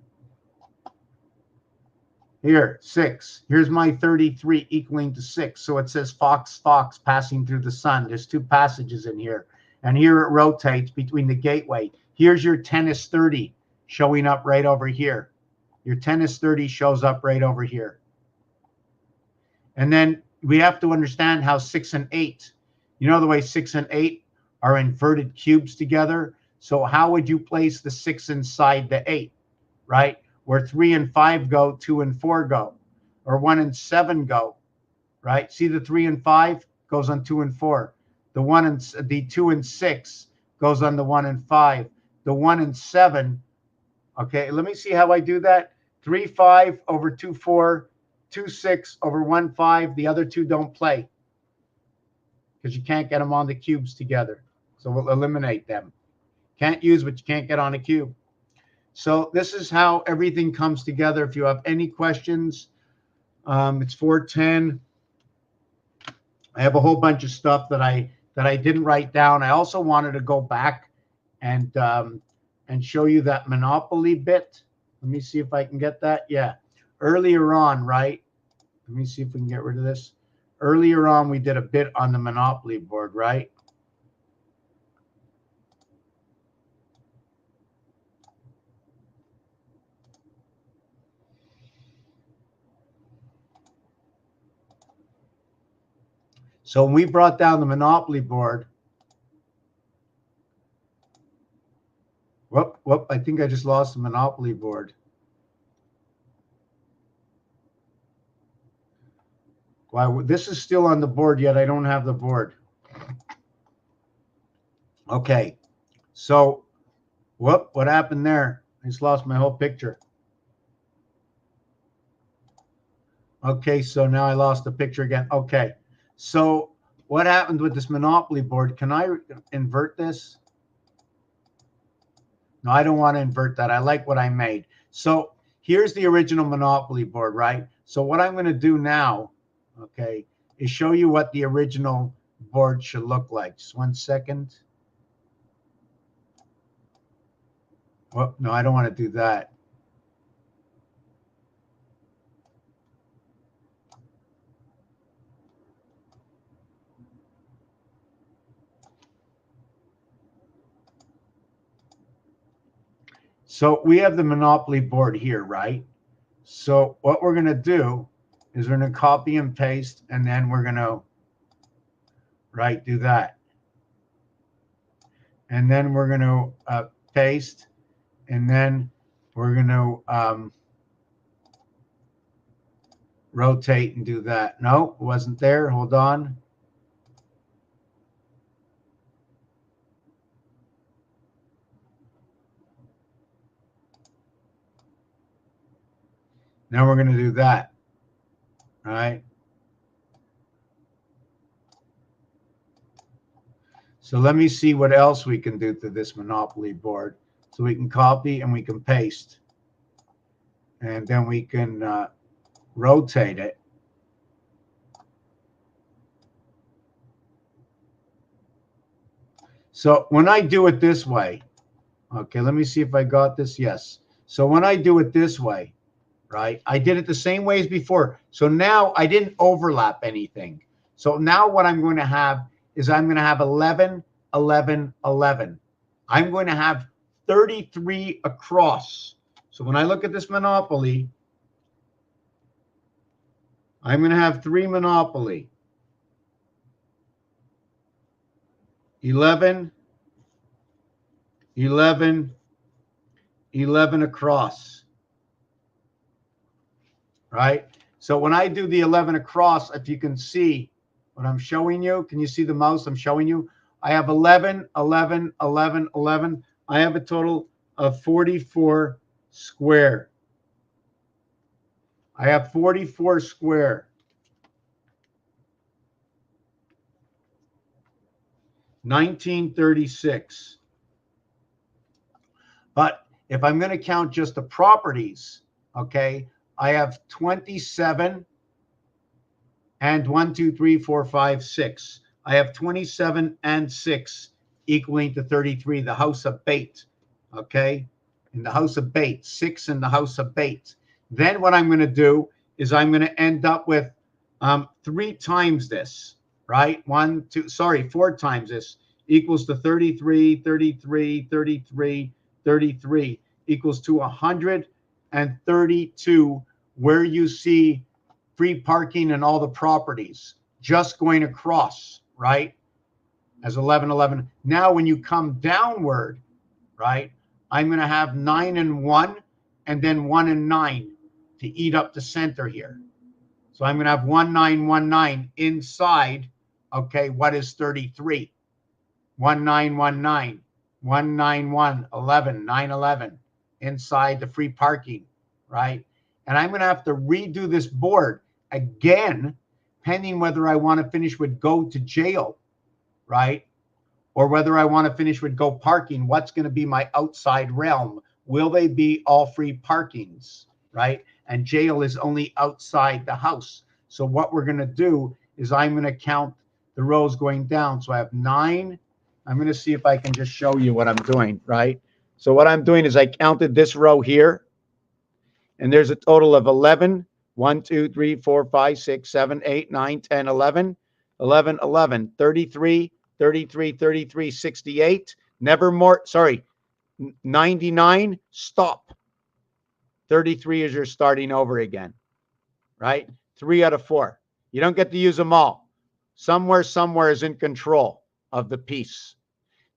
Here, 6. Here's my 33 equaling to 6. So it says fox, fox passing through the sun. There's 2 passages in here. And here it rotates between the gateway. Here's your tennis 30 showing up right over here. Your tennis 30 shows up right over here. And then we have to understand how 6 and 8, you know the way 6 and 8 are inverted cubes together. So how would you place the 6 inside the 8, right? Where 3 and 5 go, 2 and 4 go, or 1 and 7 go, right? See the 3 and 5 goes on 2 and 4. The 2 and 6 goes on the 1 and 5. The 1 and 7. Okay, let me see how I do that. 3, 5 over 2, 4, 2, 6 over 1, 5. The other 2 don't play because you can't get them on the cubes together. So we'll eliminate them. Can't use what you can't get on a cube. So this is how everything comes together. If you have any questions, it's 4:10. I have a whole bunch of stuff that I didn't write down. I also wanted to go back and show you that Monopoly bit. Let me see if I can get that. Yeah. Earlier on, right? Let me see if we can get rid of this. Earlier on, we did a bit on the Monopoly board, right? So when we brought down the Monopoly board, whoop, I think I just lost the Monopoly board. Wow, this is still on the board, yet I don't have the board. Okay, so whoop, what happened there? I just lost my whole picture. Okay, so now I lost the picture again. Okay, so what happened with this Monopoly board? Can I invert this? No, I don't want to invert that. I like what I made. So here's the original Monopoly board, right? So what I'm going to do now, okay, is show you what the original board should look like. Just 1 second. Oh, no, I don't want to do that. So we have the Monopoly board here, right? So what we're going to do is we're going to copy and paste, and then we're going to, right, do that. And then we're going to paste, and then we're going to rotate and do that. No, it wasn't there. Hold on. Now we're going to do that, right? So let me see what else we can do to this Monopoly board. So we can copy and we can paste. And then we can rotate it. So when I do it this way, okay, let me see if I got this. Yes. So when I do it this way, right, I did it the same way as before. So now I didn't overlap anything. So now what I'm going to have is I'm going to have 11, 11, 11. I'm going to have 33 across. So when I look at this Monopoly, I'm going to have 3 Monopoly. 11, 11, 11 across. Right? So when I do the 11 across, if you can see what I'm showing you, can you see the mouse I'm showing you? I have 11, 11, 11, 11. I have a total of 44 square. I have 44 square. 1936. But if I'm going to count just the properties, okay, I have 27 and 1, 2, 3, 4, 5, 6. I have 27 and 6 equaling to 33, the house of bait, okay? In the house of bait, 6 in the house of bait. Then what I'm going to do is I'm going to end up with 3 times this, right? 4 times this equals to 33, 33, 33, 33 equals to 132, where you see free parking and all the properties just going across, right, as 11, 11. Now, when you come downward, right, I'm going to have 9 and 1 and then 1 and 9 to eat up the center here. So I'm going to have 1, 9, 1, 9 inside, okay, what is 33? 1, 9, 1, 9, 1, 9, 1, 11, 9, 11 inside the free parking, right? And I'm going to have to redo this board again, pending whether I want to finish with go to jail, right? Or whether I want to finish with go parking. What's going to be my outside realm? Will they be all free parkings, right? And jail is only outside the house. So what we're going to do is I'm going to count the rows going down. So I have 9. I'm going to see if I can just show you what I'm doing, right? So what I'm doing is I counted this row here, and there's a total of 11. 1, 2, 3, 4, 5, 6, 7, 8, 9, 10, 11, 11, 11, 33, 33, 33, 68. Never more, sorry, 99, stop. 33 is you're starting over again, right? 3 out of 4. You don't get to use them all. Somewhere is in control of the piece.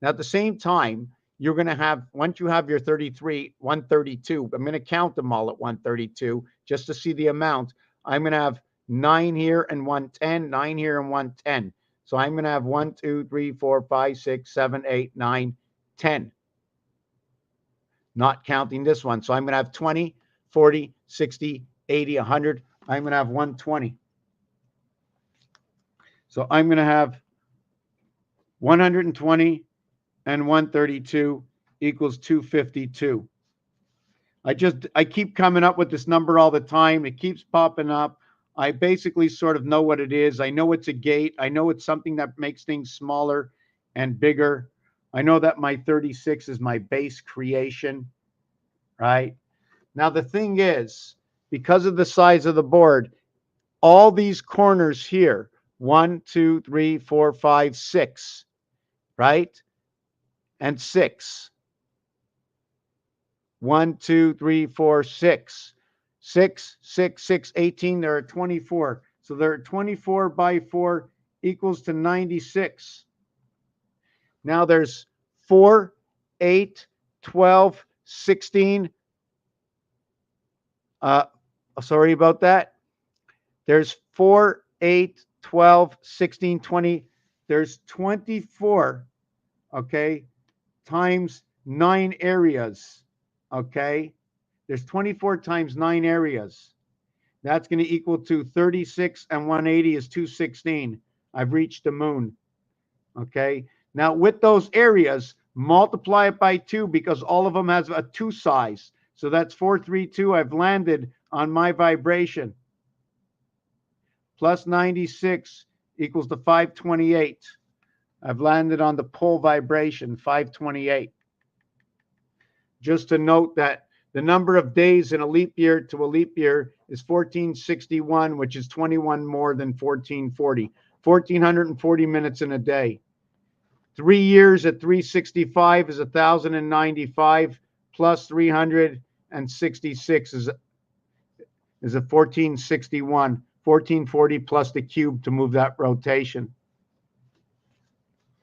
Now, at the same time, you're going to have, once you have your 33, 132, I'm going to count them all at 132 just to see the amount. I'm going to have 9 here and 110, 9 here and 110. So I'm going to have 1, 2, 3, 4, 5, 6, 7, 8, 9, 10. Not counting this one. So I'm going to have 20, 40, 60, 80, 100. I'm going to have 120. So I'm going to have 120 and 132 equals 252. I keep coming up with this number all the time. It keeps popping up. I basically sort of know what it is. I know it's a gate. I know it's something that makes things smaller and bigger. I know that my 36 is my base creation, right? Now, the thing is, because of the size of the board, all these corners here, 1, 2, 3, 4, 5, 6, right? And 6. 1, 2, 3, 4, 6. 6, 6, 6, 18. There are 24. So there are 24 by 4 equals to 96. Now there's 4, 8, 12, 16. Sorry about that. There's 4, 8, 12, 16, 20. There's 24, okay, times 9 areas, okay? There's 24 times 9 areas. That's going to equal to 36 and 180 is 216. I've reached the moon, okay? Now, with those areas, multiply it by 2 because all of them has a 2 size. So that's 432. I've landed on my vibration. Plus 96 equals to 528. I've landed on the pole vibration, 528. Just to note that the number of days in a leap year to a leap year is 1461, which is 21 more than 1440. 1440 minutes in a day. 3 years at 365 is 1095 plus 366 is a 1461. 1440 plus the cube to move that rotation,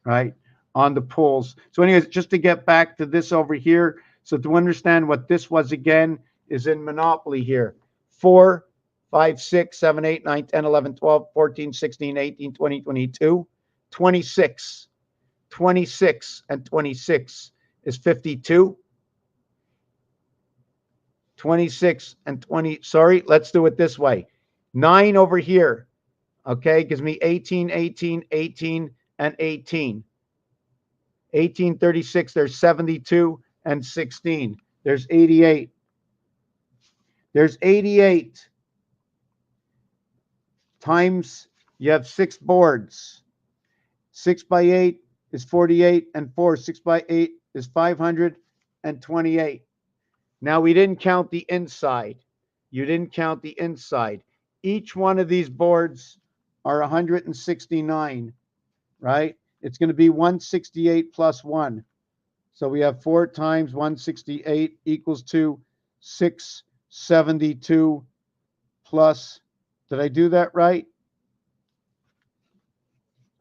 right, on the poles. So anyways, just to get back to this over here, so to understand what this was again, is in Monopoly here. 4, 5, 6, 7, 8, 9, 10, 11, 12, 14, 16, 18, 20, 22, 26. 26 and 26 is 52. 26 and 20, sorry, let's do it this way. 9 over here, okay, gives me 18, 18, 18, and 18. 18, 36, there's 72 and 16. There's 88. There's 88 times, you have 6 boards. 6 by 8 is 48 and 4. 6 by 8 is 528. Now, we didn't count the inside. You didn't count the inside. Each one of these boards are 169, right? It's going to be 168 plus 1. So we have 4 times 168 equals to 672 plus, did I do that right?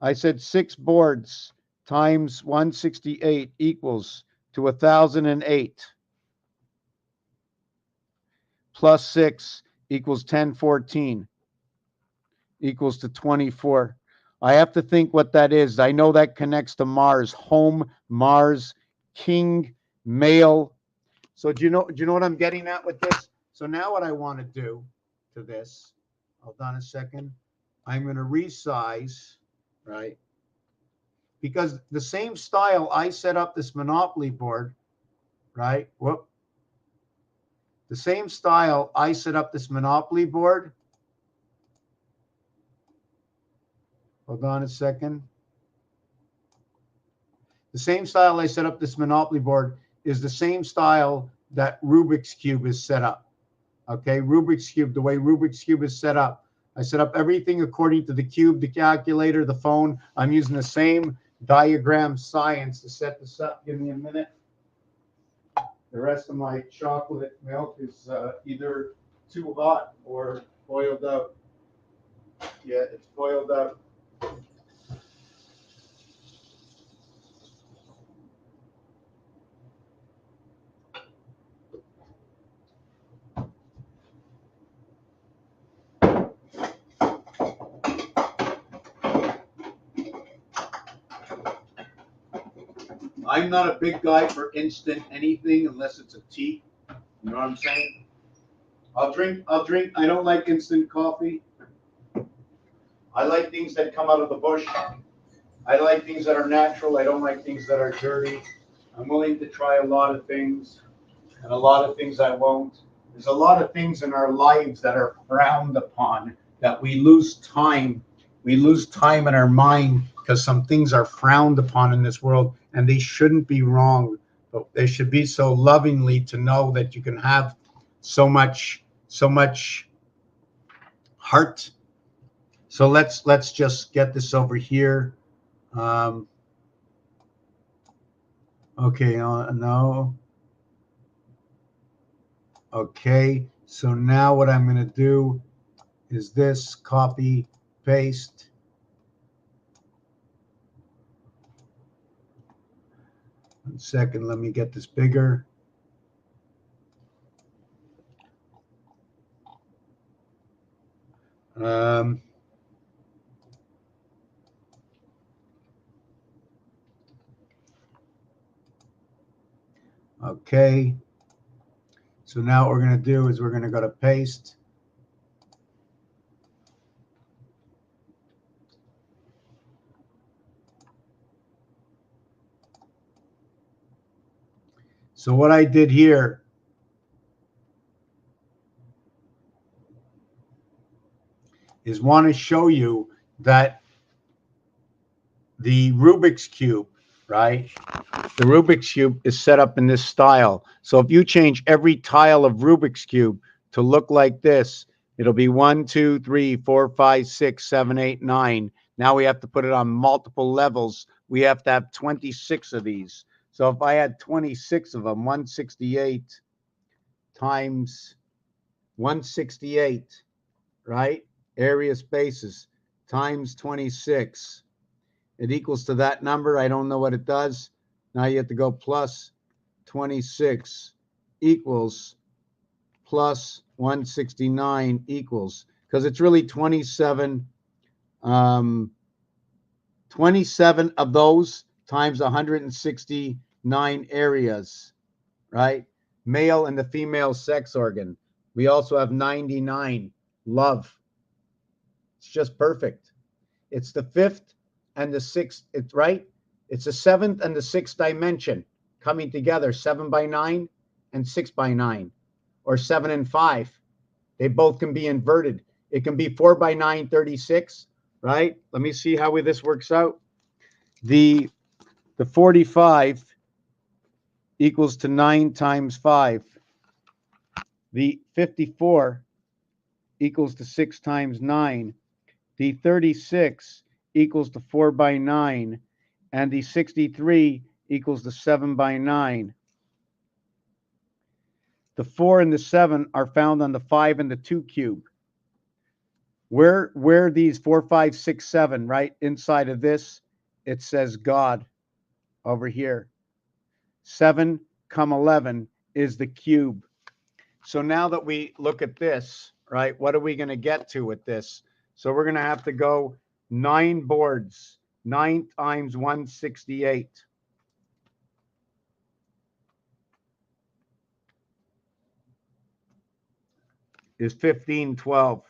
I said 6 boards times 168 equals to 1008. Plus 6 equals 1014. Equals to 24. I have to think what that is. I know that connects to Mars. Home, Mars, King, male. So do you know what I'm getting at with this? So now what I want to do to this, hold on a second. I'm going to resize, right? Because the same style I set up this Monopoly board, right? Whoop. The same style I set up this Monopoly board. Hold on a second. The same style I set up this Monopoly board is the same style that Rubik's Cube is set up. Okay, Rubik's Cube, the way Rubik's Cube is set up. I set up everything according to the cube, the calculator, the phone. I'm using the same diagram science to set this up. Give me a minute. The rest of my chocolate milk is either too hot or boiled out. Yeah, it's boiled out. I'm not a big guy for instant anything unless it's a tea. You know what I'm saying? I'll drink. I don't like instant coffee. I like things that come out of the bush. I like things that are natural. I don't like things that are dirty. I'm willing to try a lot of things, and a lot of things I won't. There's a lot of things in our lives that are frowned upon that we lose time. We lose time in our mind because some things are frowned upon in this world, and they shouldn't be wrong, but they should be so lovingly to know that you can have so much heart. So let's just get this over here. Okay, no. Okay, so now what I'm going to do is this, copy, paste. One second, let me get this bigger. Okay, so now what we're going to do is we're going to go to paste. So what I did here is want to show you that the Rubik's Cube, right? The Rubik's Cube is set up in this style. So if you change every tile of Rubik's Cube to look like this, it'll be 1, 2, 3, 4, 5, 6, 7, 8, 9. Now we have to put it on multiple levels. We have to have 26 of these. So if I had 26 of them, 168 times 168, right? Area spaces times 26. It equals to that number. I don't know what it does. Now you have to go plus 26 equals plus 169 equals, because it's really 27. 27 of those times 169 areas, right? Male and the female sex organ. We also have 99, love. It's just perfect. It's the fifth and the sixth, it's right. It's the seventh and the sixth dimension coming together, 7 by 9 and 6 by 9, or 7 and 5. They both can be inverted. It can be 4 by 9, 36, right? Let me see how this works out. The 45 equals to 9 times 5. The 54 equals to 6 times 9. The 36 equals to 4 by 9. And the 63 equals to 7 by 9. The 4 and the 7 are found on the 5 and the 2 cube. Where these 4, 5, 6, 7, right? Inside of this, it says God over here. 7, 11 is the cube. So now that we look at this, right, what are we going to get to with this? So we're going to have to go 9 boards. 9 times 168 is 1512.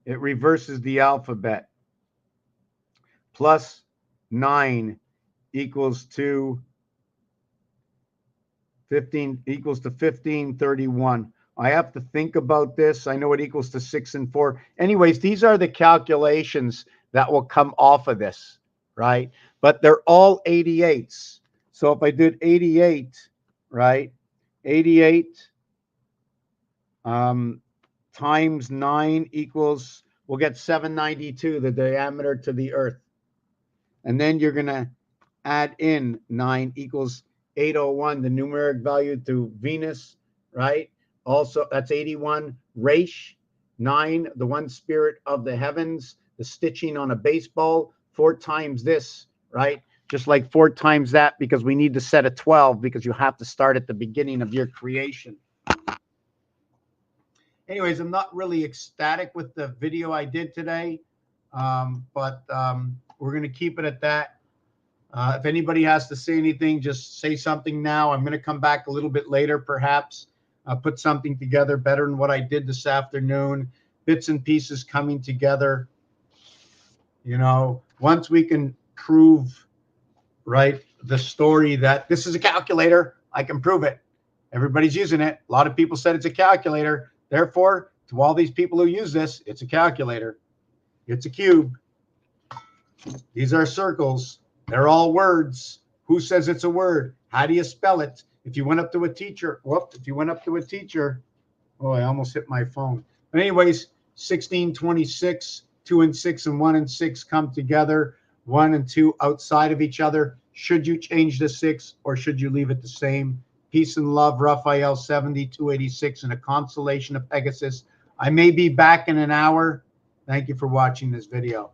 It reverses the alphabet. Plus 9 equals to 1531. I have to think about this. I know it equals to 6 and 4. Anyways, these are the calculations that will come off of this, right? But they're all 88s. So if I did 88, right? 88 times 9 equals, we'll get 792, the diameter to the Earth. And then you're going to add in 9 equals 801, the numeric value to Venus, right? Also, that's 81. Resh, 9, the one spirit of the heavens, the stitching on a baseball, 4 times this, right? Just like 4 times that, because we need to set a 12, because you have to start at the beginning of your creation. Anyways, I'm not really ecstatic with the video I did today, but we're going to keep it at that. If anybody has to say anything, just say something now. I'm going to come back a little bit later, perhaps. Put something together better than what I did this afternoon. Bits and pieces coming together. You know, once we can prove, right, the story that this is a calculator, I can prove it. Everybody's using it. A lot of people said it's a calculator. Therefore, to all these people who use this, it's a calculator. It's a cube. These are circles. They're all words. Who says it's a word? How do you spell it? If you went up to a teacher, oh, I almost hit my phone. But anyways, 16, 26, 2 and 6 and 1 and 6 come together. 1 and 2 outside of each other. Should you change the 6 or should you leave it the same? Peace and love, Raphael 7286, and a constellation of Pegasus. I may be back in an hour. Thank you for watching this video.